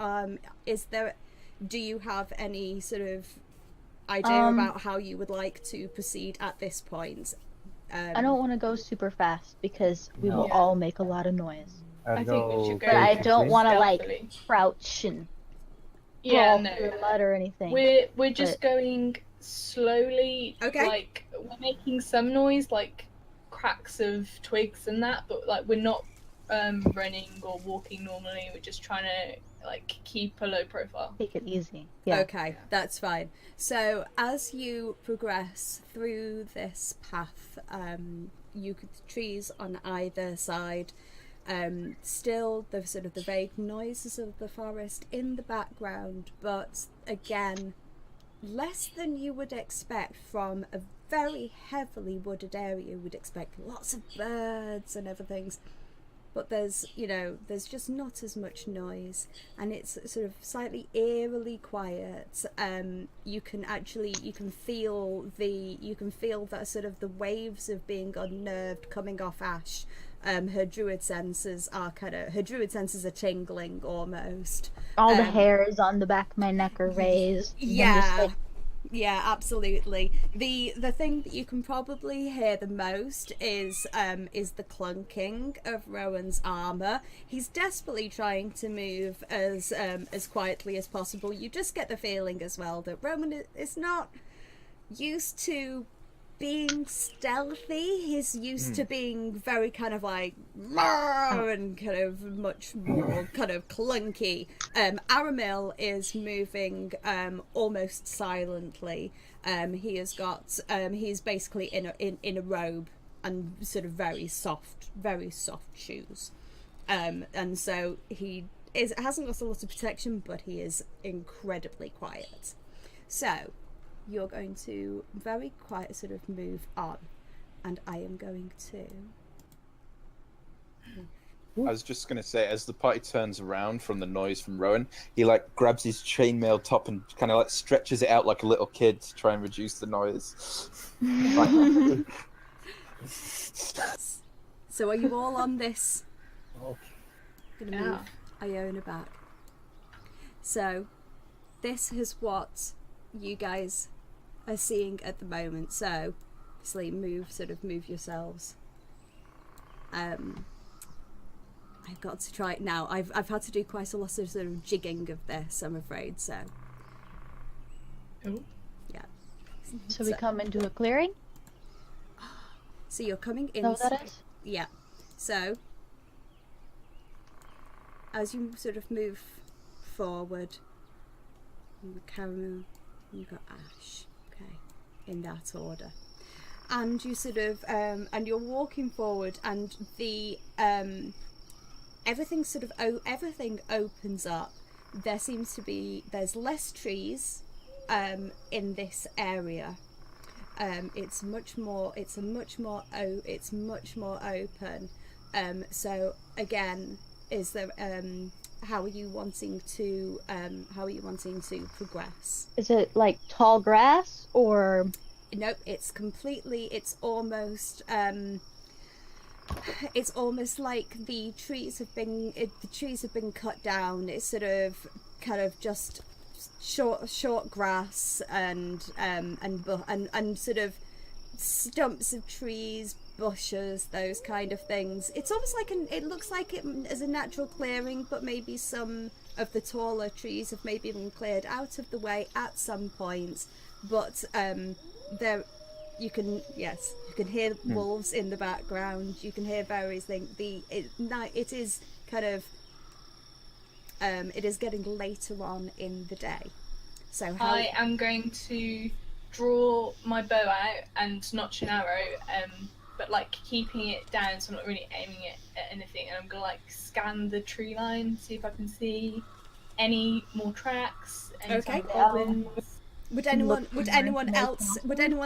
Speaker 1: Do you have any sort of idea about how you would like to proceed at this point?
Speaker 2: I don't want to go super fast because we will all make a lot of noise.
Speaker 3: I think we should go.
Speaker 2: But I don't want to
Speaker 3: stealthily.
Speaker 2: crouch and
Speaker 3: Yeah,
Speaker 2: crawl through the mud or anything.
Speaker 3: We're just going slowly.
Speaker 1: Okay.
Speaker 3: Like, we're making some noise, like cracks of twigs and that, but like we're not running or walking normally. We're just trying to like keep a low profile.
Speaker 2: Take it easy. Yeah.
Speaker 1: Okay, that's fine. So as you progress through this path, trees on either side, still the sort of the vague noises of the forest in the background, but again, less than you would expect from a very heavily wooded area. You would expect lots of birds and everything. But there's just not as much noise, and it's sort of slightly eerily quiet. You can feel that sort of the waves of being unnerved coming off Ash. Her druid senses are tingling almost.
Speaker 2: All the hairs on the back of my neck are raised.
Speaker 1: Yeah. Yeah, absolutely. The thing that you can probably hear the most is the clunking of Rowan's armor. He's desperately trying to move as quietly as possible. You just get the feeling as well that Rowan is not used to being stealthy. He's used to being very kind of like and kind of much more kind of clunky. Aramil is moving almost silently. He's basically in a robe and sort of very soft shoes. And so he hasn't got a lot of protection, but he is incredibly quiet. So you're going to very quiet sort of move on, and I am going to...
Speaker 4: I was just going to say, as the party turns around from the noise from Rowan, he like grabs his chainmail top and kind of like stretches it out like a little kid to try and reduce the noise.
Speaker 1: So are you all on this?
Speaker 5: Okay.
Speaker 1: I'm going to move Iona back. So this is what you guys are seeing at the moment. So obviously move yourselves. I've got to try it now. I've had to do quite a lot of sort of jigging of this, I'm afraid. So yeah.
Speaker 2: So we come into a clearing?
Speaker 1: So you're coming in.
Speaker 2: Know what that is?
Speaker 1: Yeah. So as you sort of move forward, you've got Caramel, you've got Ash. Okay, in that order. And you sort of and you're walking forward, and the everything opens up. There's less trees in this area. It's much more open. So again, is there how are you wanting to progress?
Speaker 2: Is it like tall grass or?
Speaker 1: Nope, it's almost like the trees have been cut down. It's sort of kind of just short grass and sort of stumps of trees, bushes, those kind of things. It's almost like it looks like it as a natural clearing, but maybe some of the taller trees have maybe been cleared out of the way at some point. But there, you can hear wolves in the background. You can hear various things. It is kind of it is getting later on in the day. So
Speaker 3: I am going to draw my bow out and notch an arrow, but like keeping it down, so I'm not really aiming it at anything. And I'm gonna like scan the tree line, see if I can see any more tracks, any sign of goblins.
Speaker 1: Would anyone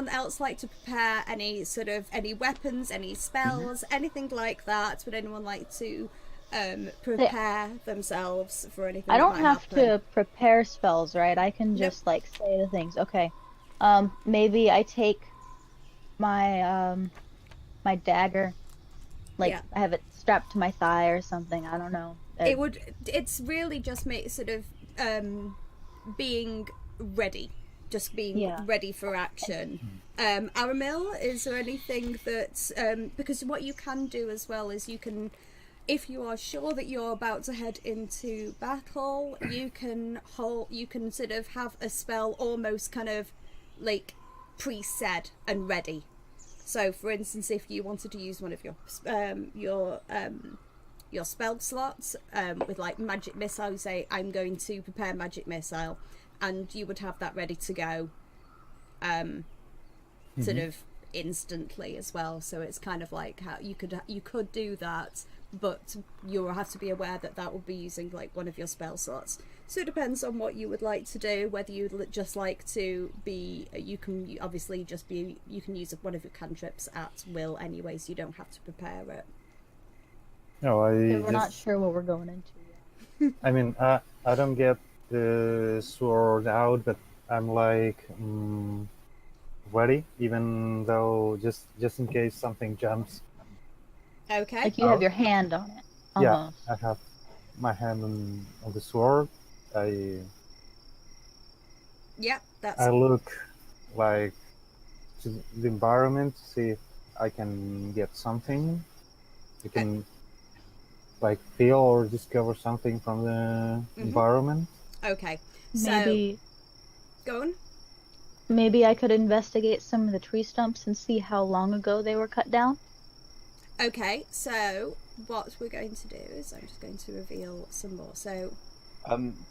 Speaker 1: else like to prepare any weapons, any spells, anything like that? Would anyone like to prepare themselves for anything?
Speaker 2: I don't have to prepare spells, right? I can just like say the things. Okay. Maybe I take my my dagger, like I have it strapped to my thigh or something. I don't know.
Speaker 1: It's really just being ready. Just being ready for action. Aramil, is there anything that because what you can do as well is you can, if you are sure that you're about to head into battle, you can sort of have a spell almost kind of like pre-said and ready. So, for instance, if you wanted to use one of your spell slots with like magic missile, you say, I'm going to prepare magic missile, and you would have that ready to go sort of instantly as well. So it's kind of like how you could do that, but you'll have to be aware that that will be using like one of your spell slots. So it depends on what you would like to do, whether you'd just like to be, you can obviously just be, you can use one of your cantrips at will anyways, you don't have to prepare it.
Speaker 5: No,
Speaker 2: We're not sure what we're going into yet.
Speaker 5: I mean, I don't get the sword out, but I'm like ready, even though just in case something jumps.
Speaker 1: Okay.
Speaker 2: Like you have your hand on it. Almost.
Speaker 5: Yeah, I have my hand on the sword.
Speaker 1: That's
Speaker 5: I look like to the environment to see if I can get something. I can like feel or discover something from the environment.
Speaker 1: okay. So
Speaker 2: Maybe
Speaker 1: go on.
Speaker 2: maybe I could investigate some of the tree stumps and see how long ago they were cut down.
Speaker 1: Okay, so what we're going to do is I'm just going to reveal some more. So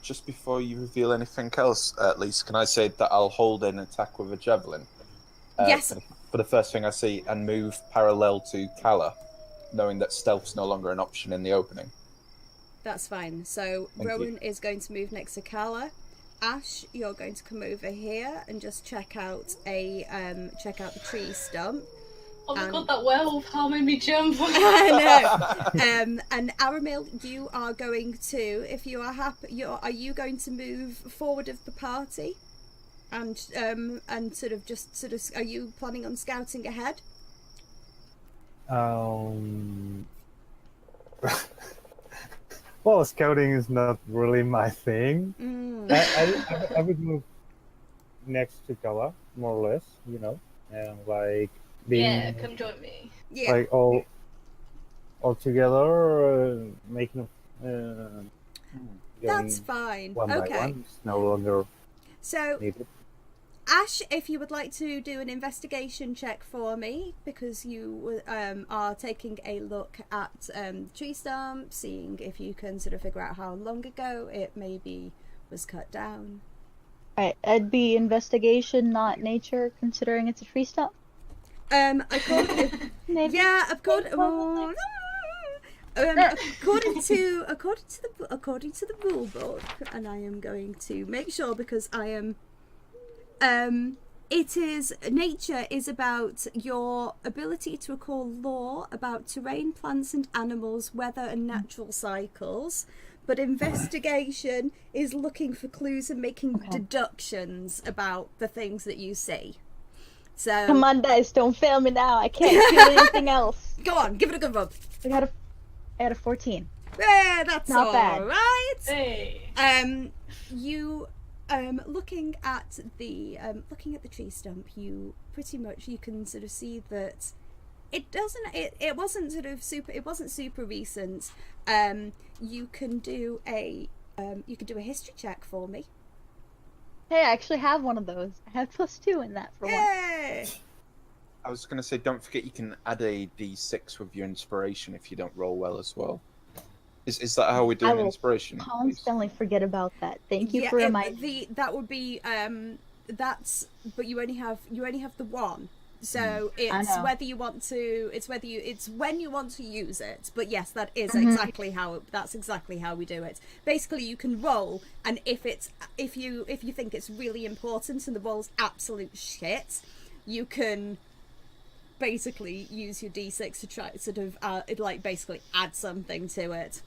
Speaker 4: Just before you reveal anything else, at least, can I say that I'll hold an attack with a javelin?
Speaker 1: Yes.
Speaker 4: For the first thing I see, and move parallel to Calla, knowing that stealth's no longer an option in the opening.
Speaker 1: that's fine. So
Speaker 4: Thank
Speaker 1: Rowan is going to move next to Calla. Ash, you're going to come over here and just check out the tree stump.
Speaker 3: Oh my god, that werewolf howl made me jump.
Speaker 1: I know. And Aramil, you are going to, if you are happy, are you going to move forward of the party, and sort of, are you planning on scouting ahead?
Speaker 5: Well, scouting is not really my thing. I would move next to Calla, more or less, and like being
Speaker 3: Yeah, come join me.
Speaker 1: Yeah.
Speaker 5: like all together, making
Speaker 1: That's
Speaker 5: going
Speaker 1: fine.
Speaker 5: one by
Speaker 1: Okay.
Speaker 5: one. It's no longer
Speaker 1: So
Speaker 5: needed.
Speaker 1: Ash, if you would like to do an investigation check for me, because you are taking a look at tree stump, seeing if you can sort of figure out how long ago it maybe was cut down.
Speaker 2: Alright, it'd be investigation, not nature, considering it's a tree stump.
Speaker 1: Maybe. Yeah, according to the rule book, and I am going to make sure because I am. Nature is about your ability to recall lore about terrain, plants and animals, weather and natural cycles. But investigation is looking for clues and making deductions about the things that you see. So
Speaker 2: Come on, dice, don't fail me now. I can't feel anything else.
Speaker 1: Go on, give it a good rub.
Speaker 2: I had a 14.
Speaker 1: Yeah, that's
Speaker 2: Not
Speaker 1: all
Speaker 2: bad.
Speaker 3: Hey.
Speaker 1: You looking at the tree stump, you can sort of see that it wasn't super recent. You can do a history check for me.
Speaker 2: Hey, I actually have one of those. I have +2 in that for one.
Speaker 1: Yay!
Speaker 4: I was going to say, don't forget you can add a d6 with your inspiration if you don't roll well as well. Is that how we're doing inspiration?
Speaker 2: Constantly forget about that. Thank you for reminding.
Speaker 1: That would be but you only have the one. So it's whether you want to, it's when you want to use it. But yes, that is exactly how we do it. Basically, you can roll, and if you think it's really important and the roll's absolute shit, you can basically use your d6 to try sort of basically add something to it.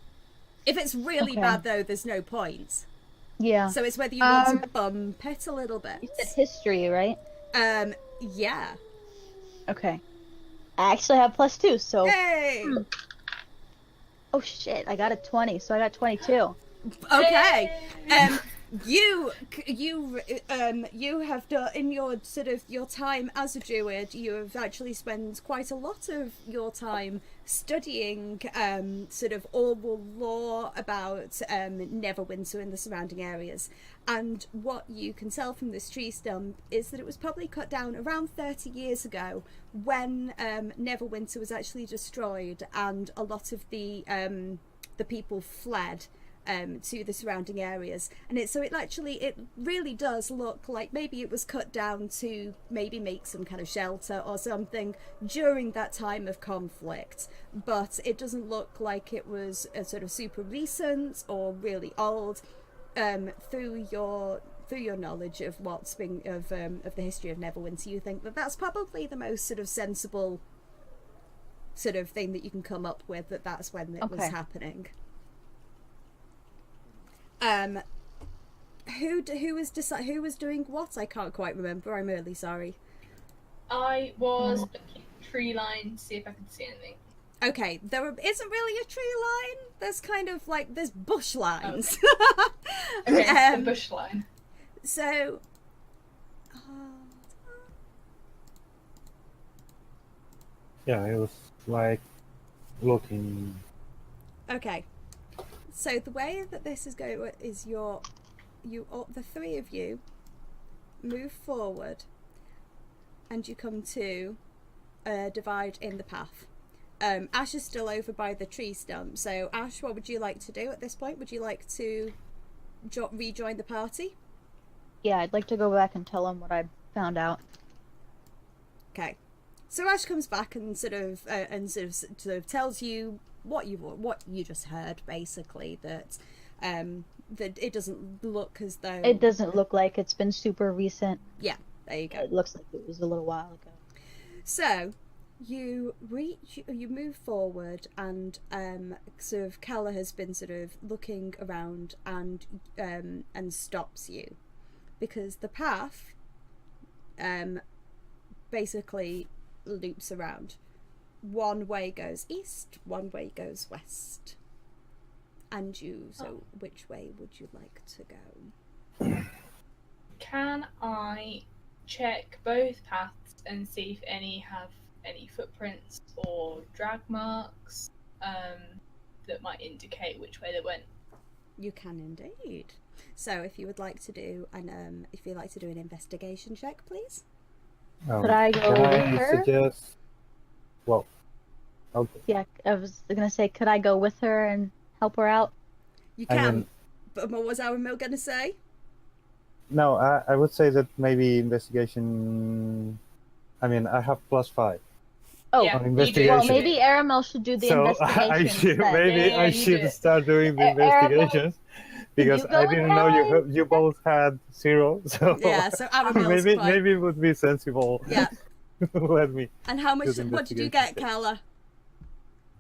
Speaker 1: If it's really bad though, there's no point.
Speaker 2: Yeah.
Speaker 1: So it's whether you want to bump it a little bit.
Speaker 2: You said history, right?
Speaker 1: Yeah.
Speaker 2: Okay. I actually have +2, so.
Speaker 1: Yay!
Speaker 2: Oh shit! I got a 20, so I got 22.
Speaker 1: Okay. you have done in your sort of your time as a druid. You have actually spent quite a lot of your time studying sort of oral lore about Neverwinter and the surrounding areas. And what you can tell from this tree stump is that it was probably cut down around 30 years ago, when Neverwinter was actually destroyed, and a lot of the people fled to the surrounding areas. And it really does look like maybe it was cut down to maybe make some kind of shelter or something during that time of conflict, but it doesn't look like it was a sort of super recent or really old. Through your knowledge of what's been of the history of Neverwinter, you think that that's probably the most sort of sensible sort of thing that you can come up with, that's when it was happening. Who was doing what? I can't quite remember. I'm really sorry.
Speaker 3: I was looking at the tree line to see if I could see anything.
Speaker 1: Okay, there isn't really a tree line. There's kind of like there's bush lines.
Speaker 3: Okay, the bush line.
Speaker 1: So,
Speaker 5: yeah, it was like looking.
Speaker 1: Okay, so the way that this is going is the three of you move forward, and you come to a divide in the path. Ash is still over by the tree stump. So, Ash, what would you like to do at this point? Would you like to rejoin the party?
Speaker 2: Yeah, I'd like to go back and tell him what I found out.
Speaker 1: Okay. So Ash comes back and sort of tells you what you just heard, basically, that it doesn't look as though
Speaker 2: It doesn't look like it's been super recent.
Speaker 1: Yeah, there you go.
Speaker 2: It looks like it was a little while ago.
Speaker 1: So you move forward, and sort of Calla has been sort of looking around and stops you, because the path basically loops around. One way goes east, one way goes west. And which way would you like to go?
Speaker 3: Can I check both paths and see if any have any footprints or drag marks that might indicate which way they went?
Speaker 1: You can indeed. So if you would like to do an investigation check, please.
Speaker 2: Could I go
Speaker 5: Can
Speaker 2: with
Speaker 5: I
Speaker 2: her?
Speaker 5: suggest? Well, okay.
Speaker 2: Yeah, I was gonna say, could I go with her and help her out?
Speaker 1: You
Speaker 5: I
Speaker 1: can.
Speaker 5: mean-
Speaker 1: But what was Aramil going to say?
Speaker 5: No, I would say that maybe investigation. I mean, I have +5
Speaker 2: Oh,
Speaker 3: Yeah,
Speaker 5: on
Speaker 3: you do.
Speaker 5: investigation.
Speaker 2: well, maybe Aramil should do the
Speaker 5: So
Speaker 2: investigation.
Speaker 5: I should maybe
Speaker 3: Yeah,
Speaker 5: I
Speaker 3: you
Speaker 5: should
Speaker 3: do it.
Speaker 5: start doing the
Speaker 2: Aramil,
Speaker 5: investigations, because
Speaker 2: you go
Speaker 5: I didn't know you both had 0. So
Speaker 1: Yeah, so Aramil's
Speaker 5: maybe it would be sensible.
Speaker 1: Yeah.
Speaker 5: Let me.
Speaker 1: And how much?
Speaker 5: Do the
Speaker 1: What did you get,
Speaker 5: investigation.
Speaker 1: Calla?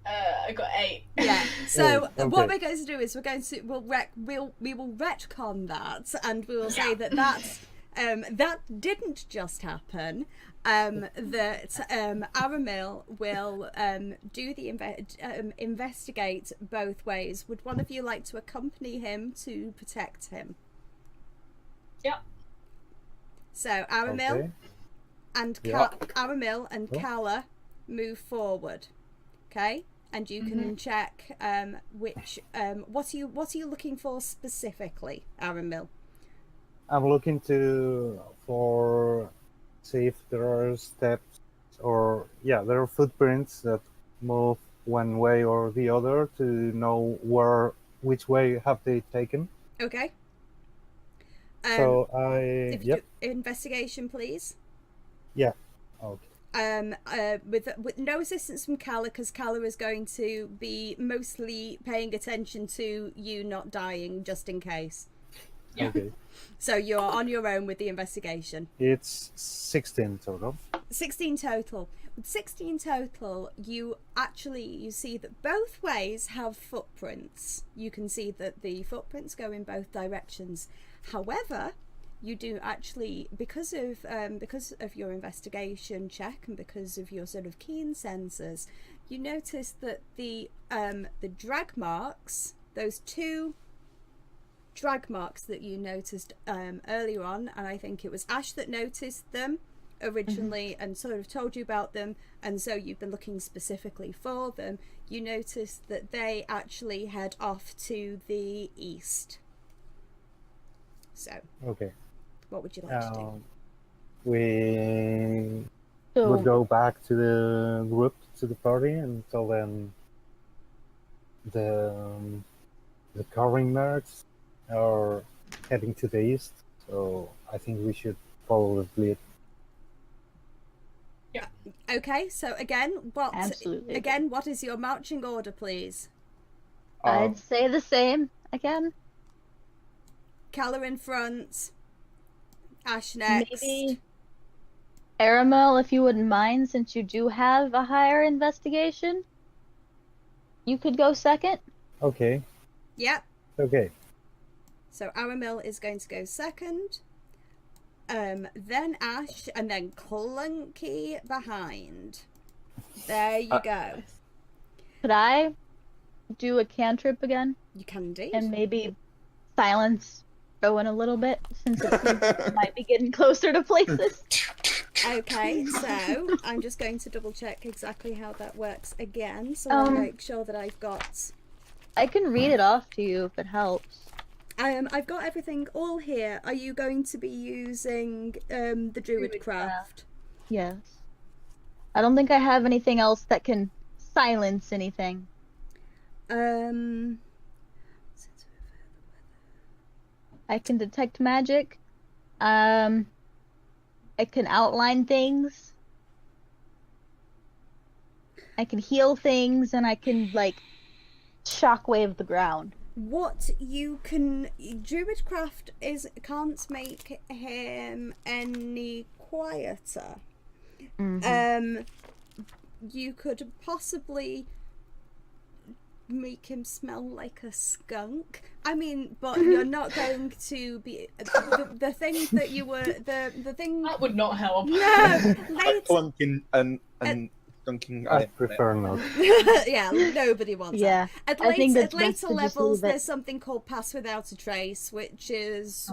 Speaker 3: I got 8.
Speaker 1: Yeah. So
Speaker 5: Oh,
Speaker 1: what
Speaker 5: okay.
Speaker 1: we're going to do is we will retcon that, and we will say
Speaker 3: Yeah.
Speaker 1: that didn't just happen. That Aramil will do the investigate both ways. Would one of you like to accompany him to protect him?
Speaker 3: Yep.
Speaker 1: So Aramil
Speaker 5: Okay.
Speaker 1: and
Speaker 5: Yeah.
Speaker 1: Aramil and
Speaker 5: Oh.
Speaker 1: Calla move forward. Okay, and you can check which what are you looking for specifically, Aramil?
Speaker 5: I'm looking for see if there are steps, or there are footprints that move one way or the other, to know which way have they taken.
Speaker 1: Okay.
Speaker 5: So
Speaker 1: If you do investigation, please.
Speaker 5: Yeah. Okay.
Speaker 1: With no assistance from Calla, because Calla is going to be mostly paying attention to you not dying, just in case.
Speaker 3: Yeah.
Speaker 5: Okay.
Speaker 1: So you're on your own with the investigation.
Speaker 5: It's 16 total.
Speaker 1: 16 total. With 16 total, you see that both ways have footprints. You can see that the footprints go in both directions. However, you do actually, because of your investigation check and because of your sort of keen senses, you notice that the drag marks, those two drag marks that you noticed earlier on, and I think it was Ash that noticed them originally and sort of told you about them, and so you've been looking specifically for them. You noticed that they actually head off to the east. So,
Speaker 5: Okay.
Speaker 1: what would you like to do?
Speaker 5: We
Speaker 2: So
Speaker 5: would go back to the group, to the party, and tell them the covering mercs are heading to the east. So I think we should follow the lead.
Speaker 1: Okay, so
Speaker 2: Absolutely.
Speaker 1: what is your marching order, please?
Speaker 2: I'd say the same again.
Speaker 1: Calla in front, Ash next.
Speaker 2: Maybe Aramil, if you wouldn't mind, since you do have a higher investigation, you could go second.
Speaker 5: Okay.
Speaker 1: Yep.
Speaker 5: Okay.
Speaker 1: So Aramil is going to go second. Then Ash, and then Clunky behind. There you go.
Speaker 2: Could I do a cantrip again
Speaker 1: You can indeed.
Speaker 2: and maybe silence Rowan a little bit, since it seems like we might be getting closer to places?
Speaker 1: Okay, so I'm just going to double check exactly how that works again, so I'll make sure that I've got.
Speaker 2: I can read it off to you if it helps.
Speaker 1: I've got everything all here. Are you going to be using the Druid Craft?
Speaker 2: Yes. I don't think I have anything else that can silence anything. I can detect magic. I can outline things. I can heal things, and I can, like, shockwave the ground.
Speaker 1: What you can... Druidcraft can't make him any quieter. You could possibly make him smell like a skunk. I mean, but you're not going to be... The thing that you were... The thing...
Speaker 3: That would not help.
Speaker 1: No! Later...
Speaker 4: Clunking and dunking.
Speaker 5: I prefer not.
Speaker 1: Yeah, nobody wants
Speaker 2: Yeah,
Speaker 1: that.
Speaker 2: I think
Speaker 1: At
Speaker 2: that's best
Speaker 1: later
Speaker 2: to just
Speaker 1: levels,
Speaker 2: leave it.
Speaker 1: there's something called Pass Without a Trace, which is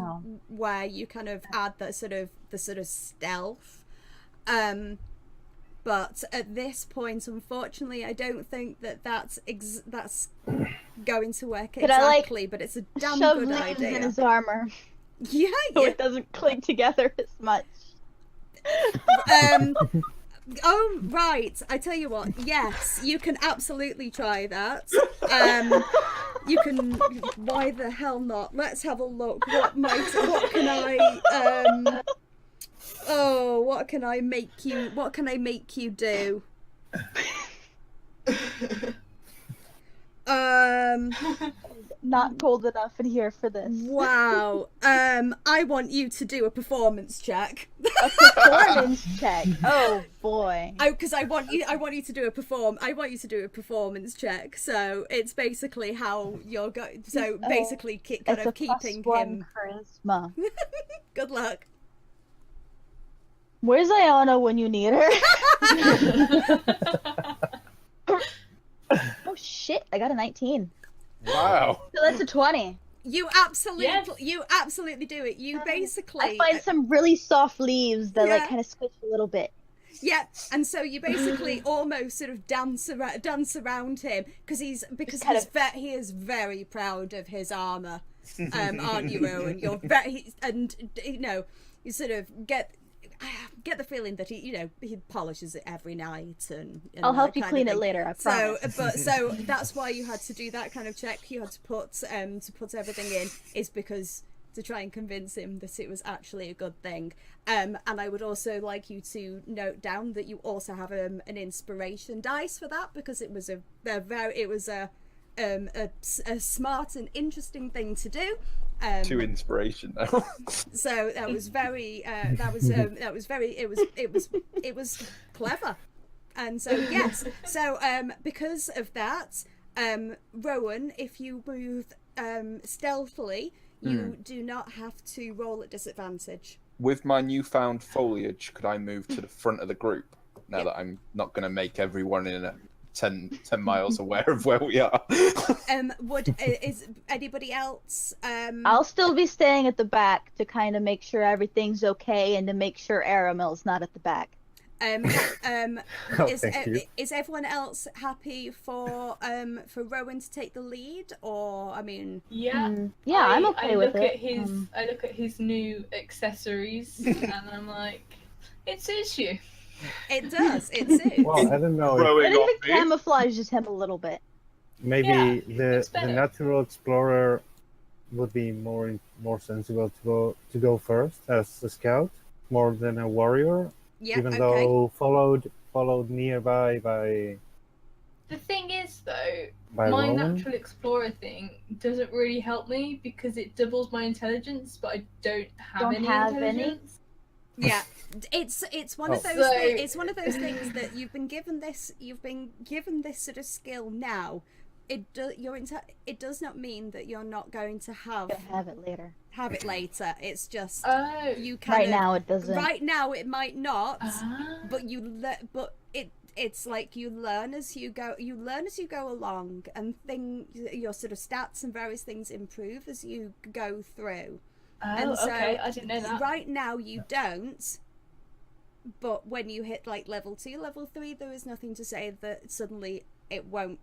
Speaker 1: where you kind of add the sort of stealth. But at this point, unfortunately, I don't think that's going to work
Speaker 2: Could I,
Speaker 1: exactly. But it's a damn
Speaker 2: shove
Speaker 1: good
Speaker 2: leaves
Speaker 1: idea.
Speaker 2: in his armor
Speaker 1: Yeah,
Speaker 2: so
Speaker 1: yeah.
Speaker 2: it doesn't cling together as much.
Speaker 1: Oh, right. I tell you what. Yes, you can absolutely try that. You can. Why the hell not? Let's have a look. What can I make you? What can I make you do?
Speaker 2: Not cold enough in here for this.
Speaker 1: Wow. I want you to do a performance check.
Speaker 2: A performance check. Oh boy.
Speaker 1: Because I want you to do a performance check. So it's basically how you're going. So basically, kind
Speaker 2: It's
Speaker 1: of
Speaker 2: a
Speaker 1: keeping
Speaker 2: +1
Speaker 1: him.
Speaker 2: charisma.
Speaker 1: Good luck.
Speaker 2: Where's Iona when you need her? Oh shit! I got a 19.
Speaker 4: Wow.
Speaker 2: So that's a 20.
Speaker 1: You absolutely do it. You basically.
Speaker 2: I find some really soft leaves that
Speaker 1: Yeah.
Speaker 2: like kind of squish a little bit.
Speaker 1: Yeah, and so you basically almost sort of dance around him because he is very proud of his armor, aren't you, Rowan? You're very, and you know, you sort of get the feeling that he polishes it every night, and
Speaker 2: I'll help
Speaker 1: that
Speaker 2: you
Speaker 1: kind
Speaker 2: clean
Speaker 1: of
Speaker 2: it
Speaker 1: thing.
Speaker 2: later. I promise.
Speaker 1: So that's why you had to do that kind of check. You had to put everything in, is because to try and convince him that it was actually a good thing. And I would also like you to note down that you also have an inspiration dice for that, because it was a smart and interesting thing to do.
Speaker 4: To inspiration now.
Speaker 1: So that was very it was clever. And so yes, so because of that, Rowan, if you move stealthily, you do not have to roll at disadvantage.
Speaker 4: With my newfound foliage, could I move to the front of the group now that I'm not going to make everyone in a 10 miles aware of where we are.
Speaker 1: Is anybody else?
Speaker 2: I'll still be staying at the back to kind of make sure everything's okay and to make sure Aramil's not at the back.
Speaker 1: Is everyone else happy for Rowan to take the lead, or I mean?
Speaker 3: Yeah,
Speaker 2: yeah, I'm okay with it.
Speaker 3: I look at his new accessories, and I'm like, it suits you.
Speaker 1: It does. It suits.
Speaker 5: Well, I don't know.
Speaker 2: It even camouflages him a little bit.
Speaker 5: Maybe
Speaker 3: it's
Speaker 5: the
Speaker 3: better.
Speaker 5: natural explorer would be more sensible to go first as a scout more than a warrior.
Speaker 1: Yeah,
Speaker 5: even though followed nearby by.
Speaker 3: The thing is, though,
Speaker 5: by
Speaker 3: my
Speaker 5: Rowan?
Speaker 3: natural explorer thing doesn't really help me because it doubles my intelligence, but I don't have any intelligence.
Speaker 1: Yeah, it's one of those. It's one of those things that you've been given this sort of skill now. It does not mean that you're not going to have
Speaker 2: it later.
Speaker 1: Have it later. It's just you
Speaker 2: right now it doesn't.
Speaker 1: Right now it might not, but it's like you learn as you go. You learn as you go along, and your sort of stats and various things improve as you go through.
Speaker 3: Oh, so, okay, I didn't know that.
Speaker 1: Right now you don't, but when you hit like level 2, level 3, there is nothing to say that suddenly it won't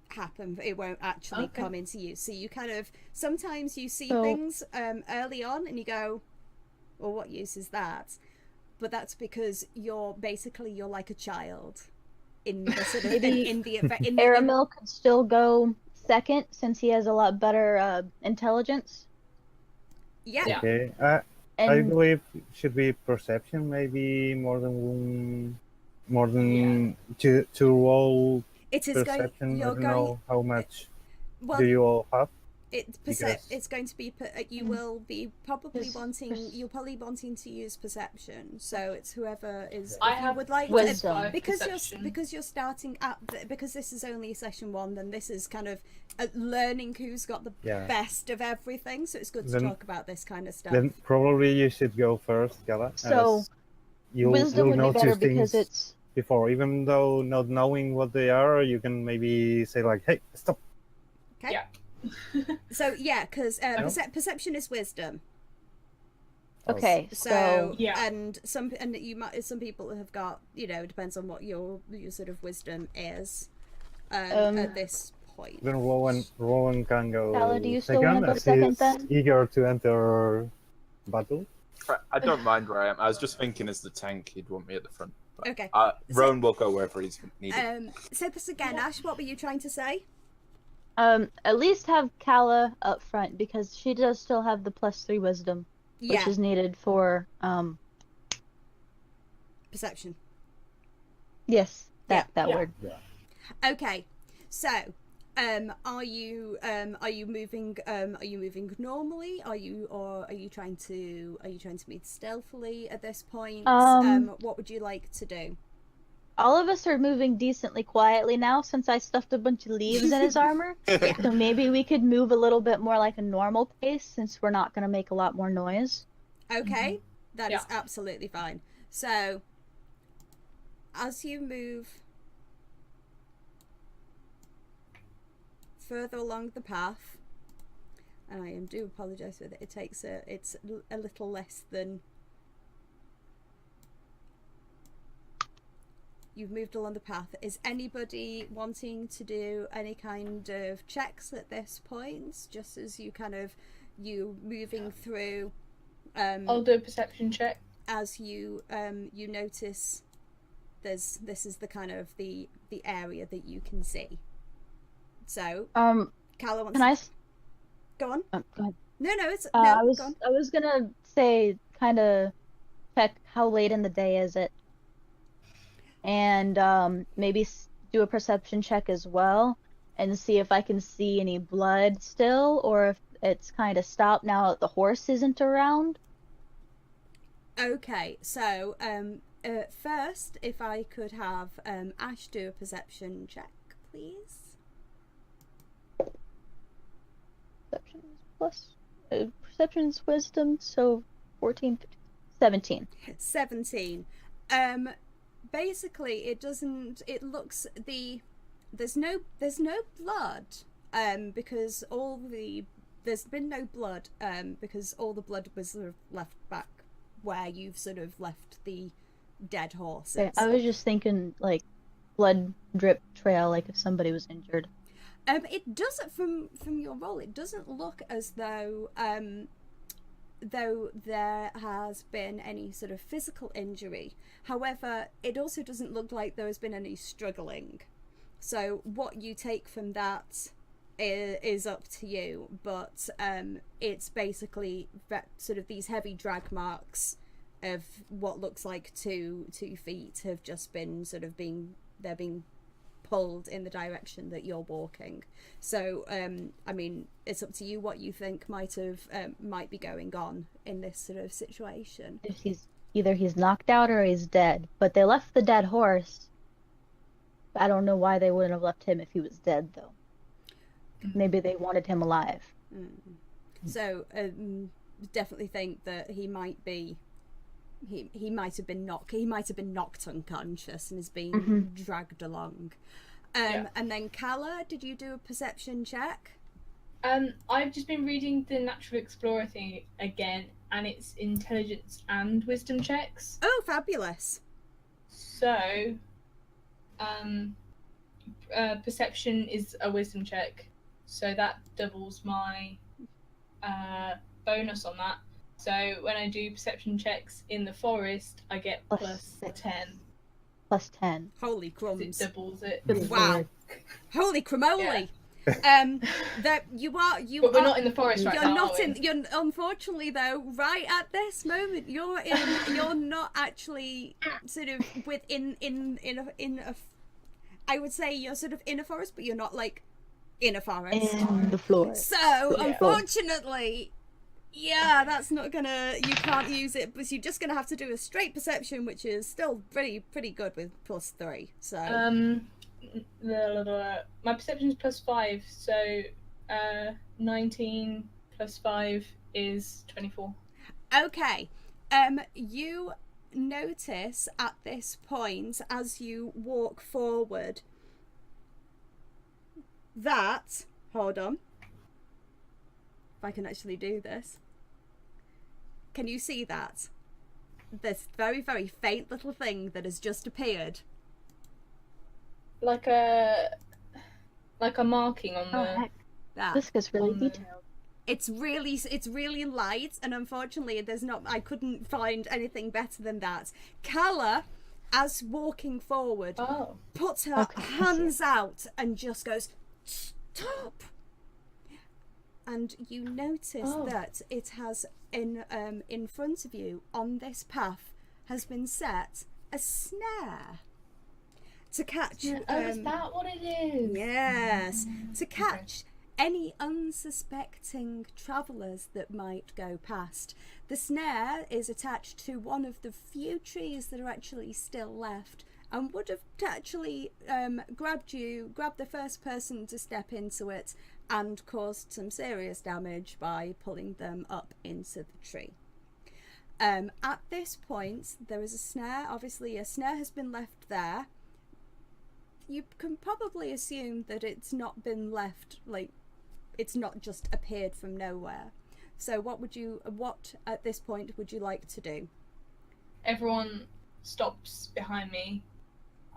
Speaker 1: happen. It won't actually come into use. So you kind of sometimes you see things early on and you go, well, what use is that? But that's because you're like a child in the sort of in the
Speaker 2: Aramil could still go second since he has a lot better intelligence.
Speaker 1: Yeah.
Speaker 5: Okay. I believe it should be perception, maybe more than to roll.
Speaker 1: It is
Speaker 5: perception. I don't know how much do you all have.
Speaker 1: It's going to be you will be probably you're probably wanting to use perception, so it's whoever is.
Speaker 3: I
Speaker 1: would like
Speaker 2: wisdom.
Speaker 1: because you're starting at because this is only session 1, then this is kind of learning who's got the best of everything, so it's good to talk about this kind of stuff.
Speaker 5: Then probably you should go first, Calla.
Speaker 2: So wisdom would be better because it's
Speaker 5: before, even though not knowing what they are, you can maybe say like, hey, stop.
Speaker 1: Okay.
Speaker 3: Yeah.
Speaker 1: So yeah, because perception is wisdom.
Speaker 2: Okay.
Speaker 1: So and some people have got, it depends on what your sort of wisdom is at this point.
Speaker 5: Then Rowan can go
Speaker 2: Calla, do you still want to go second then?
Speaker 5: Eager to enter battle.
Speaker 4: I don't mind where I am. I was just thinking as the tank, he'd want me at the front. But,
Speaker 1: okay.
Speaker 4: Rowan will go wherever he's needed.
Speaker 1: Say this again, Ash. What were you trying to say?
Speaker 2: At least have Calla up front because she does still have the +3 wisdom, which is needed for
Speaker 1: perception.
Speaker 2: Yes, that word.
Speaker 5: Yeah.
Speaker 1: Okay, so are you moving normally? Are you trying to move stealthily at this point? What would you like to do?
Speaker 2: All of us are moving decently quietly now since I stuffed a bunch of leaves in his armor. So maybe we could move a little bit more like a normal pace since we're not going to make a lot more noise.
Speaker 1: Okay, that is absolutely fine. So, as you move further along the path, and I do apologise for that, it's a little less than. You've moved along the path. Is anybody wanting to do any kind of checks at this point? Just as you moving through.
Speaker 3: I'll do a perception check.
Speaker 1: As you notice, this is the kind of the area that you can see. So Calla wants. Go on.
Speaker 2: Go ahead.
Speaker 1: No, it's.
Speaker 2: I was gonna say kind of check how late in the day is it. And maybe do a perception check as well and see if I can see any blood still or if it's kind of stopped now that the horse isn't around.
Speaker 1: Okay, so first, if I could have Ash do a perception check, please.
Speaker 2: Perception's wisdom, so 14, 15, 17.
Speaker 1: Basically, it looks there's no blood, because there's been no blood, because all the blood was sort of left back where you've sort of left the dead horses.
Speaker 2: Okay, I was just thinking like blood drip trail, like if somebody was injured.
Speaker 1: It doesn't, from your roll, it doesn't look as though there has been any sort of physical injury. However, it also doesn't look like there has been any struggling. So what you take from that is up to you, but it's basically sort of these heavy drag marks of what looks like 2 feet have just been sort of being pulled in the direction that you're walking. So I mean, it's up to you what you think might be going on in this sort of situation.
Speaker 2: If he's knocked out or he's dead, but they left the dead horse. I don't know why they wouldn't have left him if he was dead, though. Maybe they wanted him alive.
Speaker 1: So definitely think that he might be. He might have been knocked unconscious and is being dragged along. And then Calla, did you do a perception check?
Speaker 3: I've just been reading the Natural Explorer thing again, and it's intelligence and wisdom checks.
Speaker 1: Oh, fabulous!
Speaker 3: So, perception is a wisdom check, so that doubles my bonus on that. So when I do perception checks in the forest, I get plus 10.
Speaker 2: Plus 10.
Speaker 1: Holy crumbs!
Speaker 3: It doubles it.
Speaker 1: Wow! Holy cramoly!
Speaker 3: Yeah.
Speaker 1: That you are.
Speaker 3: But we're not in the forest right
Speaker 1: you're
Speaker 3: now.
Speaker 1: Not in. You're unfortunately though. Right at this moment, you're in. You're not actually sort of within in a. I would say you're sort of in a forest, but you're not like in a forest.
Speaker 2: In the floor.
Speaker 1: So unfortunately. Yeah, that's not gonna. You can't use it, but you're just gonna have to do a straight perception, which is still pretty good with plus 3. So.
Speaker 3: My perception is plus 5, so 19 plus 5 is 24.
Speaker 1: Okay. You notice at this point as you walk forward that. Hold on. If I can actually do this. Can you see that? This very, very faint little thing that has just appeared.
Speaker 3: Like a marking on the.
Speaker 2: Heck.
Speaker 1: That.
Speaker 2: This gets really detailed.
Speaker 1: It's really light, and unfortunately I couldn't find anything better than that. Calla, as walking forward, puts her hands out and just goes, "Stop!" And you notice that it has in front of you on this path has been set a snare to catch.
Speaker 3: Is that what it is?
Speaker 1: Yes, to catch any unsuspecting travellers that might go past. The snare is attached to one of the few trees that are actually still left, and would have actually grabbed the first person to step into it and caused some serious damage by pulling them up into the tree. At this point, there is a snare. Obviously, a snare has been left there. You can probably assume that it's not been left, like, it's not just appeared from nowhere. So what at this point would you like to do?
Speaker 3: Everyone stops behind me.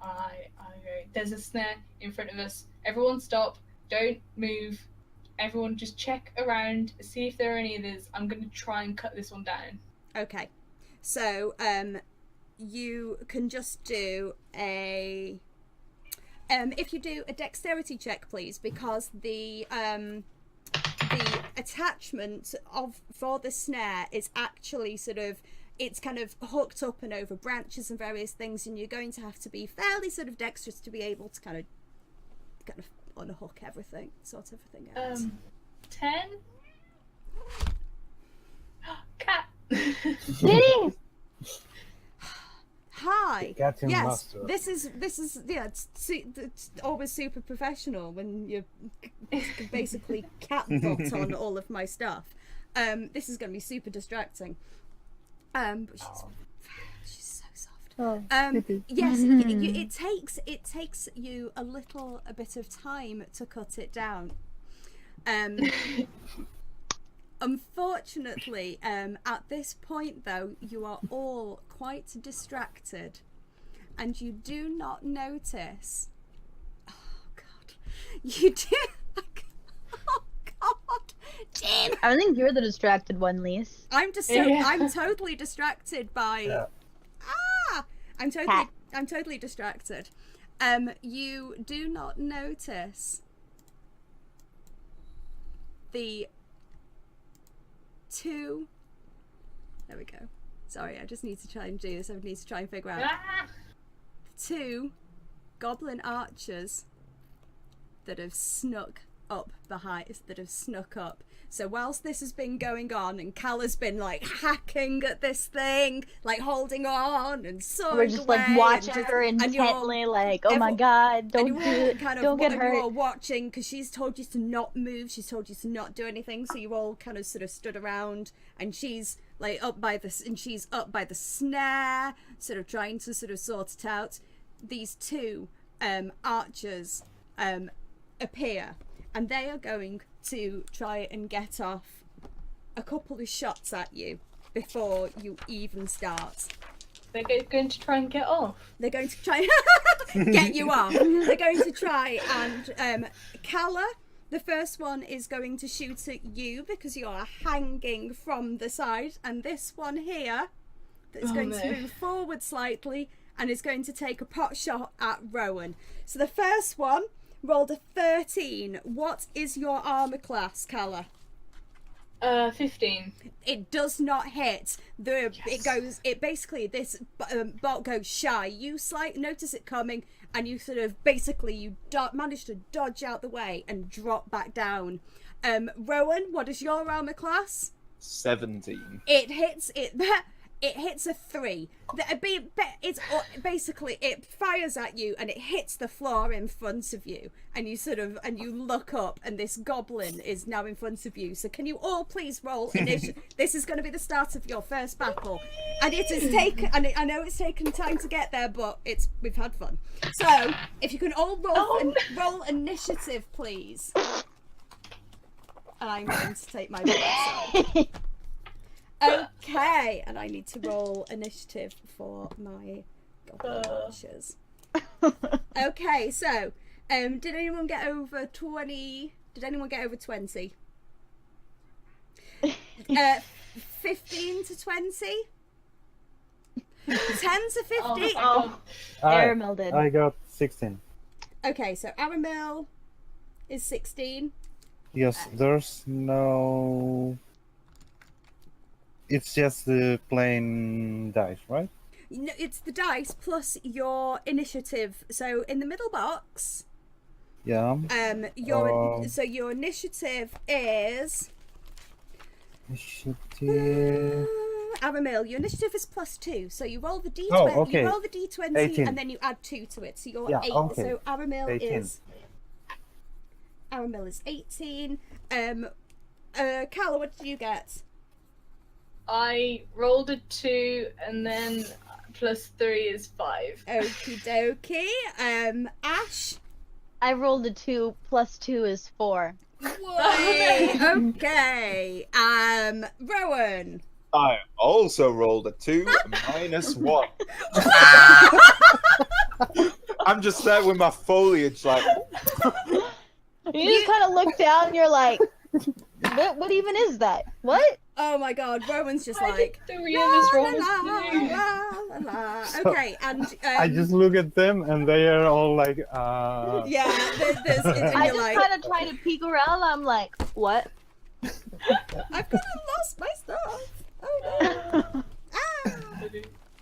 Speaker 3: I go, there's a snare in front of us. Everyone stop. Don't move. Everyone just check around, see if there are any others. I'm going to try and cut this one down. Okay.
Speaker 1: So, you can just do a... if you do a dexterity check, please, because the attachment for the snare is actually sort of... It's kind of hooked up and over branches and various things, and you're going to have to be fairly sort of dexterous to be able to kind of unhook everything, sort of thing out.
Speaker 3: 10? Cat!
Speaker 2: Kitty!
Speaker 1: Hi.
Speaker 5: Getting
Speaker 1: yes,
Speaker 5: master.
Speaker 1: this is it's always super professional when you basically catbolt on all of my stuff. This is going to be super distracting. But she's so soft.
Speaker 2: Oh,
Speaker 1: Yes, it takes you a bit of time to cut it down. Unfortunately, at this point though, you are all quite distracted, and you do not notice. Oh God, you do. Oh God, Jim.
Speaker 2: I think you're the distracted one, Lise.
Speaker 1: I'm totally distracted by.
Speaker 5: Yeah.
Speaker 1: I'm totally distracted. You do not notice the two. There we go. Sorry, I just need to try and do this. I need to try and figure out. Two goblin archers that have snuck up. So whilst this has been going on and Calla's been like hacking at this thing, like holding on and soaring
Speaker 2: We're just
Speaker 1: away,
Speaker 2: like watching her intently, like, oh my God, don't do it, don't get hurt.
Speaker 1: You're all watching because she's told you to not move, she's told you to not do anything, so you all kind of sort of stood around, and she's like up by the snare, sort of trying to sort of sort it out. These two archers appear, and they are going to try and get off a couple of shots at you before you even start.
Speaker 3: They're going to try and get off.
Speaker 1: They're going to try get you off. They're going to try and Calla, the first one, is going to shoot at you because you are hanging from the side, and this one here that's going to move forward slightly and is going to take a pot shot at Rowan. So the first one rolled a 13. What is your armor class, Calla?
Speaker 3: 15.
Speaker 1: It does not hit. It basically, this bolt goes shy. You notice it coming, and you sort of manage to dodge out the way and drop back down. Rowan, what is your armor class?
Speaker 4: 17.
Speaker 1: It hits it. It hits a 3. It's basically, it fires at you and it hits the floor in front of you, and you look up, and this goblin is now in front of you. So can you all please roll initiative? This is going to be the start of your first battle, and it has taken. And I know it's taken time to get there, but we've had fun. So if you can all roll initiative, please. And I'm going to take my book. Okay, and I need to roll initiative for my goblin archers. Okay, so did anyone get over 20? Did anyone get over 20? 15 to 20? 10 to 15?
Speaker 2: Aramil did.
Speaker 5: I got 16.
Speaker 1: Okay, so Aramil is 16.
Speaker 5: Yes, there's no... It's just the plain dice, right?
Speaker 1: No, it's the dice plus your initiative. So in the middle box,
Speaker 5: Yeah.
Speaker 1: your initiative is
Speaker 5: Initiative.
Speaker 1: Aramil. Your initiative is +2, so you roll the d20.
Speaker 5: Oh, okay.
Speaker 1: You roll the d20
Speaker 5: 18.
Speaker 1: and then you add 2 to it. So you're
Speaker 5: Yeah,
Speaker 1: 8.
Speaker 5: okay.
Speaker 1: So Aramil
Speaker 5: 18.
Speaker 1: is 18. Calla, what did you get?
Speaker 3: I rolled a 2, and then +3 is 5.
Speaker 1: Okie dokie. Ash.
Speaker 2: I rolled a 2, +2 is 4.
Speaker 1: Whey! Okay. Rowan.
Speaker 4: I also rolled a 2 -1. I'm just there with my foliage, like.
Speaker 2: You just kind of look down, and you're like, what even is that? What?
Speaker 1: Oh my God, Rowan's just like,
Speaker 3: 3 of us rolled a 2.
Speaker 1: la, la. Okay, and
Speaker 5: I just look at them and they are all like,
Speaker 1: yeah, there's and
Speaker 2: I
Speaker 1: you're
Speaker 2: just
Speaker 1: like,
Speaker 2: kind of try to peek around. I'm like, what?
Speaker 1: I've kind of lost my stuff. Oh no. Ah.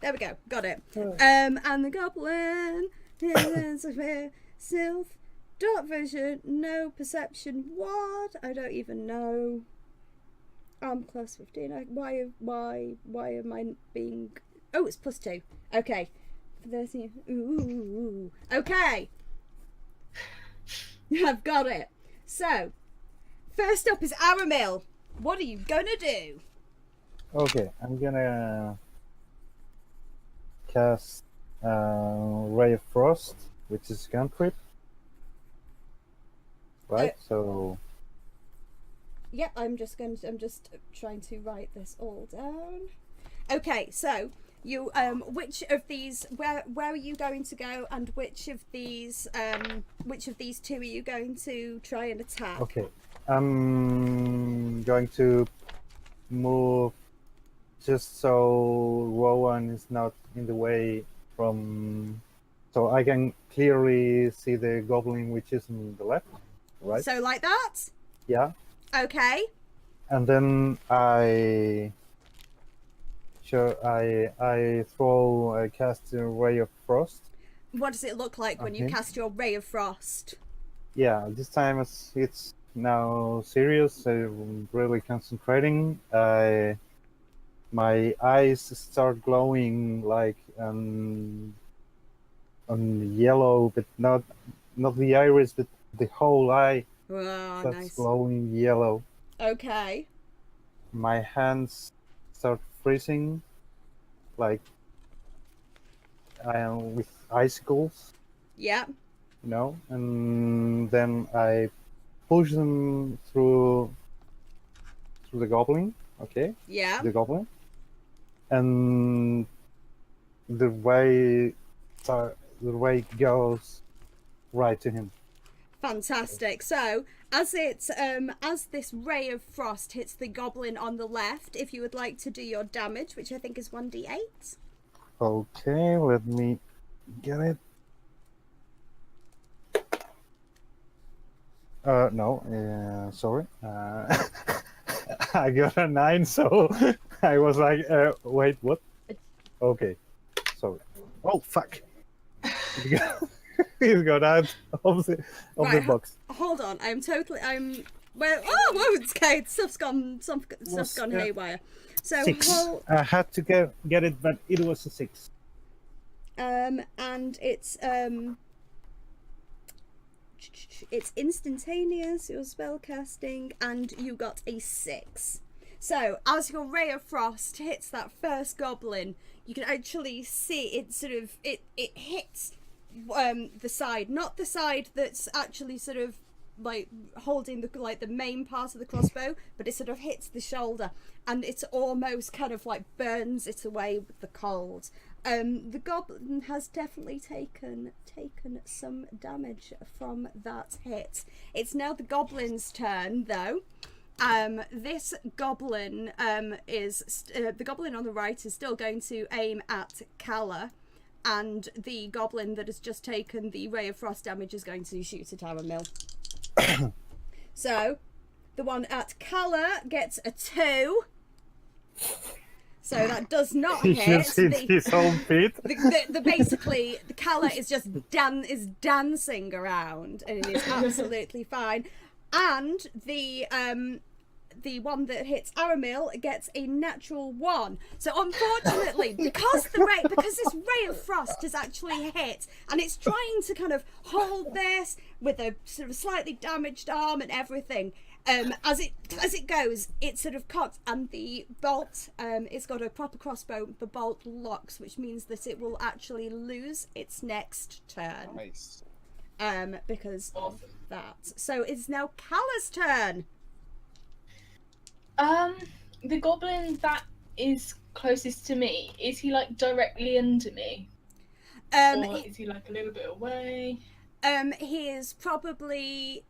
Speaker 1: There we go, got it. And the goblin is self, dark vision, no perception. What? I don't even know. I'm class 15. Why am I being? Oh, it's +2. Okay. 13. Ooh. Okay. I've got it. So, first up is Aramil. What are you gonna do?
Speaker 5: okay, I'm gonna cast Ray of Frost, which is cantrip. Right, so
Speaker 1: Yep, I'm just trying to write this all down. Okay, so you which of these where are you going to go, and which of these two are you going to try and attack?
Speaker 5: okay. I'm going to move just so Rowan is not in the way from, so I can clearly see the goblin which is on the left, right?
Speaker 1: So like that?
Speaker 5: Yeah.
Speaker 1: Okay.
Speaker 5: And then I cast a Ray of Frost.
Speaker 1: What does it look like when you cast your Ray of Frost?
Speaker 5: Yeah, this time it's now serious. I'm really concentrating. My eyes start glowing like on yellow, but not the iris, but the whole eye starts
Speaker 1: Nice.
Speaker 5: glowing yellow.
Speaker 1: Okay.
Speaker 5: My hands start freezing, like with icicles.
Speaker 1: Yeah.
Speaker 5: You know, and then I push them through the goblin. Okay.
Speaker 1: Yeah.
Speaker 5: The goblin, and the way goes right to him.
Speaker 1: Fantastic. So as this Ray of Frost hits the goblin on the left, if you would like to do your damage, which I think is 1d8.
Speaker 5: Okay, let me get it. No, sorry. I got a 9, so I was like, wait, what? Okay, sorry. Oh, fuck. He's got out of the box.
Speaker 1: Hold on, well, oh, okay, stuff's gone haywire. So
Speaker 5: 6. I had to get it, but it was a 6.
Speaker 1: And it's instantaneous, your spell casting, and you got a 6. So as your Ray of Frost hits that first goblin, you can actually see it hits the side, not the side that's actually sort of like holding the main part of the crossbow, but it sort of hits the shoulder, and it's almost kind of like burns it away with the cold. The goblin has definitely taken some damage from that hit. It's now the goblin's turn, though. This goblin the goblin on the right is still going to aim at Calla, and the goblin that has just taken the Ray of Frost damage is going to shoot at Aramil. So the one at Calla gets a 2. So that does not hit.
Speaker 5: He just hit his own feet.
Speaker 1: Basically, the Calla is just dancing around, and it is absolutely fine. And the one that hits Aramil gets a natural 1. So unfortunately, because this Ray of Frost has actually hit, and it's trying to kind of hold this with a sort of slightly damaged arm and everything, as it goes, it sort of cocks, and the bolt, it's got a proper crossbow, the bolt locks, which means that it will actually lose its next turn.
Speaker 4: Nice.
Speaker 1: Because of that. So it's now Calla's turn.
Speaker 3: The goblin that is closest to me, is he like directly under me? Or is he like a little bit away?
Speaker 1: He is probably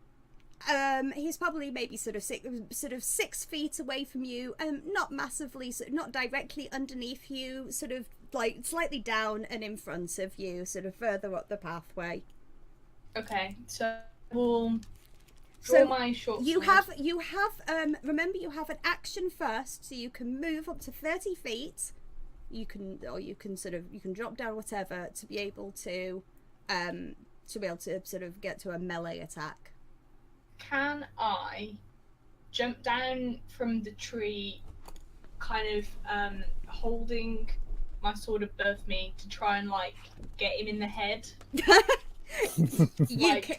Speaker 1: maybe sort of 6 feet away from you. Not massively, not directly underneath you, sort of like slightly down and in front of you, sort of further up the pathway.
Speaker 3: Okay, so we'll draw my short sword.
Speaker 1: You have remember, you have an action first, so you can move up to 30 feet. You can drop down whatever to be able to sort of get to a melee attack.
Speaker 3: Can I jump down from the tree, kind of holding my sword above me to try and like get him in the head?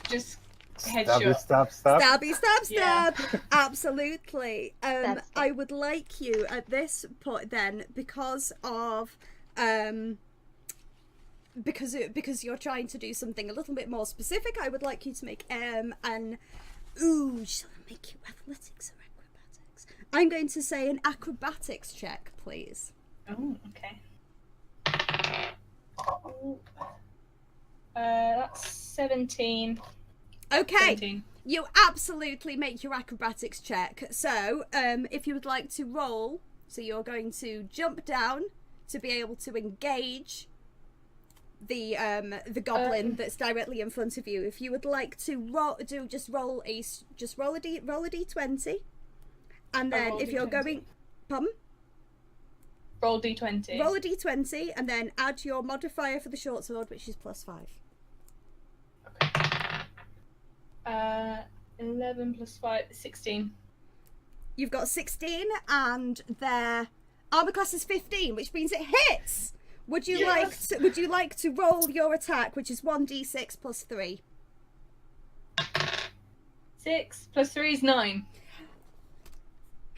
Speaker 3: Just headshot.
Speaker 1: Stabby.
Speaker 3: Yeah.
Speaker 1: Absolutely. I would like you at this point then, because of because you're trying to do something a little bit more specific, I would like you to make an shall I make you athletics or acrobatics? I'm going to say an acrobatics check, please.
Speaker 3: Oh, okay. That's 17.
Speaker 1: Okay.
Speaker 3: 17.
Speaker 1: You absolutely make your acrobatics check. So, if you would like to roll, so you're going to jump down to be able to engage the goblin that's directly in front of you. If you would like to roll a d20, and then if you're going, pardon?
Speaker 3: Roll d20.
Speaker 1: Roll a d20, and then add your modifier for the short sword, which is +5.
Speaker 3: 11 plus 5, 16.
Speaker 1: You've got 16, and their armor class is 15, which means it hits. Would you like to roll your attack, which is 1d6 plus 3?
Speaker 3: 6 plus 3 is 9.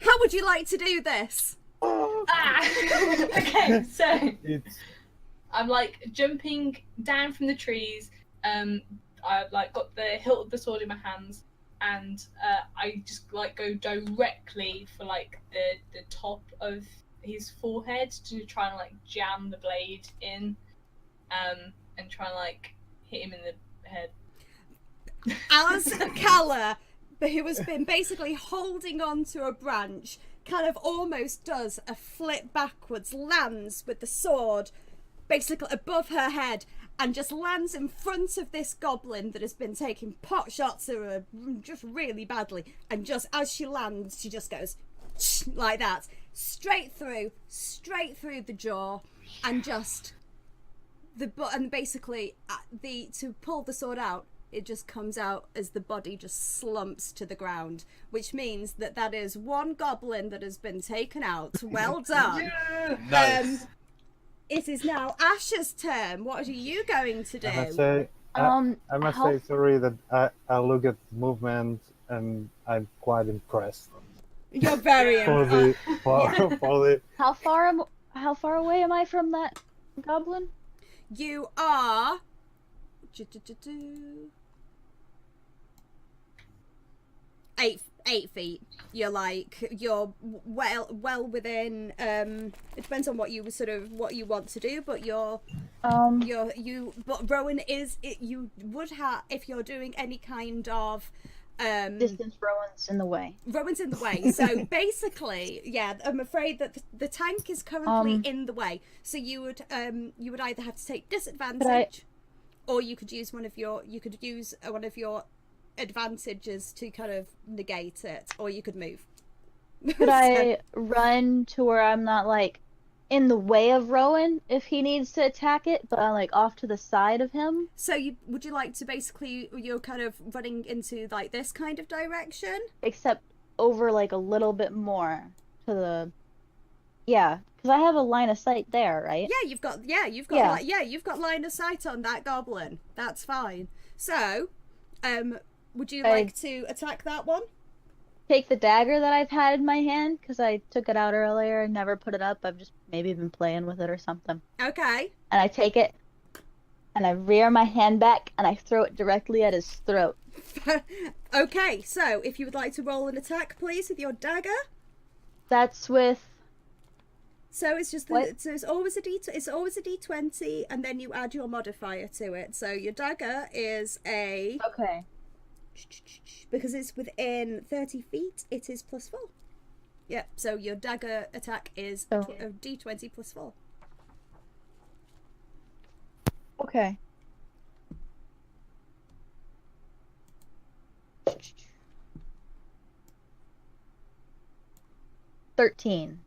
Speaker 1: How would you like to do this?
Speaker 3: Okay, so
Speaker 5: It's
Speaker 3: I'm like jumping down from the trees. I've like got the hilt of the sword in my hands, and I just like go directly for like the top of his forehead to try and like jam the blade in, and try and like hit him in the head.
Speaker 1: As Calla, who has been basically holding on to a branch, kind of almost does a flip backwards, lands with the sword basically above her head, and just lands in front of this goblin that has been taking pot shots at her just really badly. And just as she lands, she just goes like that, straight through the jaw, and just basically to pull the sword out, it just comes out as the body just slumps to the ground, which means that is one goblin that has been taken out. Well done.
Speaker 4: Nice.
Speaker 1: It is now Ash's turn. What are you going to do?
Speaker 5: I must say, sorry, that I look at the movement and I'm quite impressed.
Speaker 1: You're very
Speaker 5: for the.
Speaker 2: How far away am I from that goblin?
Speaker 1: You are 8 feet. You're well within. It depends on what you want to do, but but Rowan you would have, if you're doing any kind of
Speaker 2: Distance. Rowan's in the way.
Speaker 1: So basically, yeah, I'm afraid that the tank is currently in the way. So you would either have to take disadvantage, or you could use one of your advantages to kind of negate it, or you could move.
Speaker 2: Could I run to where I'm not like in the way of Rowan if he needs to attack it, but I'm like off to the side of him?
Speaker 1: So would you like to basically, you're kind of running into like this kind of direction,
Speaker 2: except over like a little bit more to the, because I have a line of sight there, right?
Speaker 1: You've got line of sight on that goblin. That's fine. So would you like to attack that one?
Speaker 2: Take the dagger that I've had in my hand, because I took it out earlier and never put it up. I've just maybe been playing with it or something.
Speaker 1: Okay.
Speaker 2: And I take it, and I rear my hand back, and I throw it directly at his throat.
Speaker 1: Okay, so if you would like to roll an attack, please, with your dagger.
Speaker 2: That's with...
Speaker 1: So it's just it's always a d20, and then you add your modifier to it. So your dagger is a...
Speaker 2: Okay.
Speaker 1: Because it's within 30 feet, it is +4. Yeah, so your dagger attack is a d20 +4.
Speaker 2: Okay. $13.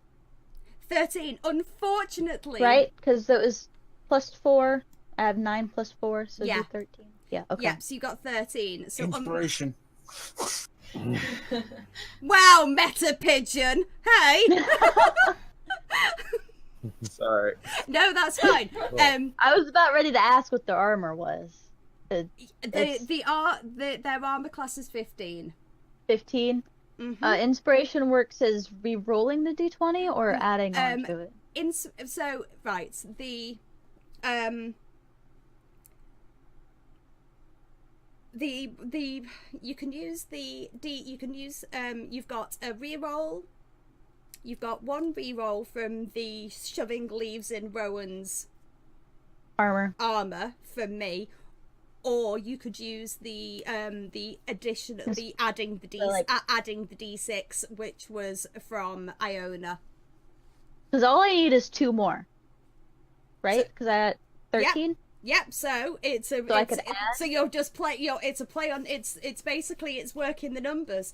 Speaker 1: 13. Unfortunately.
Speaker 2: Right? Because it was +4. I have 9 + 4, so
Speaker 1: yeah.
Speaker 2: 13. Yeah, okay.
Speaker 1: Yeah, so you got 13. So
Speaker 4: Inspiration.
Speaker 1: Wow, meta pigeon. Hey.
Speaker 4: Sorry.
Speaker 1: No, that's fine.
Speaker 2: I was about ready to ask what their armor was.
Speaker 1: Their armor class is 15.
Speaker 2: 15.
Speaker 1: Mm-hmm.
Speaker 2: Inspiration works as re-rolling the d20 or adding on to it.
Speaker 1: you can use you've got a reroll. You've got one reroll from the shoving leaves in Rowan's
Speaker 2: Armor.
Speaker 1: from me, or you could use the additional, the adding the d6, which was from Iona.
Speaker 2: Because all I need is 2 more, right? Because I had 13.
Speaker 1: Yep. So it's a.
Speaker 2: So I could add?
Speaker 1: So you're just play. It's a play on. It's basically it's working the numbers.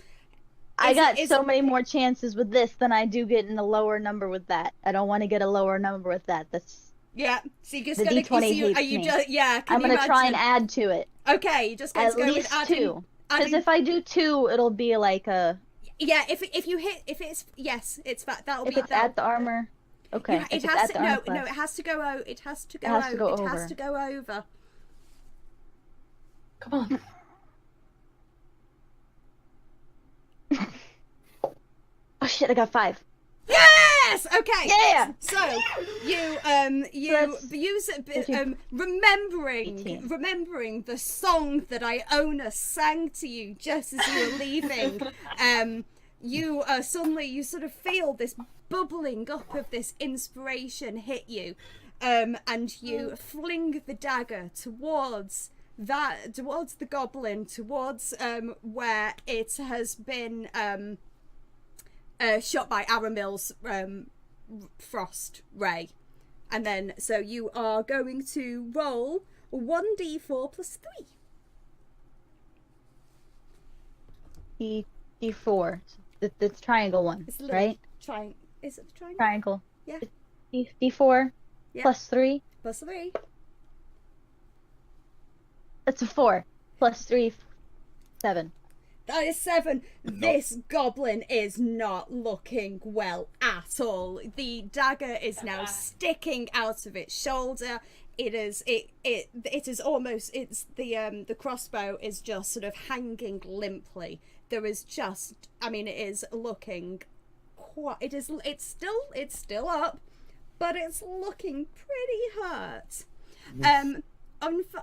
Speaker 2: I got so many more chances with this than I do getting a lower number with that. I don't want to get a lower number with that. That's
Speaker 1: yeah. So you're just
Speaker 2: the
Speaker 1: gonna.
Speaker 2: D20 hates
Speaker 1: are you
Speaker 2: me.
Speaker 1: just yeah?
Speaker 2: I'm gonna try and add to it.
Speaker 1: Okay, you just going
Speaker 2: At
Speaker 1: to go
Speaker 2: least
Speaker 1: with adding
Speaker 2: 2. Because if I do 2, it'll be like a.
Speaker 1: Yeah, if it's yes, it's that that'll
Speaker 2: If
Speaker 1: be
Speaker 2: it's at the armor. Okay.
Speaker 1: It has to it has to go over. It has to go over.
Speaker 3: Come on.
Speaker 2: Oh shit! I got 5.
Speaker 1: Yes. Okay.
Speaker 2: Yeah.
Speaker 1: So you use remembering the song that Iona sang to you just as you were leaving. You suddenly you sort of feel this bubbling up of this inspiration hit you, and you fling the dagger towards the goblin, towards where it has been shot by Aramil's frost ray. And then so you are going to roll 1d4 plus
Speaker 2: 3. D4. The triangle one,
Speaker 1: it's
Speaker 2: right?
Speaker 1: Is it the triangle?
Speaker 2: Triangle.
Speaker 1: Yeah.
Speaker 2: D4
Speaker 1: Yeah.
Speaker 2: plus 3.
Speaker 1: Plus 3.
Speaker 2: That's a 4. Plus 3, 7.
Speaker 1: That is 7. This goblin is not looking well at all. The dagger is now sticking out of its shoulder. It is almost the crossbow is just sort of hanging limply. There is just it is looking it's still up, but it's looking pretty hurt.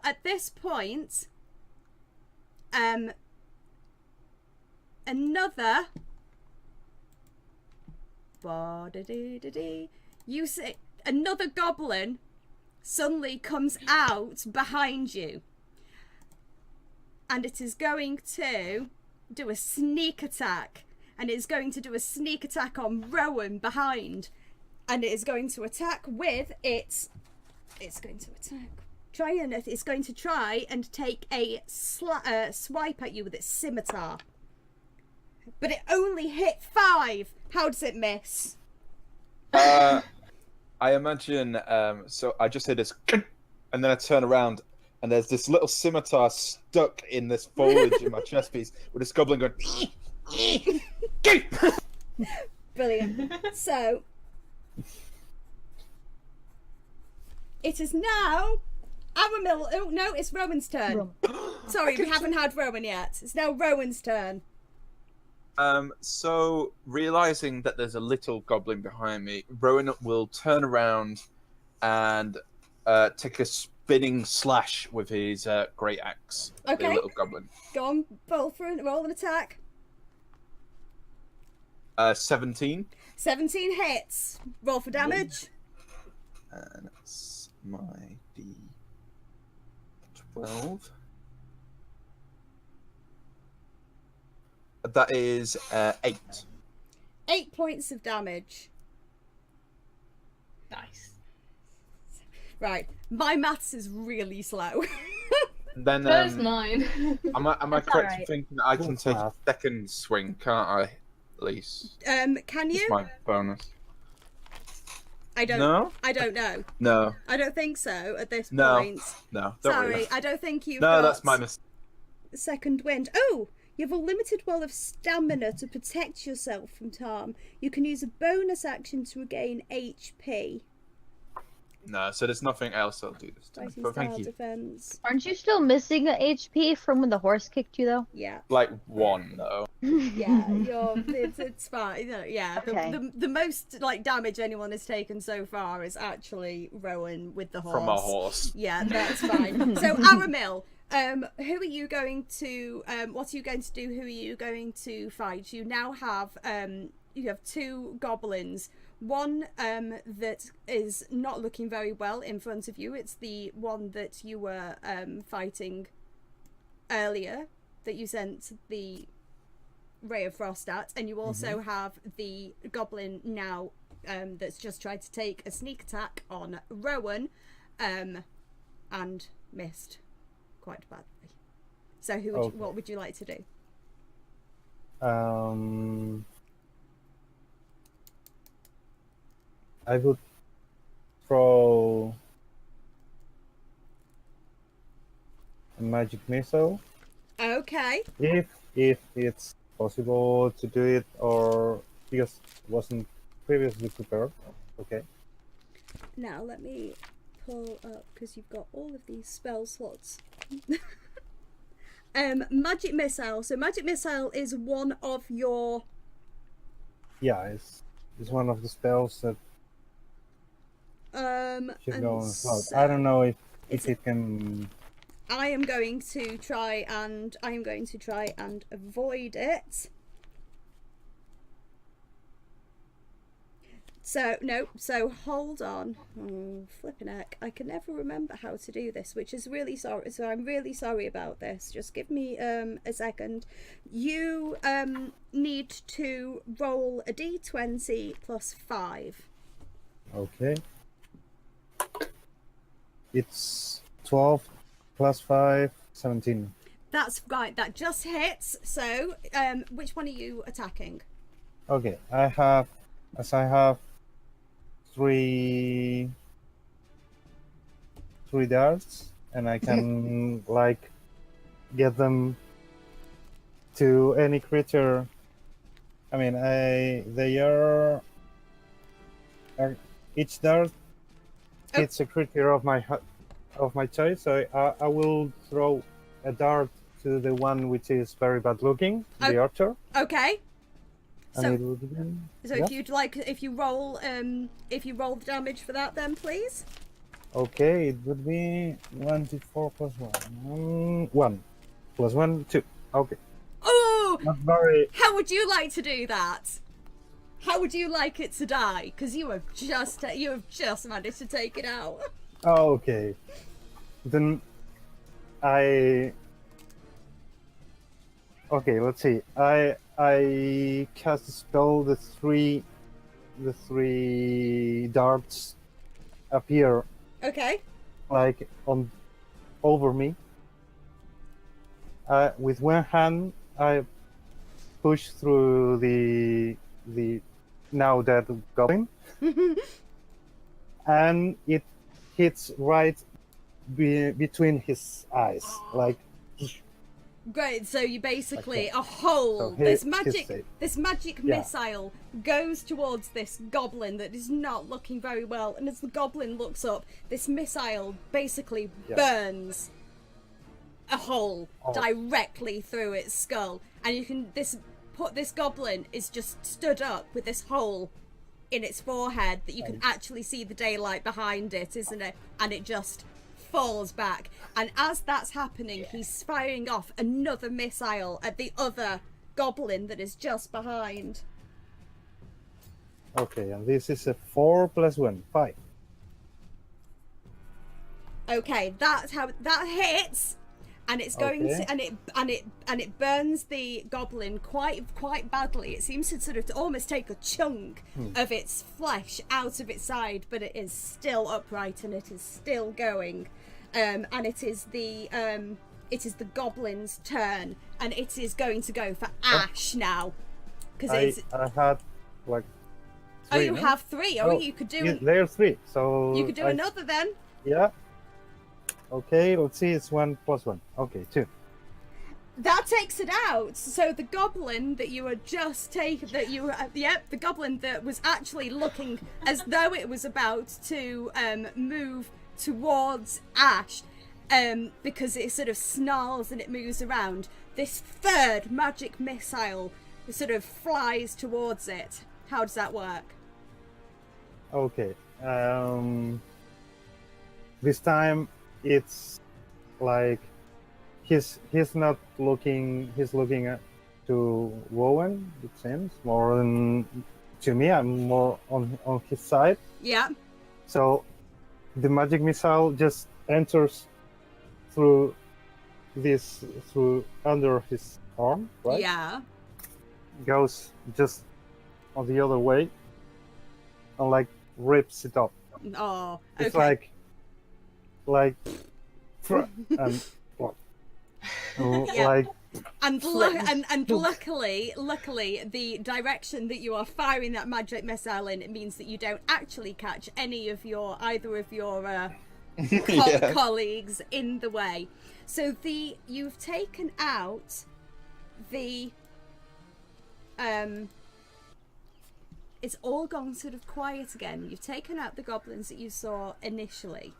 Speaker 1: At this point, another you see another goblin suddenly comes out behind you, and it is going to do a sneak attack, and it's going to do a sneak attack on Rowan behind, and it is going to attack with it's going to try and take a swipe at you with its scimitar. But it only hit 5. How does it miss?
Speaker 4: I imagine. So I just hear this, and then I turn around, and there's this little scimitar stuck in this foliage in my chest piece, with this goblin going.
Speaker 1: Brilliant. So it is now Aramil. Oh no, it's Rowan's turn. Sorry, we haven't had Rowan yet. It's now Rowan's turn.
Speaker 4: So realizing that there's a little goblin behind me, Rowan will turn around and take a spinning slash with his great axe.
Speaker 1: Okay.
Speaker 4: The little goblin.
Speaker 1: Go on, roll an attack.
Speaker 4: 17.
Speaker 1: 17 hits. Roll for damage.
Speaker 4: And that's my D12. That is 8.
Speaker 1: 8 points of damage.
Speaker 3: Nice.
Speaker 1: Right, my maths is really slow.
Speaker 4: Then
Speaker 3: There's mine.
Speaker 4: am I
Speaker 2: That's
Speaker 4: correct
Speaker 2: alright.
Speaker 4: in thinking that I can take a second swing, can't I? At least.
Speaker 1: Can
Speaker 4: It's
Speaker 1: you?
Speaker 4: my bonus.
Speaker 1: I don't.
Speaker 4: No?
Speaker 1: I don't know.
Speaker 4: No.
Speaker 1: I don't think so at this
Speaker 4: No.
Speaker 1: point.
Speaker 4: No. Don't
Speaker 1: Sorry,
Speaker 4: worry.
Speaker 1: I don't think you've
Speaker 4: No,
Speaker 1: got
Speaker 4: that's my mistake.
Speaker 1: second wind. Oh, you have a limited well of stamina to protect yourself from harm. You can use a bonus action to regain HP.
Speaker 4: No, so there's nothing else I'll do this time.
Speaker 1: Fighting
Speaker 4: But thank
Speaker 1: style
Speaker 4: you.
Speaker 1: defense.
Speaker 2: Aren't you still missing a HP from when the horse kicked you, though?
Speaker 1: Yeah,
Speaker 4: Like 1 though.
Speaker 1: yeah, it's fine. Yeah,
Speaker 2: Okay.
Speaker 1: the most like damage anyone has taken so far is actually Rowan with the horse.
Speaker 4: From a horse.
Speaker 1: Yeah, that's fine. So Aramil, who are you going to? What are you going to do? Who are you going to fight? You now have you have two goblins. One that is not looking very well in front of you. It's the one that you were fighting earlier, that you sent the ray of frost at, and you also have the goblin now that's just tried to take a sneak attack on Rowan and missed quite badly. So who would what would you like to do?
Speaker 5: I would throw a magic missile.
Speaker 1: Okay.
Speaker 5: If it's possible to do it, or because it wasn't previously prepared. Okay.
Speaker 1: Now let me pull up, because you've got all of these spell slots. Magic missile. So magic missile is one of your.
Speaker 5: Yeah, it's one of the spells that should go on slot. I don't know if it can.
Speaker 1: I am going to try and avoid it. So no, so hold on. Oh, flipping heck. I can never remember how to do this, which is really sorry. So I'm really sorry about this. Just give me a second. You need to roll a d20 plus 5.
Speaker 5: Okay. It's 12 plus 5, 17.
Speaker 1: That's right, that just hits. So which one are you attacking?
Speaker 5: Okay, I have three darts, and I can like get them to any creature. I mean, they are each dart hits a creature of my choice. So I will throw a dart to the one which is very bad looking, the archer.
Speaker 1: Okay.
Speaker 5: And
Speaker 1: So,
Speaker 5: yeah.
Speaker 1: if you roll the damage for that, then please.
Speaker 5: Okay, it would be 1d4 plus 1. 1 plus 1, 2. Okay.
Speaker 1: Oh!
Speaker 5: Not very.
Speaker 1: How would you like to do that? How would you like it to die? Because you have just managed to take it out.
Speaker 5: Oh, okay. Then okay, let's see. I cast a spell. The three darts appear.
Speaker 1: Okay.
Speaker 5: Like over me. With one hand, I push through the now dead goblin, and it hits right between his eyes, like.
Speaker 1: Great. So you basically a hole.
Speaker 5: So
Speaker 1: this
Speaker 5: his
Speaker 1: magic missile goes towards this goblin that is not looking very well, and as the goblin looks up, this missile basically burns a hole directly through its skull, and you can this goblin is just stood up with this hole in its forehead that you can actually see the daylight behind it, isn't it? And it just falls back, and as that's happening, he's firing off another missile at the other goblin that is just behind.
Speaker 5: Okay, and this is a 4 plus 1, 5.
Speaker 1: Okay, that's how that hits, and it's going to and it burns the goblin quite badly. It seems to sort of almost take a chunk of its flesh out of its side, but it is still upright and it is still going. And it is the goblin's turn, and it is going to go for Ash now. Because
Speaker 5: I had like 3,
Speaker 1: you have 3. You could do.
Speaker 5: There are 3, so
Speaker 1: you could do another then.
Speaker 5: Yeah. Okay, let's see. It's 1 plus 1. Okay, 2.
Speaker 1: That takes it out. So the goblin that you had just taken, the goblin that was actually looking as though it was about to move towards Ash, because it sort of snarls and it moves around. This third magic missile sort of flies towards it. How does that work?
Speaker 5: Okay. This time it's like he's not looking. He's looking at to Rowan. It seems more than to me. I'm more on his side.
Speaker 1: Yeah.
Speaker 5: So the magic missile just enters through under his arm, right?
Speaker 1: Yeah.
Speaker 5: Goes just on the other way and like rips it up.
Speaker 1: Oh, okay.
Speaker 5: It's like and
Speaker 1: Yeah.
Speaker 5: like
Speaker 1: And luckily, the direction that you are firing that magic missile in, it means that you don't actually catch either of your
Speaker 4: Yeah.
Speaker 1: colleagues in the way. So you've taken out the it's all gone sort of quiet again. You've taken out the goblins that you saw initially.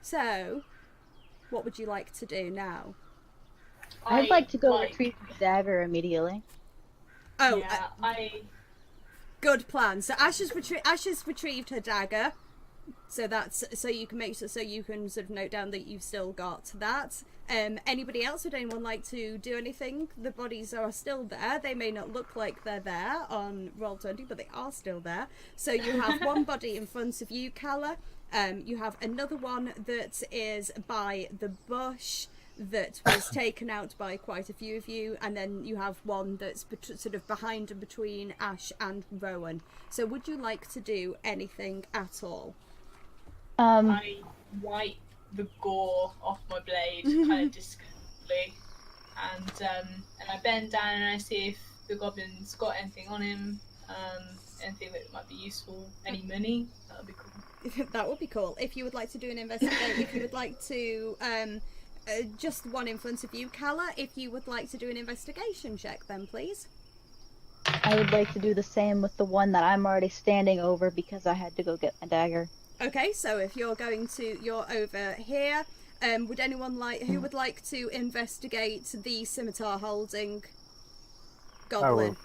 Speaker 1: So, what would you like to do now?
Speaker 2: I'd like to go retrieve the dagger immediately.
Speaker 1: Oh,
Speaker 3: yeah,
Speaker 1: good plan. So Ash has retrieved her dagger. So you can sort of note down that you've still got that. Anybody else? Would anyone like to do anything? The bodies are still there. They may not look like they're there on Roll20, but they are still there. So you have one body in front of you, Calla. You have another one that is by the bush that was taken out by quite a few of you, and then you have one that's sort of behind and between Ash and Rowan. So would you like to do anything at all?
Speaker 3: I wipe the gore off my blade kind of discreetly, and I bend down and I see if the goblin's got anything on him, anything that might be useful, any money. That would be cool.
Speaker 1: That would be cool. If you would like to do an investigation, if you would like to, just one in front of you, Calla, if you would like to do an investigation check, then please.
Speaker 2: I would like to do the same with the one that I'm already standing over because I had to go get my dagger.
Speaker 1: Okay, so if you're over here, would anyone who would like to investigate the scimitar holding goblin?
Speaker 5: I will.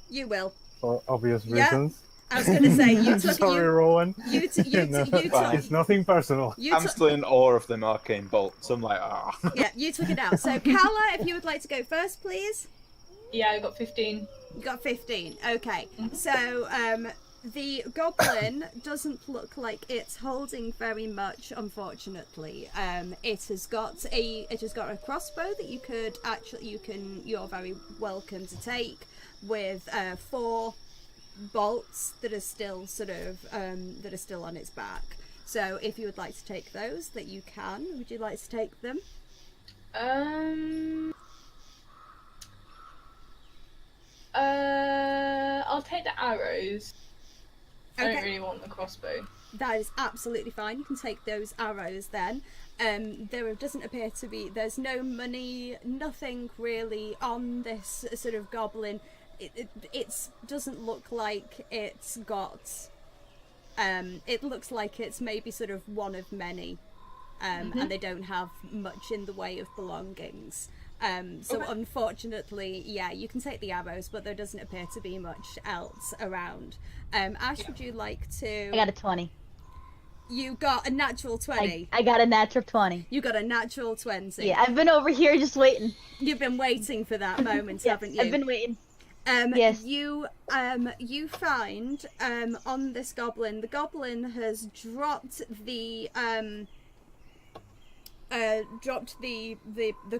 Speaker 1: You will.
Speaker 5: For obvious
Speaker 1: Yeah.
Speaker 5: reasons.
Speaker 1: I was going to say, you took
Speaker 5: Sorry, Rowan.
Speaker 1: you took
Speaker 5: It's nothing personal.
Speaker 4: I'm still in awe of them arcane bolts. I'm like, ah.
Speaker 1: Yeah, you took it out. So Calla, if you would like to go first, please.
Speaker 3: Yeah, I got 15.
Speaker 1: You got 15. Okay. So the goblin doesn't look like it's holding very much, unfortunately. It has got a crossbow that you're very welcome to take, with 4 bolts that are still on its back. So if you would like to take those, that you can. Would you like to take them?
Speaker 3: I'll take the arrows. I
Speaker 1: Okay.
Speaker 3: don't really want the crossbow.
Speaker 1: That is absolutely fine. You can take those arrows then. There doesn't appear to be, there's no money, nothing really on this sort of goblin. It doesn't look like it's got, it looks like it's maybe sort of one of many, and they don't have much in the way of belongings. So
Speaker 3: Okay.
Speaker 1: Unfortunately, yeah, you can take the arrows, but there doesn't appear to be much else around. Ash, would you like to...
Speaker 2: I got a 20.
Speaker 1: You got a natural 20.
Speaker 2: I got a natural 20.
Speaker 1: You got a natural 20.
Speaker 2: Yeah, I've been over here just waiting.
Speaker 1: You've been waiting for that moment,
Speaker 2: Yes,
Speaker 1: haven't you?
Speaker 2: I've been waiting.
Speaker 1: Yes. You find on this goblin, the goblin has dropped the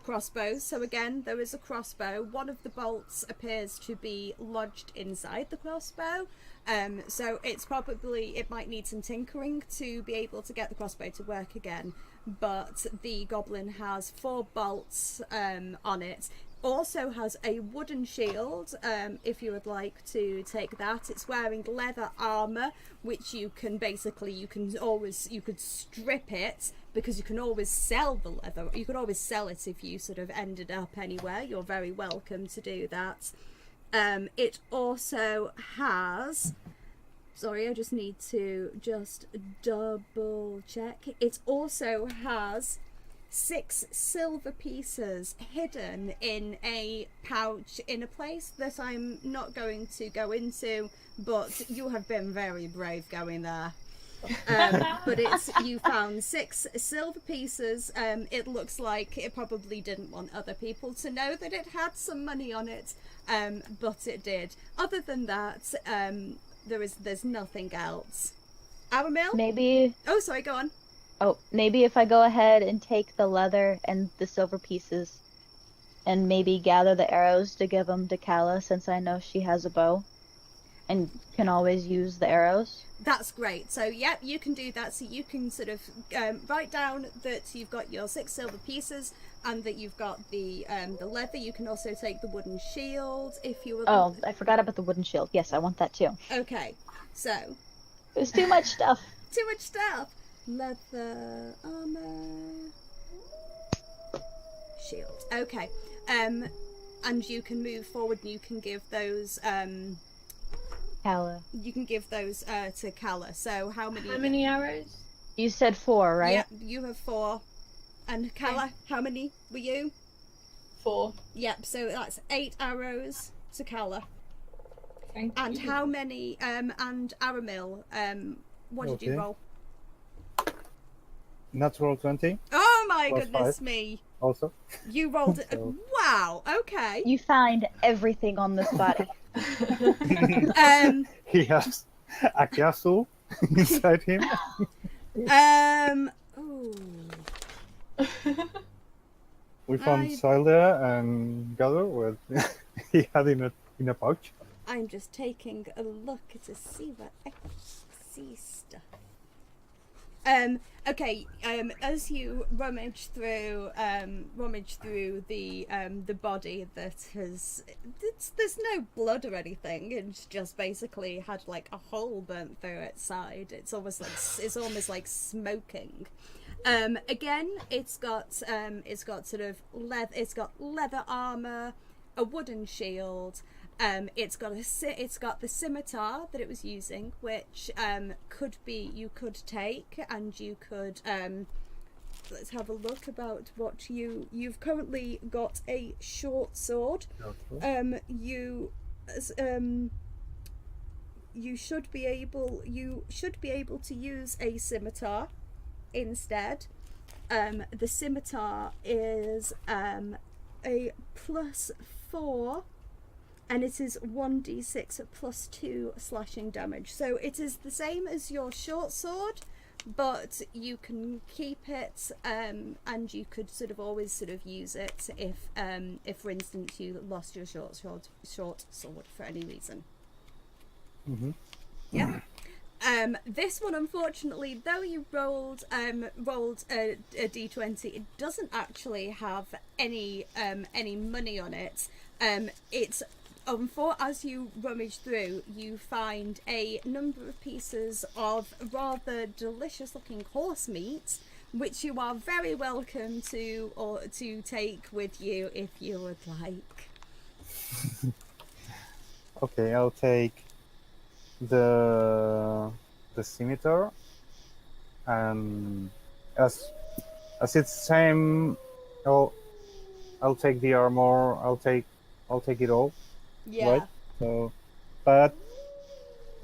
Speaker 1: crossbow. So again, there is a crossbow. One of the bolts appears to be lodged inside the crossbow. So it might need some tinkering to be able to get the crossbow to work again. But the goblin has 4 bolts on it. Also has a wooden shield, if you would like to take that. It's wearing leather armor, which you could strip it, because you can always sell the leather. You could always sell it if you sort of ended up anywhere. You're very welcome to do that. It also has, sorry, I just need to double check. It also has 6 silver pieces hidden in a pouch in a place that I'm not going to go into, but you have been very brave going there. But you found 6 silver pieces. It looks like it probably didn't want other people to know that it had some money on it, but it did. Other than that, there's nothing else. Aramil?
Speaker 2: Maybe.
Speaker 1: Oh, sorry, go on.
Speaker 2: Oh, maybe if I go ahead and take the leather and the silver pieces, and maybe gather the arrows to give them to Calla, since I know she has a bow, and can always use the arrows.
Speaker 1: That's great. So, yep, you can do that. So you can sort of write down that you've got your 6 silver pieces and that you've got the leather. You can also take the wooden shield if you would.
Speaker 2: Oh, I forgot about the wooden shield. Yes, I want that too.
Speaker 1: Okay, so.
Speaker 2: There's too much stuff.
Speaker 1: Too much stuff. Leather, armor, shield. Okay. And you can move forward and you can give those
Speaker 2: Calla.
Speaker 1: You can give those to Calla. So how many?
Speaker 3: How many arrows?
Speaker 2: You said 4, right?
Speaker 1: Yep, you have 4. And Calla, how many were you?
Speaker 3: 4.
Speaker 1: Yep, so that's 8 arrows to Calla.
Speaker 3: Thank
Speaker 1: And
Speaker 3: you.
Speaker 1: how many? And Aramil, what did you
Speaker 5: Okay.
Speaker 1: roll?
Speaker 5: Natural 20
Speaker 1: Oh my
Speaker 5: Plus
Speaker 1: goodness
Speaker 5: 5.
Speaker 1: me!
Speaker 5: also.
Speaker 1: You rolled it.
Speaker 5: So-
Speaker 1: Wow. Okay.
Speaker 2: You find everything on this body.
Speaker 5: He has a castle inside him.
Speaker 1: Ooh.
Speaker 5: We found
Speaker 1: I-
Speaker 5: Zelda and Gather with he had in a pouch.
Speaker 1: I'm just taking a look to see what I see stuff. Okay. As you rummage through the body that has, there's no blood or anything. It's just basically had like a hole burnt through its side. It's almost like smoking. Again, it's got sort of leather armor, a wooden shield. It's got the scimitar that it was using, which you could take, and you could let's have a look about what you've currently got a short sword. You should be able to use a scimitar instead. The scimitar is a +4. And it is 1d6 plus 2 slashing damage. So it is the same as your short sword, but you can keep it, and you could sort of always sort of use it if for instance you lost your short sword for any reason.
Speaker 5: Mm-hmm.
Speaker 1: Yeah. This one, unfortunately, though you rolled a d20, it doesn't actually have any money on it. It's as you rummage through, you find a number of pieces of rather delicious-looking horse meat, which you are very welcome to take with you if you would like.
Speaker 5: Okay, I'll take the scimitar, and as it's the same, I'll take the armor. I'll take it all.
Speaker 1: Yeah.
Speaker 5: Right? So, but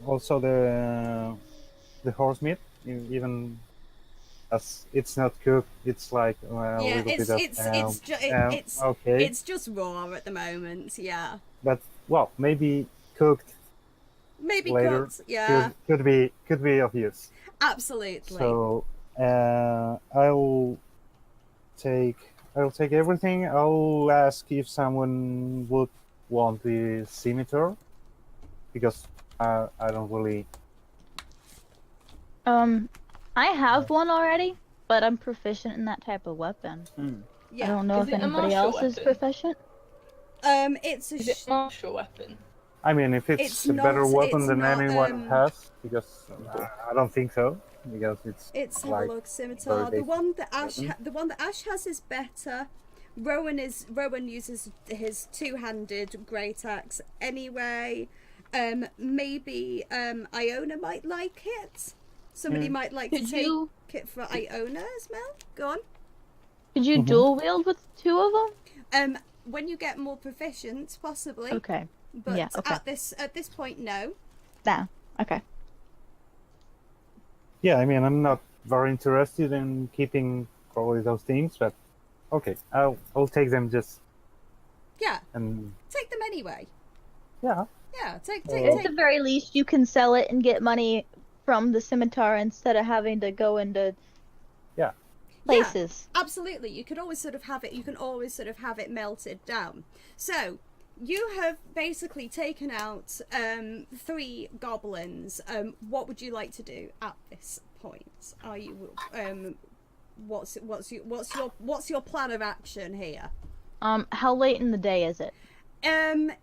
Speaker 5: also the horse meat, even as it's not cooked, it's like a little bit of okay.
Speaker 1: It's just raw at the moment. Yeah.
Speaker 5: But well, maybe cooked
Speaker 1: Maybe
Speaker 5: later.
Speaker 1: cooked. Yeah.
Speaker 5: Could be of use.
Speaker 1: Absolutely.
Speaker 5: So I'll take everything. I'll ask if someone would want the scimitar, because I don't really.
Speaker 2: I have one already, but I'm proficient in that type of weapon.
Speaker 1: Yeah.
Speaker 2: I don't know
Speaker 3: Is
Speaker 2: if
Speaker 3: it a
Speaker 2: anybody
Speaker 3: martial
Speaker 2: else is
Speaker 3: weapon?
Speaker 2: proficient.
Speaker 1: It's a
Speaker 3: Is it a martial weapon?
Speaker 5: I mean, if it's
Speaker 1: It's
Speaker 5: a better
Speaker 1: not-
Speaker 5: weapon
Speaker 1: it's
Speaker 5: than
Speaker 1: not,
Speaker 5: anyone has, because I don't think so, because
Speaker 1: It's have
Speaker 5: like
Speaker 1: a look, scimitar.
Speaker 5: very
Speaker 1: The one that
Speaker 5: weapon.
Speaker 1: Ash has is better. Rowan uses his two-handed great axe anyway. Maybe Iona might like it. Somebody might like to
Speaker 2: Could
Speaker 1: take
Speaker 2: you
Speaker 1: it for Iona as well. Go on.
Speaker 2: could you dual wield with 2 of them?
Speaker 1: When you get more proficient, possibly.
Speaker 2: Okay.
Speaker 1: But
Speaker 2: yeah, okay.
Speaker 1: at this point, no.
Speaker 2: Nah. Okay.
Speaker 5: Yeah, I mean, I'm not very interested in keeping probably those things, but okay, I'll take them just
Speaker 1: Yeah,
Speaker 5: and
Speaker 1: take them anyway.
Speaker 5: yeah.
Speaker 1: Yeah, take.
Speaker 2: At the very least, you can sell it and get money from the scimitar instead of having to go into
Speaker 5: Yeah.
Speaker 2: places.
Speaker 1: Yeah, absolutely. You could always sort of have it. You can always sort of have it melted down. So you have basically taken out 3 goblins. What would you like to do at this point? Are you what's your plan of action here?
Speaker 2: How late in the day is it?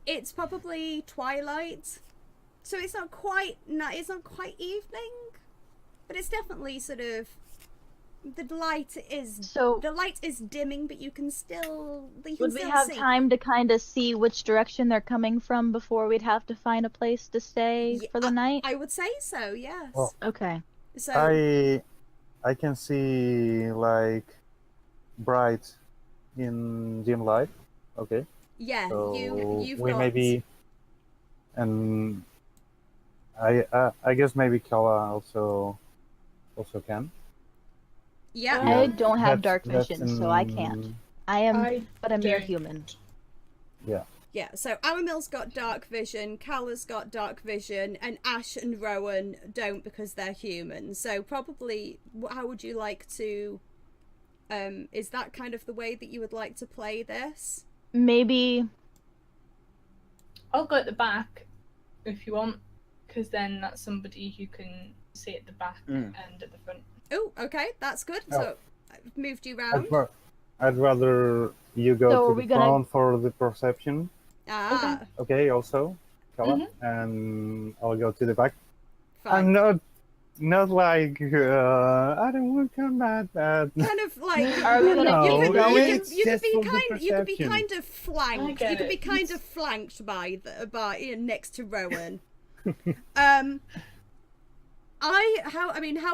Speaker 1: It's probably twilight, so it's not quite evening, but it's definitely sort of the light is dimming, but you can still
Speaker 2: would we have time to kind of see which direction they're coming from before we'd have to find a place to stay for the night?
Speaker 1: I would say so, yes.
Speaker 5: Well,
Speaker 2: okay.
Speaker 1: So
Speaker 5: I can see like bright in dim light. Okay.
Speaker 1: yeah,
Speaker 5: So
Speaker 1: you've
Speaker 5: we
Speaker 1: got
Speaker 5: maybe, and I guess maybe Calla also can.
Speaker 1: yeah.
Speaker 2: I don't have dark
Speaker 5: That's
Speaker 2: vision, so I can't. I am but a mere human.
Speaker 5: Yeah.
Speaker 1: Yeah, so Aramil's got dark vision, Calla's got dark vision, and Ash and Rowan don't because they're human. So probably, how would you like to, is that kind of the way that you would like to play this?
Speaker 2: Maybe.
Speaker 3: I'll go at the back if you want, because then that's somebody who can see at the back and at the front.
Speaker 1: Oh, okay, that's good.
Speaker 5: Oh.
Speaker 1: So I've moved you round.
Speaker 5: I'd rather you go
Speaker 2: So
Speaker 5: to the front for the perception.
Speaker 1: Ah,
Speaker 5: Okay, also, Calla, and I'll go to the back.
Speaker 1: fine.
Speaker 5: I'm not like I don't want combat.
Speaker 1: Kind of like
Speaker 2: Are we gonna
Speaker 5: No,
Speaker 2: keep going?
Speaker 1: you could be
Speaker 5: perception.
Speaker 1: kind of flanked.
Speaker 3: I
Speaker 1: You
Speaker 3: get
Speaker 1: could be
Speaker 3: it.
Speaker 1: kind of flanked by next to Rowan. how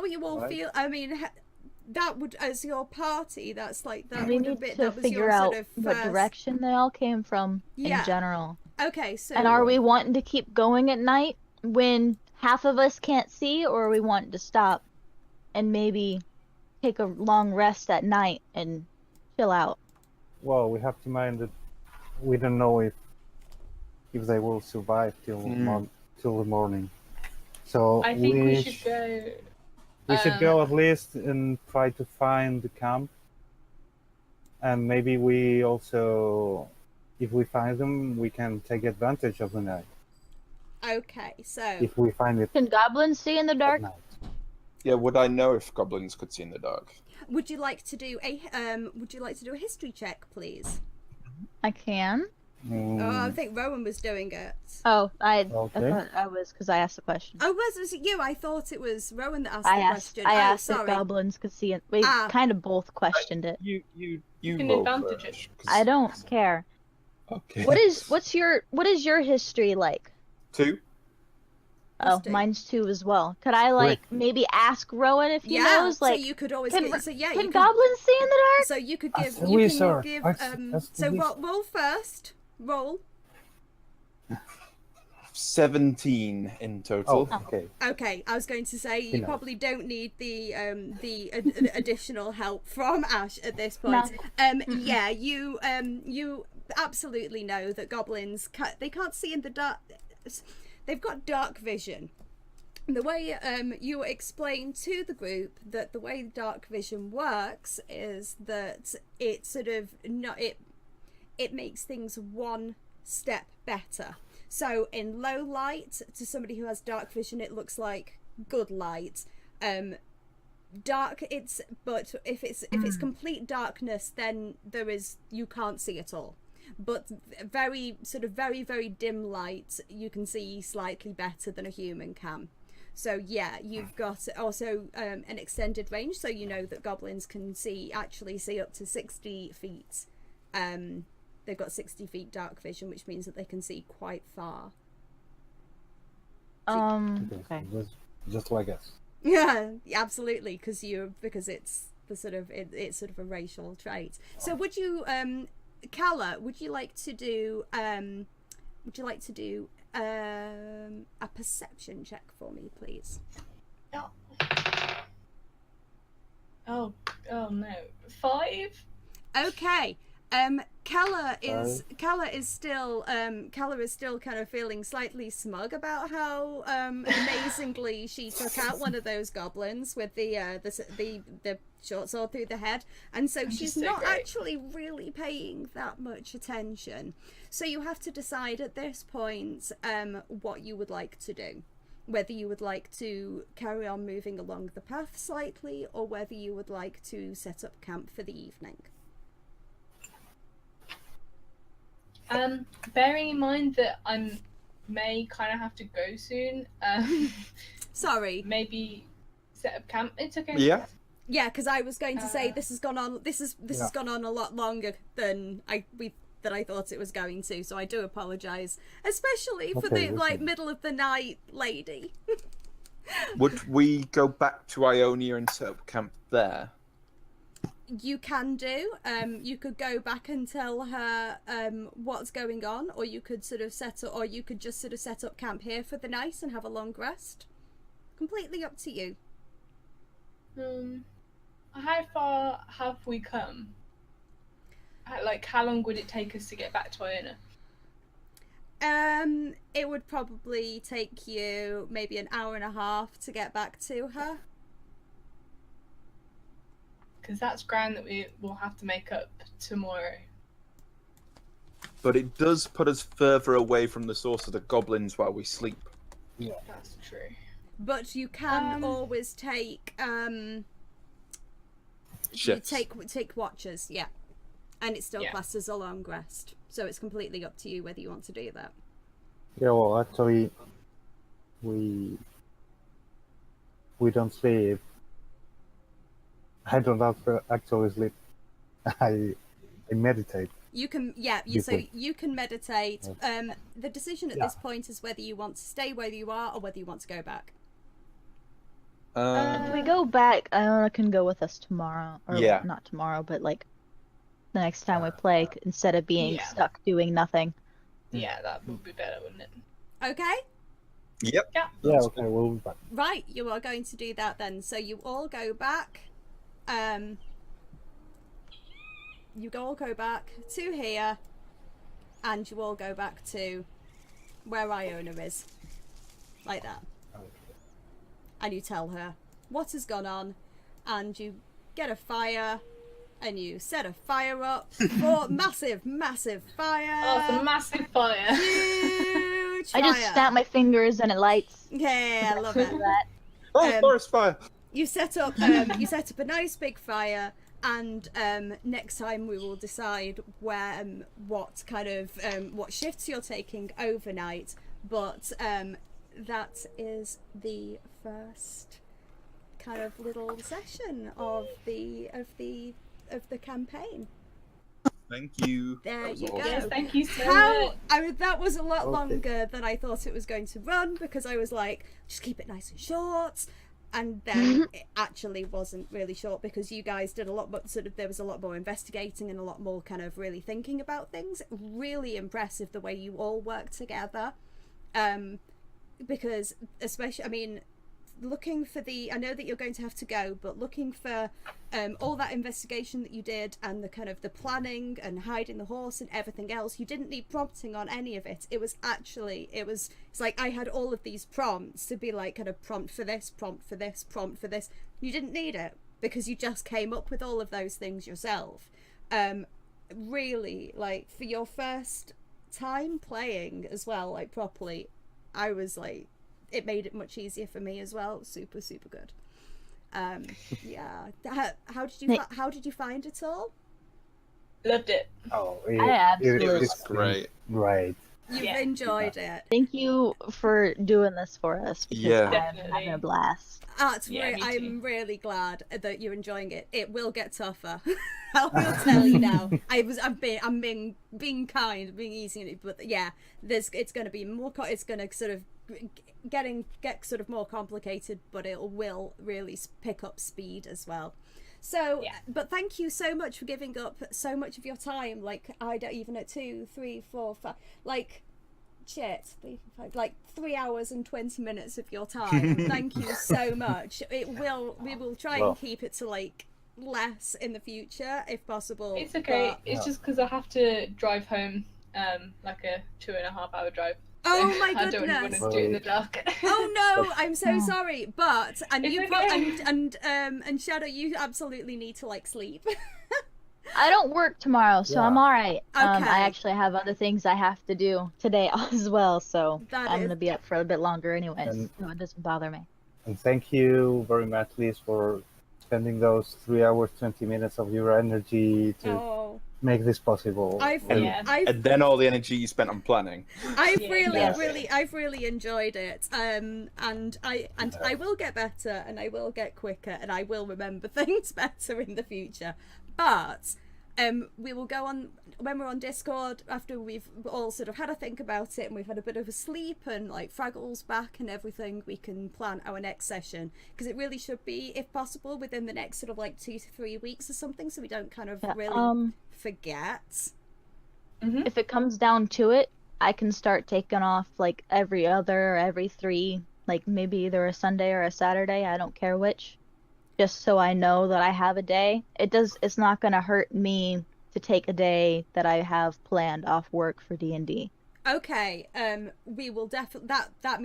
Speaker 1: are you all
Speaker 5: Right.
Speaker 1: feel? I mean, that would, as your party, that's like that
Speaker 2: We
Speaker 1: would have
Speaker 2: need
Speaker 1: been
Speaker 2: to
Speaker 1: that was
Speaker 2: figure
Speaker 1: your
Speaker 2: out
Speaker 1: sort of
Speaker 2: what
Speaker 1: first.
Speaker 2: direction they all came from
Speaker 1: Yeah.
Speaker 2: in general.
Speaker 1: Okay, so
Speaker 2: And are we wanting to keep going at night when half of us can't see, or are we wanting to stop and maybe take a long rest at night and chill out?
Speaker 5: Well, we have to mind that we don't know if they will survive till the morning. So
Speaker 3: I think we should go.
Speaker 5: We should go at least and try to find the camp, and maybe we also, if we find them, we can take advantage of the night.
Speaker 1: okay, so
Speaker 5: If we find it
Speaker 2: Can goblins see in the
Speaker 5: at
Speaker 2: dark?
Speaker 5: night.
Speaker 4: Yeah, would I know if goblins could see in the dark?
Speaker 1: would you like to do a history check, please?
Speaker 2: I can.
Speaker 1: Oh, I think Rowan was doing it.
Speaker 2: Oh, I
Speaker 5: Okay.
Speaker 2: thought I was because I asked the question.
Speaker 1: Oh, was it you? I thought it was Rowan that asked
Speaker 2: I
Speaker 1: the
Speaker 2: asked.
Speaker 1: question.
Speaker 2: I
Speaker 1: Oh,
Speaker 2: asked if
Speaker 1: sorry.
Speaker 2: goblins could see it. We
Speaker 1: Ah.
Speaker 2: kind of both questioned it.
Speaker 4: You
Speaker 3: can
Speaker 4: roll
Speaker 3: advantage
Speaker 4: first,
Speaker 3: it.
Speaker 4: 'cause-
Speaker 2: I don't care.
Speaker 4: Okay.
Speaker 2: What is your history like?
Speaker 4: 2?
Speaker 2: Oh,
Speaker 1: History.
Speaker 2: mine's 2 as well. Could I maybe ask Rowan if he
Speaker 1: Yeah,
Speaker 2: knows? Like,
Speaker 1: so you could always
Speaker 2: can,
Speaker 1: get, so yeah,
Speaker 2: can
Speaker 1: you could,
Speaker 2: goblins see in the dark?
Speaker 1: so you could give
Speaker 5: Ask the
Speaker 1: you
Speaker 5: wizard.
Speaker 1: can give
Speaker 5: Ask the
Speaker 1: so
Speaker 5: wizard.
Speaker 1: roll first. Roll.
Speaker 4: 17 in total.
Speaker 5: Oh, okay.
Speaker 1: Okay, I was going to say you
Speaker 5: knows.
Speaker 1: probably don't need the additional help from Ash at this point.
Speaker 2: No.
Speaker 1: Yeah, you absolutely know that goblins they can't see in the dark. They've got dark vision. The way you explain to the group that the way dark vision works is that it sort of it makes things one step better. So in low light, to somebody who has dark vision, it looks like good light. Dark, but if it's complete darkness, then you can't see at all. But very very dim light, you can see slightly better than a human can. So yeah, you've got also an extended range, so you know that goblins can actually see up to 60 feet. They've got 60 feet dark vision, which means that they can see quite far.
Speaker 2: Okay.
Speaker 5: Just like us.
Speaker 1: Yeah, absolutely, because it's it's sort of a racial trait. So would you, Calla, would you like to do a perception check for me, please?
Speaker 3: Yeah. Oh no. 5?
Speaker 1: Okay. Calla is still kind of feeling slightly smug about how amazingly she took out one of those goblins with the short sword through the head, and so she's
Speaker 3: so
Speaker 1: not
Speaker 3: great.
Speaker 1: actually really paying that much attention. So you have to decide at this point what you would like to do. Whether you would like to carry on moving along the path slightly, or whether you would like to set up camp for the evening.
Speaker 3: Bearing in mind that I may kind of have to go soon,
Speaker 1: Sorry.
Speaker 3: maybe set up camp. It's okay.
Speaker 4: Yeah.
Speaker 1: Yeah, because I was going to say this has gone on. This has gone on a lot longer than I thought it was going to. So I do apologise, especially for the middle of the night lady.
Speaker 4: Would we go back to Iona and set up camp there?
Speaker 1: You can do. You could go back and tell her what's going on, or you could just sort of set up camp here for the night and have a long rest. Completely up to you.
Speaker 3: How far have we come? Like, how long would it take us to get back to Iona?
Speaker 1: It would probably take you maybe an hour and a half to get back to her.
Speaker 3: Because that's ground that we will have to make up tomorrow.
Speaker 4: But it does put us further away from the source of the goblins while we sleep.
Speaker 5: Yeah.
Speaker 3: That's true.
Speaker 1: But you can always take
Speaker 4: Shifts.
Speaker 1: you take watches, yeah, and it still
Speaker 3: Yeah.
Speaker 1: classes a long rest. So it's completely up to you whether you want to do that.
Speaker 5: Yeah, well, actually, we don't sleep. I don't actually sleep. I meditate.
Speaker 1: You can, so you can meditate. The decision at this point is whether you want to stay where you are or whether you want to go back.
Speaker 2: If we go back, Iona can go with us tomorrow. Or
Speaker 4: Yeah.
Speaker 2: not tomorrow, but like the next time we play, instead of being stuck doing nothing.
Speaker 3: Yeah, that would be better, wouldn't it?
Speaker 1: Okay.
Speaker 4: Yep.
Speaker 3: Yeah.
Speaker 5: Yeah, okay, we'll be back.
Speaker 1: Right, you are going to do that then. So you all go back. You all go back to here, and you all go back to where Iona is, like that. And you tell her what has gone on, and you get a fire, and you set a fire up for massive fire.
Speaker 3: Oh, it's a massive fire.
Speaker 1: Huge fire.
Speaker 2: I just snap my fingers and it lights.
Speaker 1: Yeah, I love it.
Speaker 2: That.
Speaker 4: Oh, forest fire!
Speaker 1: You set up a nice big fire, and next time we will decide what kind of what shifts you're taking overnight. But that is the first kind of little session of the campaign.
Speaker 4: Thank you.
Speaker 1: There
Speaker 4: That was
Speaker 1: you
Speaker 4: awesome.
Speaker 1: go.
Speaker 3: Yes, thank you so much.
Speaker 1: That was a lot longer than I thought it was going to run, because I was like, just keep it nice and short. And then it actually wasn't really short, because you guys did a lot more, there was a lot more investigating and a lot more kind of really thinking about things. Really impressive the way you all worked together. Because especially, I mean, looking for I know that you're going to have to go, but looking for all that investigation that you did, and the kind of the planning and hiding the horse and everything else, you didn't need prompting on any of it. It's like I had all of these prompts to be like kind of prompt for this, prompt for this, prompt for this. You didn't need it, because you just came up with all of those things yourself. Really, like, for your first time playing as well, like properly, I was like, it made it much easier for me as well. Super good. Yeah. How did you find it all?
Speaker 3: Loved it.
Speaker 5: Oh,
Speaker 2: I absolutely
Speaker 5: it's
Speaker 4: great.
Speaker 5: Great.
Speaker 1: You've enjoyed it.
Speaker 2: Thank you for doing this for us, because
Speaker 4: Yeah.
Speaker 2: I'm having a blast.
Speaker 1: I'm really glad that you're enjoying it. It will get tougher. I will tell you now. I'm being kind, being easy, but yeah, it's going to be more. It's going to sort of get sort of more complicated, but it will really pick up speed as well. So, but thank you so much for giving up so much of your time. Like, I don't even at 2, 3, 4, 5, like, shit, 3, 5, like 3 hours and 20 minutes of your time. Thank you so much. We will try and keep it to like less in the future if possible.
Speaker 3: It's okay.
Speaker 1: but-
Speaker 3: It's just because I have to drive home, like a 2.5-hour drive.
Speaker 1: Oh my
Speaker 3: I don't want
Speaker 1: goodness.
Speaker 3: to do it in the dark.
Speaker 1: Oh no, I'm so sorry. But and
Speaker 3: It's
Speaker 1: you
Speaker 3: okay.
Speaker 1: and Shadow, you absolutely need to like sleep.
Speaker 2: I don't work tomorrow, so I'm
Speaker 5: Yeah.
Speaker 2: alright.
Speaker 1: Okay.
Speaker 2: I actually have other things I have to do today as well, so
Speaker 1: That
Speaker 2: I'm
Speaker 1: is-
Speaker 2: gonna be up for a bit longer anyways,
Speaker 5: And-
Speaker 2: so it doesn't bother me.
Speaker 5: And thank you very much, Liz, for spending those 3 hours, 20 minutes of your energy to
Speaker 1: Oh,
Speaker 5: make this possible.
Speaker 1: I've
Speaker 3: Yeah.
Speaker 4: And then all the energy you spent on planning.
Speaker 1: I've
Speaker 3: Yeah,
Speaker 1: really,
Speaker 2: yes.
Speaker 1: I've really enjoyed it. And I will get better, and I will get quicker, and I will remember things better in the future. But we will go on when we're on Discord after we've all sort of had a think about it and we've had a bit of a sleep and like Fraggle's back and everything. We can plan our next session because it really should be, if possible, within the next sort of like 2 to 3 weeks or something, so we don't kind of
Speaker 2: Yeah,
Speaker 1: really forget.
Speaker 2: If it comes down to it, I can start taking off like every other or every 3, like maybe either a Sunday or a Saturday, I don't care which. Just so I know that I have a day. It's not gonna hurt me to take a day that I have planned off work for D&D.
Speaker 1: Okay, we will definitely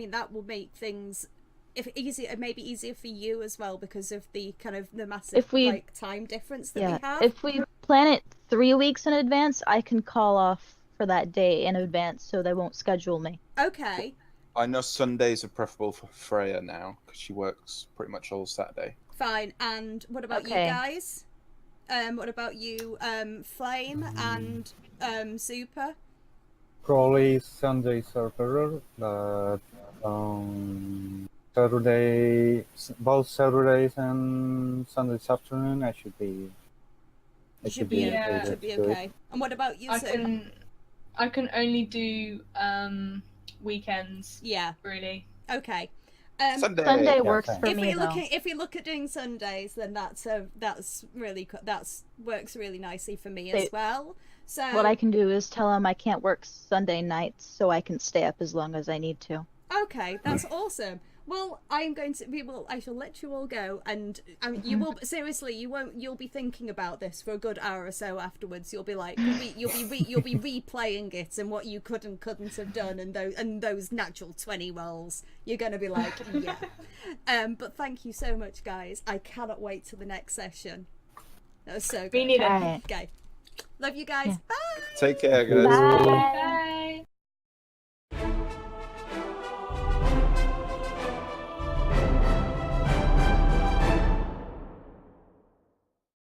Speaker 1: that will make things maybe easier for you as well because of the kind of the massive
Speaker 2: If we-
Speaker 1: like time difference that we have.
Speaker 2: If we plan it 3 weeks in advance, I can call off for that day in advance so they won't schedule me.
Speaker 1: Okay,
Speaker 4: I know Sundays are preferable for Freya now because she works pretty much all Saturday.
Speaker 1: fine. And what about you
Speaker 2: Okay.
Speaker 1: guys? What about you, Flame and Super?
Speaker 5: Probably Sundays are better, but both Saturdays and Sundays afternoon, I should be. I
Speaker 1: Should be
Speaker 3: Yeah.
Speaker 5: able
Speaker 1: should be
Speaker 5: to do it.
Speaker 1: okay. And what about you, Sue?
Speaker 3: I can only do weekends,
Speaker 1: Yeah.
Speaker 3: really.
Speaker 1: Okay.
Speaker 4: Sunday.
Speaker 2: Sunday
Speaker 5: Yeah,
Speaker 2: works
Speaker 5: thanks.
Speaker 2: for
Speaker 1: If
Speaker 2: me though.
Speaker 1: if we look at doing Sundays, then that's really works really nicely for me as
Speaker 2: They-
Speaker 1: well. So
Speaker 2: What I can do is tell them I can't work Sunday nights so I can stay up as long as I need to.
Speaker 1: okay, that's awesome. Well, I shall let you all go, and you will seriously. You'll be thinking about this for a good hour or so afterwards. You'll be like, you'll be replaying it and what you could and couldn't have done, and those natural 20 rolls. You're gonna be like, yeah. But thank you so much, guys. I cannot wait till the next session. That was so good.
Speaker 3: Me neither.
Speaker 2: Alright.
Speaker 1: Okay, love you guys.
Speaker 2: Yeah.
Speaker 1: Bye.
Speaker 4: Take care, guys.
Speaker 2: Bye.